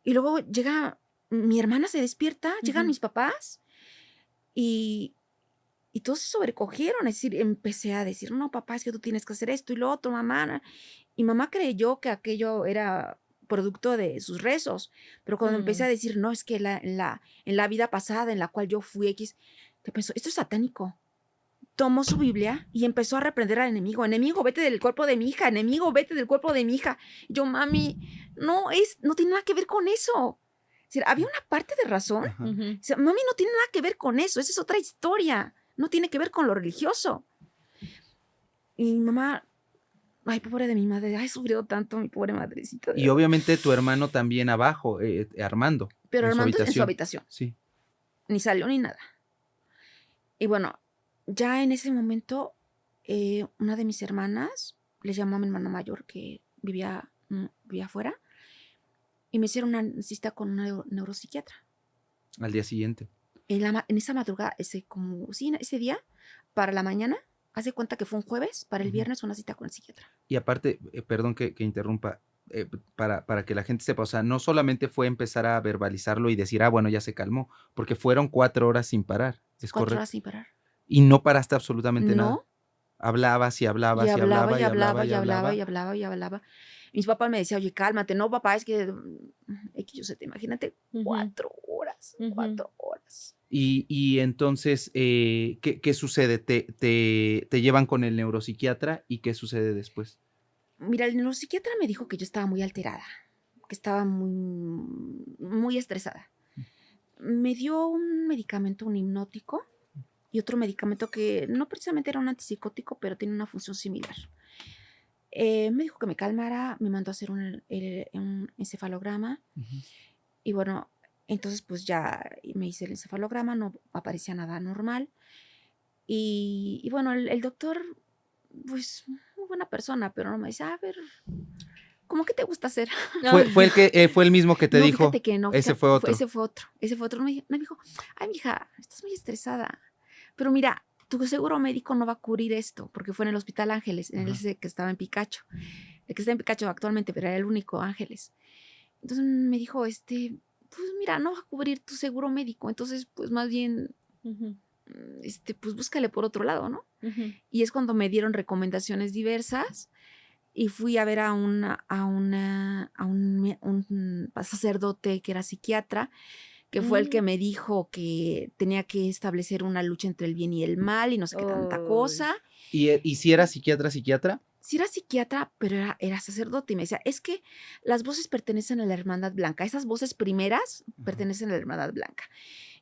Speaker 1: Y luego llega, mi hermana se despierta, llegan mis papás y todos se sobrecogieron. Es decir, empecé a decir, no, papá, es que tú tienes que hacer esto y lo otro, mamá. Y mamá creyó que aquello era producto de sus rezos. Pero cuando empecé a decir, no, es que en la vida pasada en la cual yo fui X, te pensó, esto es satánico. Tomó su Biblia y empezó a reprender al enemigo. Enemigo, vete del cuerpo de mi hija. Enemigo, vete del cuerpo de mi hija. Yo, mami, no tiene nada que ver con eso. Es decir, había una parte de razón.
Speaker 2: Ajá.
Speaker 1: O sea, mami, no tiene nada que ver con eso. Esa es otra historia. No tiene que ver con lo religioso. Y mi mamá, ay, pobre de mi madre, ay, sufrió tanto mi pobre madrecita.
Speaker 2: Y obviamente tu hermano también abajo, Armando.
Speaker 1: Pero
Speaker 2: en su
Speaker 1: Armando en su
Speaker 2: habitación.
Speaker 1: habitación.
Speaker 2: Sí.
Speaker 1: Ni salió ni nada. Y bueno, ya en ese momento, una de mis hermanas le llamó a mi hermana mayor que vivía afuera y me hicieron una cita con un neuropsiquiatra.
Speaker 2: Al día siguiente.
Speaker 1: En esa madrugada, ese día, para la mañana, hace cuenta que fue un jueves, para el viernes una cita con el psiquiatra.
Speaker 2: Y aparte, perdón que interrumpa, para que la gente sepa, o sea, no solamente fue empezar a verbalizarlo y decir, bueno, ya se calmó, porque fueron 4 horas sin parar, ¿es
Speaker 1: 4
Speaker 2: correcto?
Speaker 1: horas sin parar.
Speaker 2: Y no paraste absolutamente nada.
Speaker 1: No.
Speaker 2: Hablabas y hablabas
Speaker 1: Y
Speaker 2: y hablabas y
Speaker 1: hablaba
Speaker 2: hablaba y hablaba.
Speaker 1: y hablaba y hablaba. Mis papás me decían, oye, cálmate. No, papá, es que yo sé, imagínate, 4 horas, 4 horas.
Speaker 2: Y entonces, ¿qué sucede? ¿Te llevan con el neuropsiquiatra y qué sucede después?
Speaker 1: Mira, el neuropsiquiatra me dijo que yo estaba muy alterada, que estaba muy, muy estresada. Me dio un medicamento, un hipnótico, y otro medicamento que no precisamente era un antipsicótico, pero tiene una función similar. Me dijo que me calmara, me mandó a hacer un encefalograma. Y bueno, entonces pues ya me hice el encefalograma, no aparecía nada normal. Y bueno, el doctor, pues muy buena persona, pero no me dice, a ver, ¿cómo que te gusta hacer?
Speaker 2: Fue el mismo que te
Speaker 1: No,
Speaker 2: dijo.
Speaker 1: fíjate que no.
Speaker 2: Ese fue otro.
Speaker 1: Ese fue otro. No me dijo, ay, mija, estás muy estresada. Pero mira, tu seguro médico no va a cubrir esto, porque fue en el Hospital Ángeles, en el que estaba en Picacho. El que está en Picacho actualmente, pero era el único Ángeles. Entonces me dijo, pues mira, no va a cubrir tu seguro médico. Entonces, pues más bien, pues búscale por otro lado, ¿no? Y es cuando me dieron recomendaciones diversas y fui a ver a un sacerdote que era psiquiatra, que fue el que me dijo que tenía que establecer una lucha entre el bien y el mal y no sé qué tanta cosa.
Speaker 2: ¿Y si era psiquiatra?
Speaker 1: Sí era psiquiatra, pero era sacerdote y me decía, es que las voces pertenecen a la Hermandad Blanca, esas voces primeras pertenecen a la Hermandad Blanca.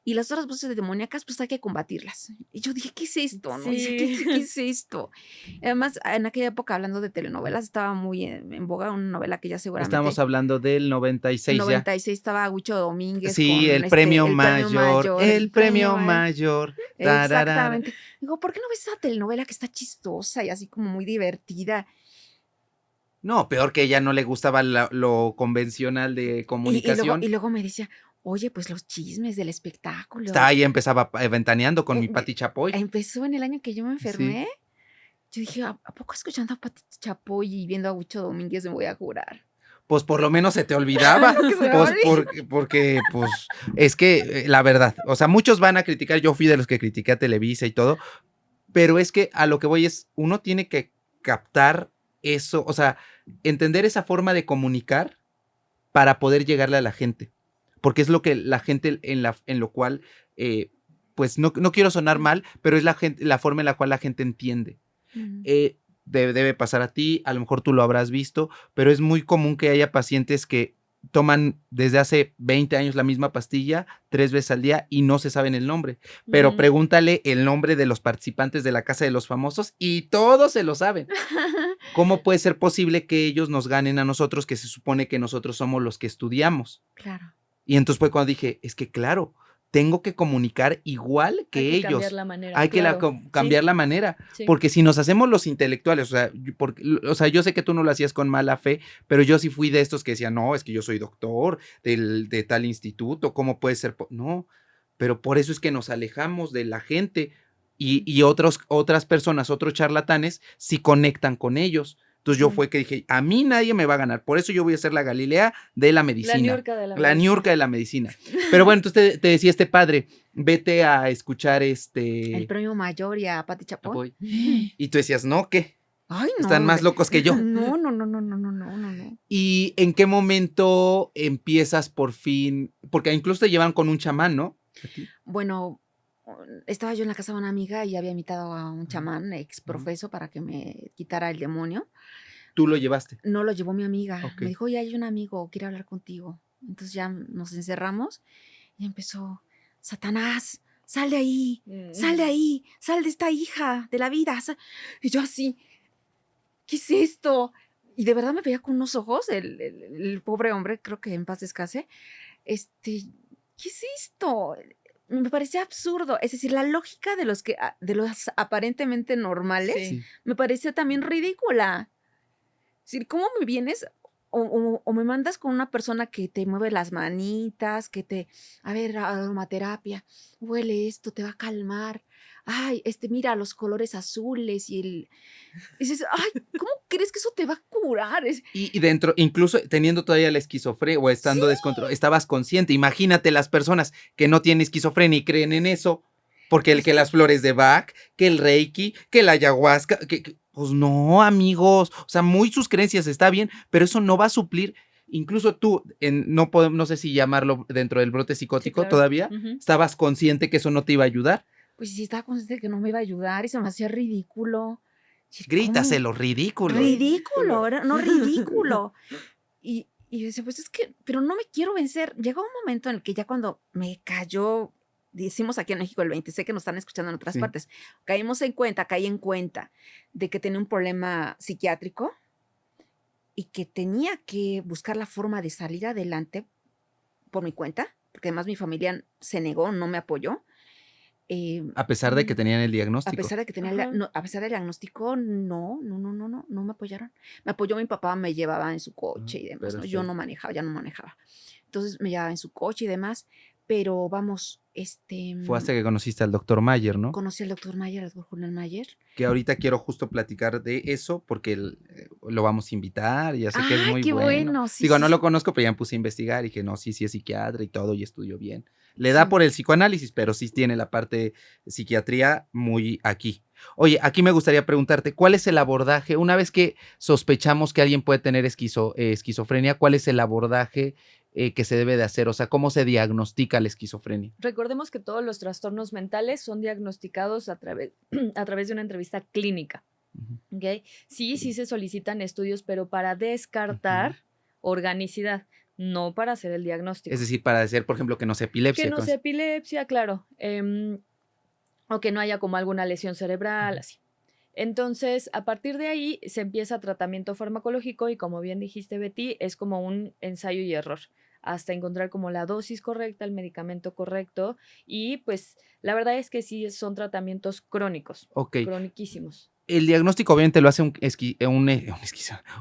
Speaker 1: Y las otras voces demoníacas, pues hay que combatirlas. Y yo dije, ¿qué es esto? ¿No?
Speaker 3: Sí.
Speaker 1: Dice, ¿qué es esto? Además, en aquella época, hablando de telenovelas, estaba muy en boga una novela que ya seguramente...
Speaker 2: Estamos hablando del 96 ya.
Speaker 1: 96 estaba Huicho Domínguez.
Speaker 2: Sí,
Speaker 1: con
Speaker 2: el premio mayor. El premio mayor.
Speaker 1: Exactamente. Digo, ¿por qué no ves esa telenovela que está chistosa y así como muy divertida?
Speaker 2: No, peor que ella no le gustaba lo convencional de comunicación.
Speaker 1: Y luego me decía, oye, pues los chismes del espectáculo.
Speaker 2: Estaba ahí, empezaba ventaneando con mi Pati Chapoy.
Speaker 1: Empezó en el año que yo me enfermé. Sí. Yo dije, ¿a poco escuchando a Pati Chapoy y viendo a Huicho Domínguez me voy a jurar?
Speaker 2: Pues por lo menos se te olvidaba. Pues porque es que la verdad, o sea, muchos van a criticar, yo fui de los que critiqué a Televisa y todo, pero es que a lo que voy es, uno tiene que captar eso, o sea, entender esa forma de comunicar para poder llegarle a la gente, porque es lo que la gente en lo cual, pues no quiero sonar mal, pero es la forma en la cual la gente entiende. Debe pasar a ti, a lo mejor tú lo habrás visto, pero es muy común que haya pacientes que toman desde hace 20 años la misma pastilla 3 veces al día y no se saben el nombre, pero pregúntale el nombre de los participantes de la Casa de los Famosos y todos se lo saben. ¿Cómo puede ser posible que ellos nos ganen a nosotros, que se supone que nosotros somos los que estudiamos?
Speaker 1: Claro.
Speaker 2: Y entonces fue cuando dije, es que claro, tengo que comunicar igual que
Speaker 3: Hay que cambiar
Speaker 2: ellos.
Speaker 3: la manera,
Speaker 2: Hay que
Speaker 3: claro.
Speaker 2: cambiar
Speaker 3: Sí,
Speaker 2: la manera,
Speaker 3: sí.
Speaker 2: porque si nos hacemos los intelectuales, o sea, yo sé que tú no lo hacías con mala fe, pero yo sí fui de estos que decían, no, es que yo soy doctor de tal instituto, ¿cómo puede ser? No, pero por eso es que nos alejamos de la gente y otras personas, otros charlatanes, sí conectan con ellos. Entonces yo
Speaker 3: Sí.
Speaker 2: fue que dije, a mí nadie me va a ganar, por eso yo voy a ser la Galilea de la
Speaker 3: La
Speaker 2: medicina.
Speaker 3: Niurka de la
Speaker 2: La
Speaker 3: medicina.
Speaker 2: Niurka de la medicina. Pero bueno, entonces te decía este padre, vete a escuchar
Speaker 1: El premio mayor y a Pati Chapoy.
Speaker 2: Chapoy. Y tú decías, no, ¿qué?
Speaker 1: Ay, no,
Speaker 2: Están más
Speaker 1: hombre.
Speaker 2: locos que yo.
Speaker 1: No, no, no, no, no, no, no, no, no.
Speaker 2: ¿Y en qué momento empiezas por fin? Porque incluso te llevan con un chamán, ¿no? ¿A ti?
Speaker 1: Bueno, estaba yo en la casa de una amiga y había invitado a un chamán ex profeso para que me quitara el demonio.
Speaker 2: Tú lo llevaste.
Speaker 1: No lo llevó mi amiga.
Speaker 2: Ok.
Speaker 1: Me dijo, oye, hay un amigo, quiere hablar contigo. Entonces ya nos encerramos y empezó, Satanás, sal de ahí, sal de ahí, sal de esta hija de la vida. Y yo así, ¿qué es esto? Y de verdad me veía con unos ojos, el pobre hombre, creo que en paz descanse. ¿Qué es esto? Me parecía absurdo. Es decir, la lógica de los aparentemente normales
Speaker 3: Sí.
Speaker 1: me parecía también ridícula. Es decir, ¿cómo me vienes o me mandas con una persona que te mueve las manitas, a ver, aromaterapia, huele esto, te va a calmar? Ay, mira los colores azules y dices, ay, ¿cómo crees que eso te va a curar?
Speaker 2: Y dentro, incluso teniendo todavía la esquizofrenia o estando descontrolado, estabas consciente. Imagínate las personas que no tienen esquizofrenia y creen en eso. Porque que las flores de Bach, que el Reiki, que la ayahuasca, pues no, amigos. O sea, muy sus creencias está bien, pero eso no va a suplir. Incluso tú, no sé si llamarlo dentro del brote psicótico,
Speaker 3: Sí, claro.
Speaker 2: todavía,
Speaker 3: Ujú.
Speaker 2: estabas consciente que eso no te iba a ayudar.
Speaker 1: Pues sí, estaba consciente de que no me iba a ayudar y se me hacía ridículo. Sí, ¿cómo?
Speaker 2: Grítaselo, ridículo.
Speaker 1: Ridículo, ¿verdad? No ridículo. Y yo decía, pues es que, pero no me quiero vencer. Llegó un momento en el que ya cuando me cayó, decimos aquí en México el 20, sé que nos están escuchando en otras
Speaker 2: Sí.
Speaker 1: partes, caí en cuenta de que tenía un problema psiquiátrico y que tenía que buscar la forma de salir adelante por mi cuenta, porque además mi familia se negó, no me apoyó.
Speaker 2: A pesar de que tenían el
Speaker 1: A
Speaker 2: diagnóstico.
Speaker 1: pesar de que tenía
Speaker 3: Ajá.
Speaker 1: a pesar del diagnóstico, no me apoyaron. Me apoyó mi papá, me llevaba en su coche y demás, ¿no? Yo
Speaker 2: Perfecto.
Speaker 1: no manejaba, ya no manejaba. Entonces me llevaba en su coche y demás, pero vamos,
Speaker 2: Fue hasta que conociste al doctor Mayer, ¿no?
Speaker 1: conocí al doctor Mayer, al doctor Julián Mayer.
Speaker 2: Que ahorita quiero justo platicar de eso porque lo vamos a invitar, ya sé que es
Speaker 1: ¡Ay,
Speaker 2: muy
Speaker 1: qué
Speaker 2: bueno.
Speaker 1: bueno! Sí,
Speaker 2: Digo,
Speaker 1: sí,
Speaker 2: no
Speaker 1: sí.
Speaker 2: lo conozco, pero ya me puse a investigar y dije, no, sí es psiquiatra y todo, y estudió bien. Le da
Speaker 1: Sí.
Speaker 2: por el psicoanálisis, pero sí tiene la parte de psiquiatría muy aquí. Oye, aquí me gustaría preguntarte, ¿cuál es el abordaje? Una vez que sospechamos que alguien puede tener esquizofrenia, ¿cuál es el abordaje que se debe de hacer? O sea, ¿cómo se diagnostica la esquizofrenia?
Speaker 3: Recordemos que todos los trastornos mentales son diagnosticados a través de una entrevista clínica.
Speaker 2: Ujú.
Speaker 3: ¿Ok? Sí se solicitan estudios, pero para descartar organicidad, no para hacer el diagnóstico.
Speaker 2: Es decir, para decir, por ejemplo, que no sea epilepsia.
Speaker 3: Que no sea epilepsia, claro. O que no haya como alguna lesión cerebral, así. Entonces, a partir de ahí se empieza tratamiento farmacológico y como bien dijiste, Betty, es como un ensayo y error hasta encontrar como la dosis correcta, el medicamento correcto y pues la verdad es que sí son tratamientos crónicos,
Speaker 2: Ok.
Speaker 3: croniquísimos.
Speaker 2: El diagnóstico obviamente lo hace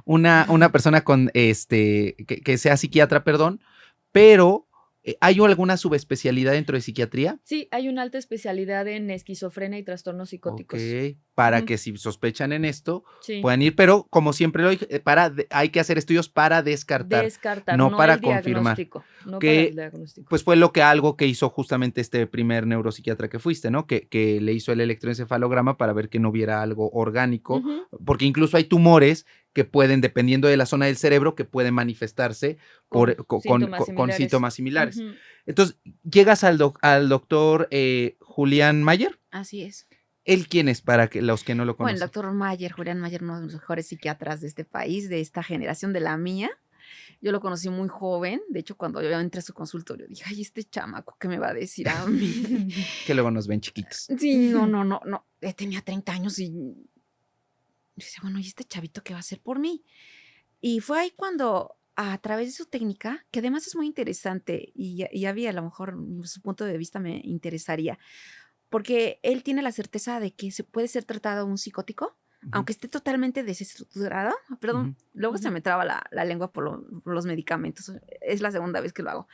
Speaker 2: una persona con que sea psiquiatra, perdón, pero ¿hay alguna subespecialidad dentro de psiquiatría?
Speaker 3: Sí, hay una alta especialidad en esquizofrenia y trastornos psicóticos.
Speaker 2: Ok, para
Speaker 3: Ujú.
Speaker 2: que si sospechan en esto
Speaker 3: Sí.
Speaker 2: puedan ir, pero como siempre lo dije, hay que hacer estudios para descartar,
Speaker 3: Descartar,
Speaker 2: no para
Speaker 3: el
Speaker 2: confirmar.
Speaker 3: diagnóstico, no para
Speaker 2: Que
Speaker 3: el diagnóstico.
Speaker 2: pues fue algo que hizo justamente este primer neuropsiquiatra que fuiste, ¿no? Que le hizo el electroencefalograma para ver que no hubiera algo orgánico,
Speaker 3: Ujú.
Speaker 2: porque incluso hay tumores que pueden, dependiendo de la zona del cerebro, que pueden manifestarse
Speaker 3: Con
Speaker 2: con
Speaker 3: síntomas similares.
Speaker 2: síntomas similares.
Speaker 3: Ujú.
Speaker 2: Entonces, llegas al doctor Julián Mayer.
Speaker 1: Así es.
Speaker 2: ¿Él quién es para los que no lo
Speaker 1: Bueno, el
Speaker 2: conocen?
Speaker 1: doctor Mayer, Julián Mayer, uno de los mejores psiquiatras de este país, de esta generación, de la mía. Yo lo conocí muy joven. De hecho, cuando yo entré a su consultorio, dije, ay, este chamaco, ¿qué me va a decir a mí?
Speaker 2: Que luego nos ven chiquitos.
Speaker 1: Sí, no. Tenía 30 años y yo decía, bueno, ¿y este chavito qué va a hacer por mí? Y fue ahí cuando a través de su técnica, que además es muy interesante y a mí a lo mejor su punto de vista me interesaría, porque él tiene la certeza de que se puede ser tratado un psicótico, aunque esté totalmente desestructurado. Perdón, luego se me traba la lengua por los medicamentos. Es la segunda vez que lo hago.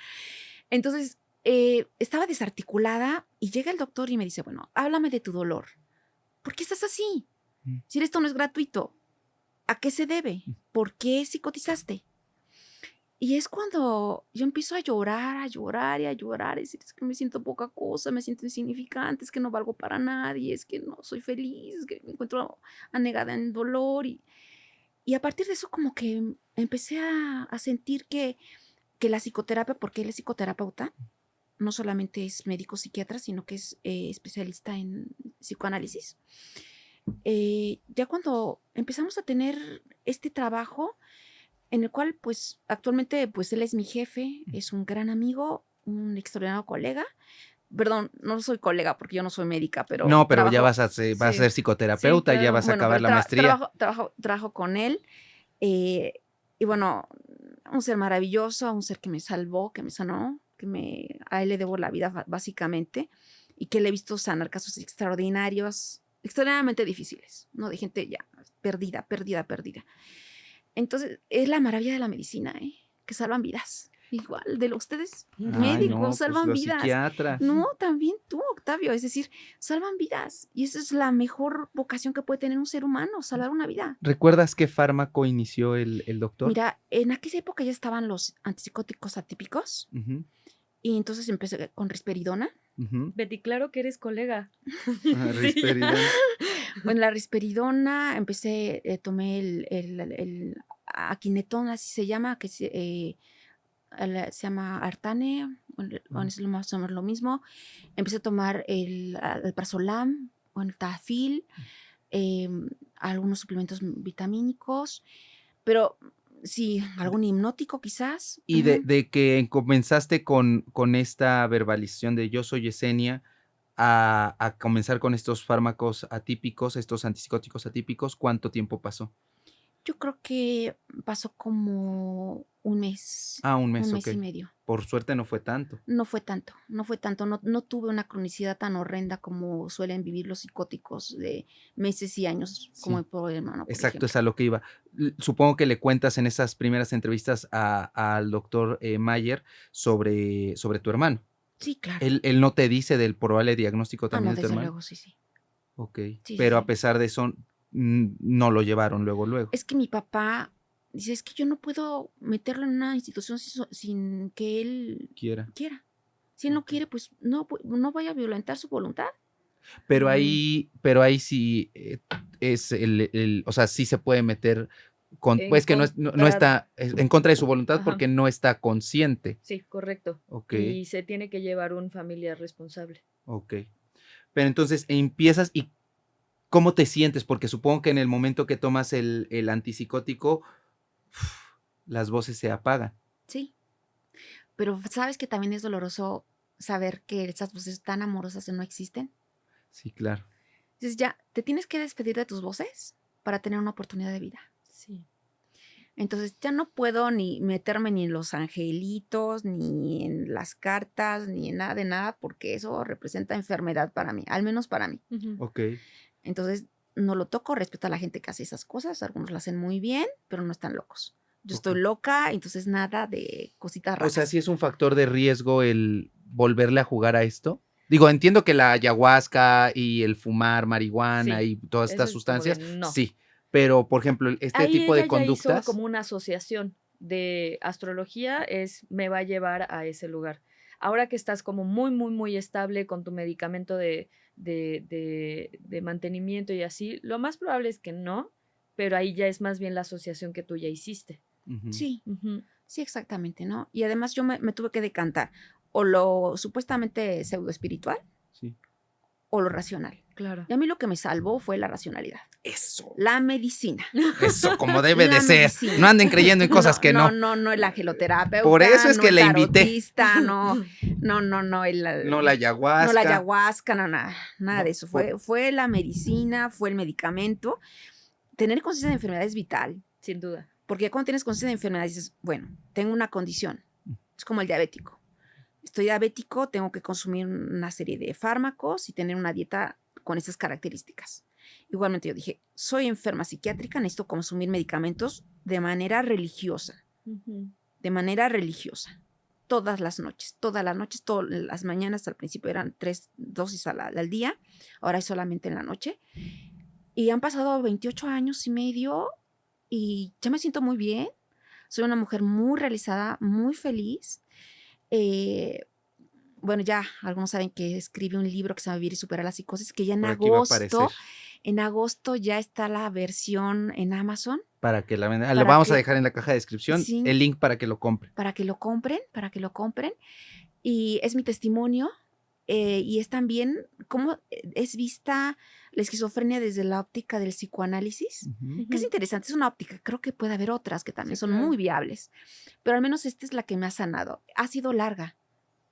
Speaker 1: Entonces, estaba desarticulada y llega el doctor y me dice, bueno, háblame de tu dolor. ¿Por qué estás así? Si esto no es gratuito, ¿a qué se debe? ¿Por qué psicotizaste? Y es cuando yo empiezo a llorar y a llorar, y decir, es que me siento poca cosa, me siento insignificante, es que no valgo para nadie, es que no soy feliz, es que me encuentro anegada en dolor. Y a partir de eso como que empecé a sentir que la psicoterapia, porque él es psicoterapeuta, no solamente es médico psiquiatra, sino que es especialista en psicoanálisis. Ya cuando empezamos a tener este trabajo, en el cual, pues, actualmente, pues, él es mi jefe, es un gran amigo, un extraordinario colega. Perdón, no soy colega porque yo no soy médica, pero
Speaker 2: No, pero ya
Speaker 1: trabajo,
Speaker 2: vas a
Speaker 3: Sí,
Speaker 2: ser
Speaker 3: sí,
Speaker 2: psicoterapeuta, ya
Speaker 3: claro.
Speaker 2: vas a
Speaker 1: bueno,
Speaker 2: acabar
Speaker 1: pero
Speaker 2: la maestría.
Speaker 1: trabajo con él. Y bueno, un ser maravilloso, un ser que me salvó, que me sanó, a él le debo la vida básicamente, y que le he visto sanar casos extraordinarios, extraordinariamente difíciles, ¿no? De gente ya perdida. Entonces, es la maravilla de la medicina, que salvan vidas. Igual, de ustedes,
Speaker 2: Ay,
Speaker 1: médicos,
Speaker 2: no, pues
Speaker 1: salvan
Speaker 2: los
Speaker 1: vidas.
Speaker 2: psiquiatras.
Speaker 1: No, también tú, Octavio. Es decir, salvan vidas. Y esa es la mejor vocación que puede tener un ser humano, salvar una vida.
Speaker 2: ¿Recuerdas qué fármaco inició el doctor?
Speaker 1: Mira, en aquella época ya estaban los antipsicóticos atípicos. Y entonces empecé con risperidona.
Speaker 3: Betty, claro que eres colega.
Speaker 2: Risperidona.
Speaker 1: Bueno, la risperidona, tomé el aquinetón, así se llama, que se llama Artane, es más o menos lo mismo. Empecé a tomar el Alprazolam o el Tafil, algunos suplementos vitamínicos, pero sí, algún hipnótico quizás.
Speaker 2: Y de que comenzaste con esta verbalización de yo soy Yesenia, a comenzar con estos fármacos atípicos, estos antipsicóticos atípicos, ¿cuánto tiempo pasó?
Speaker 1: Yo creo que pasó como un mes.
Speaker 2: Un mes,
Speaker 1: Un mes
Speaker 2: ok.
Speaker 1: y medio.
Speaker 2: Por suerte no fue tanto.
Speaker 1: No fue tanto. No tuve una cronicidad tan horrenda como suelen vivir los psicóticos de meses y años, como
Speaker 2: Sí.
Speaker 1: el problema, ¿no? Por
Speaker 2: Exacto,
Speaker 1: ejemplo.
Speaker 2: es a lo que iba. Supongo que le cuentas en esas primeras entrevistas al doctor Mayer sobre tu hermano.
Speaker 1: Sí, claro.
Speaker 2: Él no te dice del probable diagnóstico también
Speaker 1: no,
Speaker 2: de tu
Speaker 1: desde
Speaker 2: hermano.
Speaker 1: luego, sí.
Speaker 2: Ok,
Speaker 1: Sí,
Speaker 2: pero
Speaker 1: sí.
Speaker 2: a pesar de eso, no lo llevaron luego.
Speaker 1: Es que mi papá dice, es que yo no puedo meterlo en una institución sin que él
Speaker 2: Quiera.
Speaker 1: Si él no quiere, pues no vaya a violentar su voluntad.
Speaker 2: Pero ahí sí es o sea, sí se puede meter pues que no está en contra de su voluntad. Ajá. Porque no está consciente.
Speaker 3: Sí, correcto.
Speaker 2: Okay.
Speaker 3: Y se tiene que llevar un familiar responsable.
Speaker 2: Ok. Pero entonces empiezas y ¿cómo te sientes? Porque supongo que en el momento que tomas el antipsicótico, las voces se apagan.
Speaker 1: Sí. Pero ¿sabes que también es doloroso saber que esas voces tan amorosas no existen?
Speaker 2: Sí, claro.
Speaker 1: Entonces ya te tienes que despedir de tus voces para tener una oportunidad de vida.
Speaker 3: Sí.
Speaker 1: Entonces ya no puedo ni meterme ni en los angelitos, ni en las cartas, ni en nada de nada, porque eso representa enfermedad para mí, al menos para mí.
Speaker 2: Ok.
Speaker 1: Entonces no lo toco, respeto a la gente que hace esas cosas, algunos lo hacen muy bien, pero no están locos. Yo estoy loca, entonces nada de cositas raras.
Speaker 2: O sea, ¿sí es un factor de riesgo el volverle a jugar a esto? Digo, entiendo que la ayahuasca y el fumar marihuana y todas estas sustancias, no. Sí, pero por ejemplo,
Speaker 3: ahí
Speaker 2: tipo
Speaker 3: ella
Speaker 2: de conductas.
Speaker 3: Ya hizo como una asociación de astrología, me va a llevar a ese lugar. Ahora que estás como muy, muy, muy estable con tu medicamento de mantenimiento y así, lo más probable es que no, pero ahí ya es más bien la asociación que tú ya hiciste.
Speaker 1: Sí, sí, exactamente, ¿no? Y además yo me tuve que decantar o lo supuestamente pseudo espiritual,
Speaker 2: sí,
Speaker 1: o lo racional.
Speaker 3: Claro.
Speaker 1: Y a mí lo que me salvó fue la racionalidad.
Speaker 2: Eso.
Speaker 1: La medicina.
Speaker 2: Eso, como debe de ser. Medicina. No anden creyendo en cosas que no.
Speaker 1: No, el angeloterapeuta.
Speaker 2: Por eso es que le invité.
Speaker 1: No, la
Speaker 2: ayahuasca.
Speaker 1: No, la ayahuasca, nada de eso. Fue la medicina, fue el medicamento. Tener conciencia de enfermedad es vital.
Speaker 3: Sin duda.
Speaker 1: Porque cuando tienes conciencia de enfermedad dices, bueno, tengo una condición. Es como el diabético. Estoy diabético, tengo que consumir una serie de fármacos y tener una dieta con esas características. Igualmente yo dije, soy enferma psiquiátrica, necesito consumir medicamentos de manera religiosa. De manera religiosa. Todas las noches, todas las mañanas. Al principio eran 3 dosis al día, ahora es solamente en la noche. Y han pasado 28 años y medio y ya me siento muy bien. Soy una mujer muy realizada, muy feliz. Bueno, ya algunos saben que escribí un libro que se llama Vivir y Superar la Psicosis, que ya
Speaker 2: Por aquí va a aparecer.
Speaker 1: en agosto ya está la versión en Amazon.
Speaker 2: Para que la vendan.
Speaker 1: Para
Speaker 2: Le vamos a
Speaker 1: que-
Speaker 2: dejar en la caja de descripción
Speaker 1: Sí.
Speaker 2: el link para que lo compren.
Speaker 1: Para que lo compren. Y es mi testimonio. Y es también cómo es vista la esquizofrenia desde la óptica del psicoanálisis. Que es interesante, es una óptica. Creo que puede haber otras que también
Speaker 3: Sí,
Speaker 1: son
Speaker 3: claro.
Speaker 1: muy viables. Pero al menos esta es la que me ha sanado. Ha sido larga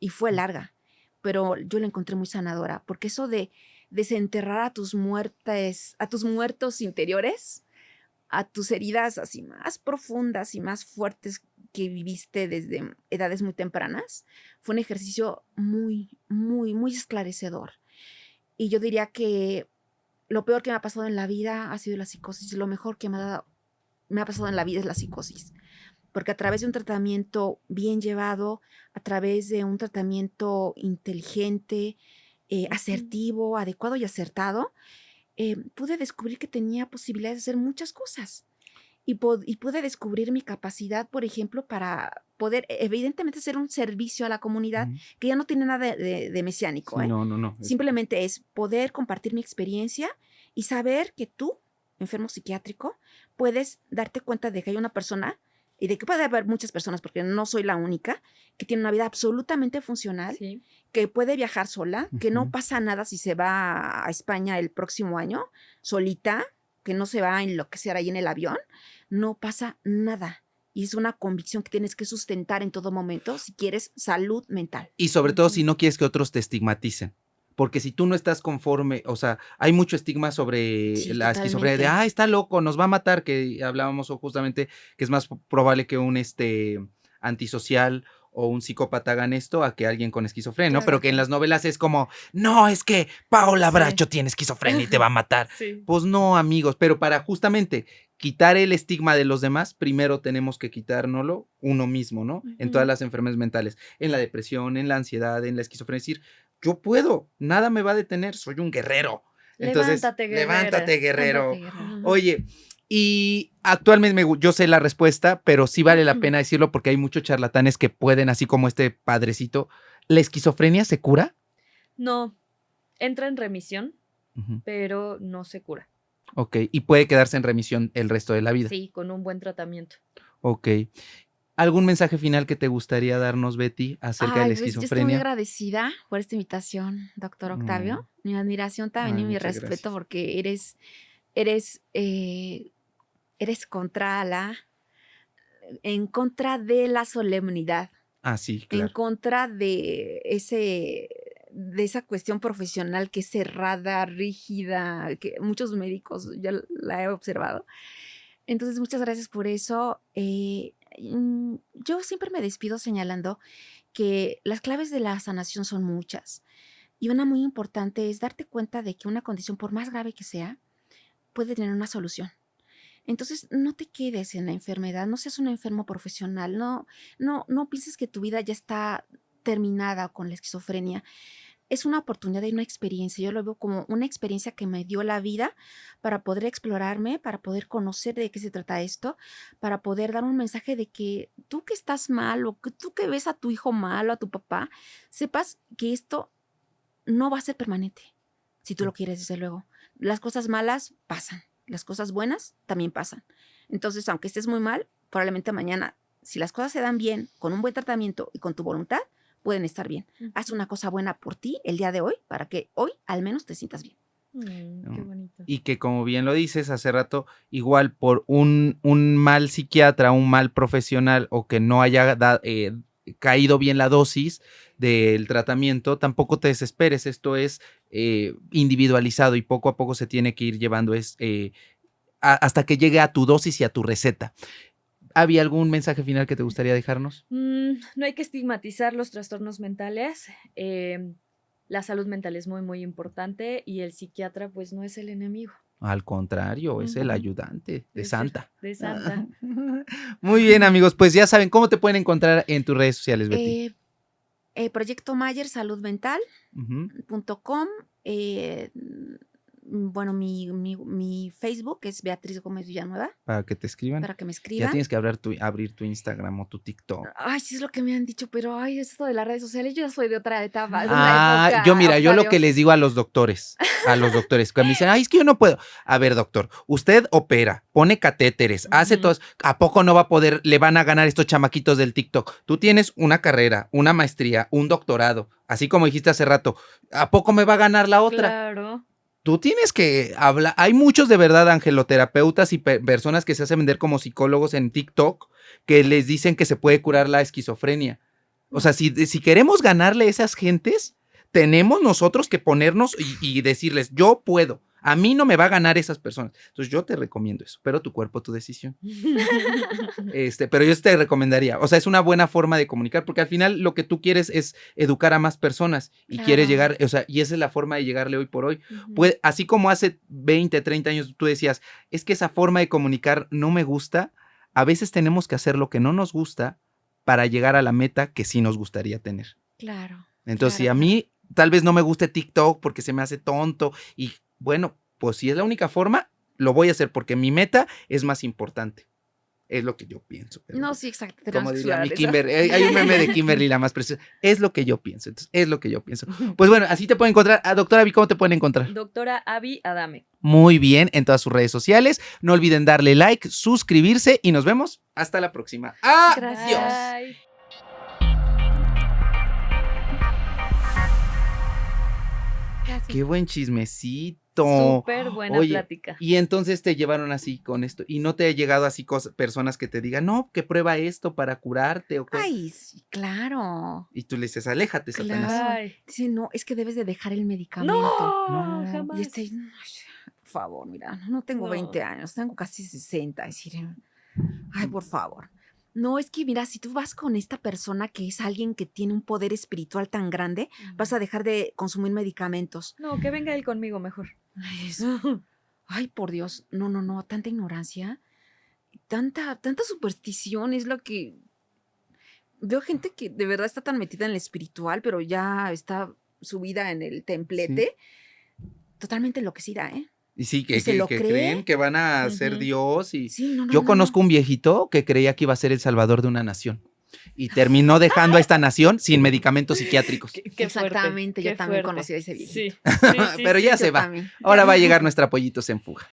Speaker 1: y fue larga, pero yo la encontré muy sanadora, porque eso de desenterrar a tus muertos interiores, a tus heridas así más profundas y más fuertes que viviste desde edades muy tempranas, fue un ejercicio muy, muy, muy esclarecedor. Y yo diría que lo peor que me ha pasado en la vida ha sido la psicosis. Lo mejor que me ha pasado en la vida es la psicosis. Porque a través de un tratamiento bien llevado, a través de un tratamiento inteligente, asertivo, adecuado y acertado, pude descubrir que tenía posibilidades de hacer muchas cosas. Y pude descubrir mi capacidad, por ejemplo, para poder, evidentemente, hacer un servicio a la comunidad, que ya no tiene nada de mesiánico.
Speaker 2: Sí, no.
Speaker 1: Simplemente es poder compartir mi experiencia y saber que tú, enfermo psiquiátrico, puedes darte cuenta de que hay una persona, y de que puede haber muchas personas, porque no soy la única, que tiene una vida absolutamente funcional,
Speaker 3: Sí.
Speaker 1: que puede viajar sola, que no
Speaker 2: Ujú.
Speaker 1: pasa nada si se va a España el próximo año, solita, que no se va a enloquecer ahí en el avión, no pasa nada. Y es una convicción que tienes que sustentar en todo momento si quieres salud mental.
Speaker 2: Y sobre todo
Speaker 3: Ujú.
Speaker 2: si no quieres que otros te estigmaticen. Porque si tú no estás conforme, o sea, hay mucho estigma sobre
Speaker 1: Sí,
Speaker 2: la esquizofrenia de,
Speaker 1: totalmente.
Speaker 2: está loco, nos va a matar, que hablábamos justamente que es más probable que un antisocial o un psicópata hagan esto a que alguien con esquizofrenia, ¿no? Pero que en
Speaker 3: Exacto.
Speaker 2: las novelas es como, no, es que Paola
Speaker 3: Sí.
Speaker 2: Bracho tiene esquizofrenia y te va a matar.
Speaker 3: Sí.
Speaker 2: Pues no, amigos, pero para justamente quitar el estigma de los demás, primero tenemos que quitárnoslo uno mismo, ¿no? En todas
Speaker 3: Ujú.
Speaker 2: las enfermedades mentales, en la depresión, en la ansiedad, en la esquizofrenia, es decir, yo puedo, nada me va a detener, soy un guerrero. Entonces,
Speaker 3: Levántate,
Speaker 2: levántate,
Speaker 3: guerrera.
Speaker 2: guerrero.
Speaker 1: Ándate, guerrero.
Speaker 2: Oye, y actualmente yo sé la respuesta, pero sí vale la pena decirlo porque hay muchos charlatanes que pueden, así como este padrecito. ¿La esquizofrenia se cura?
Speaker 3: No, entra en remisión,
Speaker 2: Ujú.
Speaker 3: pero no se cura.
Speaker 2: Ok, y puede quedarse en remisión el resto de la vida.
Speaker 3: Sí, con un buen tratamiento.
Speaker 2: Ok. ¿Algún mensaje final que te gustaría darnos, Betty, acerca de la
Speaker 1: Ay, pues yo estoy muy
Speaker 2: esquizofrenia?
Speaker 1: agradecida por esta invitación, doctor Octavio. Mi admiración también
Speaker 2: Ay,
Speaker 1: y mi
Speaker 2: muchas
Speaker 1: respeto,
Speaker 2: gracias.
Speaker 1: porque eres en contra de la solemnidad,
Speaker 2: Ah, sí,
Speaker 1: en
Speaker 2: claro.
Speaker 1: contra de esa cuestión profesional que es cerrada, rígida, que muchos médicos ya la he observado. Entonces, muchas gracias por eso. Yo siempre me despido señalando que las claves de la sanación son muchas. Y una muy importante es darte cuenta de que una condición, por más grave que sea, puede tener una solución. Entonces, no te quedes en la enfermedad, no seas un enfermo profesional, no pienses que tu vida ya está terminada con la esquizofrenia. Es una oportunidad y una experiencia. Yo lo veo como una experiencia que me dio la vida para poder explorarme, para poder conocer de qué se trata esto, para poder dar un mensaje de que tú que estás mal o que tú que ves a tu hijo mal o a tu papá, sepas que esto no va a ser permanente, si tú lo quieres, desde luego. Las cosas malas pasan, las cosas buenas también pasan. Entonces, aunque estés muy mal, probablemente mañana, si las cosas se dan bien, con un buen tratamiento y con tu voluntad, pueden estar bien. Haz una cosa buena por ti el día de hoy para que hoy al menos te sientas bien.
Speaker 3: Qué bonito.
Speaker 2: Y que como bien lo dices hace rato, igual por un mal psiquiatra, un mal profesional o que no haya caído bien la dosis del tratamiento, tampoco te desesperes, esto es individualizado y poco a poco se tiene que ir llevando hasta que llegue a tu dosis y a tu receta. ¿Había algún mensaje final que te gustaría dejarnos?
Speaker 3: No hay que estigmatizar los trastornos mentales. La salud mental es muy, muy importante y el psiquiatra pues no es el enemigo.
Speaker 2: Al contrario, es el
Speaker 3: Ujú.
Speaker 2: ayudante de
Speaker 3: Es
Speaker 2: Santa.
Speaker 3: de Santa.
Speaker 2: Muy bien, amigos, pues ya saben cómo te pueden encontrar en tus redes sociales, Betty.
Speaker 1: Proyecto Mayer Salud Mental.
Speaker 2: Ujú.
Speaker 1: .com. Bueno, mi Facebook es Beatriz Gómez Villanueva,
Speaker 2: Para que te escriban.
Speaker 1: para que me
Speaker 2: Ya
Speaker 1: escriban.
Speaker 2: tienes que abrir tu Instagram o tu TikTok.
Speaker 1: Ay, sí es lo que me han dicho, pero ay, esto de las redes sociales, yo ya soy de otra etapa, de una época,
Speaker 2: Yo lo que
Speaker 1: Octavio.
Speaker 2: les digo a los doctores, que me dicen, ay, es que yo no puedo. A ver, doctor, usted opera, pone catéteres, hace
Speaker 3: Ujú.
Speaker 2: todo. ¿A poco no va a poder, le van a ganar estos chamaquitos del TikTok? Tú tienes una carrera, una maestría, un doctorado, así como dijiste hace rato. ¿A poco me va a ganar la otra?
Speaker 3: Claro.
Speaker 2: Tú tienes que hablar. Hay muchos de verdad angeloterapeutas y personas que se hacen vender como psicólogos en TikTok que les dicen que se puede curar la esquizofrenia. O sea, si queremos ganarle a esas gentes, tenemos nosotros que ponernos y decirles, yo puedo. A mí no me va a ganar esas personas. Entonces yo te recomiendo eso, pero tu cuerpo, tu decisión. Pero yo te recomendaría, o sea, es una buena forma de comunicar, porque al final lo que tú quieres es educar a más personas y quieres
Speaker 1: Claro.
Speaker 2: llegar, o sea, y esa es la forma de llegarle hoy por hoy.
Speaker 3: Ujú.
Speaker 2: Pues, así como hace 20, 30 años tú decías, es que esa forma de comunicar no me gusta, a veces tenemos que hacer lo que no nos gusta para llegar a la meta que sí nos gustaría tener.
Speaker 1: Claro.
Speaker 2: Entonces, si
Speaker 1: claro,
Speaker 2: a mí tal vez no me guste TikTok porque se me hace tonto y bueno, pues si es la única forma, lo voy a hacer porque mi meta es más importante. Es lo que yo pienso. Pero
Speaker 1: No, sí, exacto.
Speaker 2: como
Speaker 1: Tenemos que
Speaker 2: diría
Speaker 1: explorar
Speaker 2: mi
Speaker 1: eso.
Speaker 2: Kimberly, hay un meme de Kimberly la más preciosa. Es lo que yo pienso. Entonces, es lo que yo pienso. Pues bueno, así te pueden encontrar. Doctora Abby, ¿cómo te pueden encontrar?
Speaker 3: Doctora Abby Adame.
Speaker 2: Muy bien, en todas sus redes sociales. No olviden darle like, suscribirse y nos vemos hasta la próxima.
Speaker 1: Gracias.
Speaker 2: ¡Adiós!
Speaker 3: Bye.
Speaker 1: Gracias.
Speaker 2: Qué buen chismecito.
Speaker 3: Súper buena
Speaker 2: Oye,
Speaker 3: plática.
Speaker 2: y entonces te llevaron así con esto. Y no te ha llegado así personas que te digan, no, que prueba esto para curarte o cosas.
Speaker 1: Ay, sí, claro.
Speaker 2: Y tú le dices, aléjate, Satanás.
Speaker 1: Claro.
Speaker 3: Ay.
Speaker 1: Dice, no, es que debes de dejar el medicamento.
Speaker 3: No,
Speaker 2: No.
Speaker 3: jamás.
Speaker 1: Y ay, por favor, mira, no tengo
Speaker 3: No.
Speaker 1: 20 años, tengo casi 60. Decir, ay, por favor. No, es que mira, si tú vas con esta persona que es alguien que tiene un poder espiritual tan grande, vas a dejar de consumir medicamentos.
Speaker 3: No, que venga él conmigo mejor.
Speaker 1: Ay, ay, por Dios, no, tanta ignorancia, tanta superstición es lo que... Veo gente que de verdad está tan metida en el espiritual, pero ya está subida en el templete, totalmente enloquecida, ¿eh?
Speaker 2: Y sí,
Speaker 1: ¿Y se lo
Speaker 2: que
Speaker 1: cree?
Speaker 2: creen que van a ser
Speaker 3: Ujú.
Speaker 2: Dios. Y
Speaker 1: Sí, no,
Speaker 2: yo conozco un viejito que creía que iba a ser el salvador de una nación. Y terminó dejando a esta nación sin medicamentos psiquiátricos.
Speaker 3: Qué fuerte,
Speaker 1: Exactamente, yo
Speaker 3: qué
Speaker 1: también
Speaker 3: fuerte.
Speaker 1: conocí a ese viejito.
Speaker 3: Sí, sí,
Speaker 2: Pero ya
Speaker 1: yo
Speaker 2: se va.
Speaker 1: también.
Speaker 2: Ahora va a llegar nuestra Pollitos en Fuga.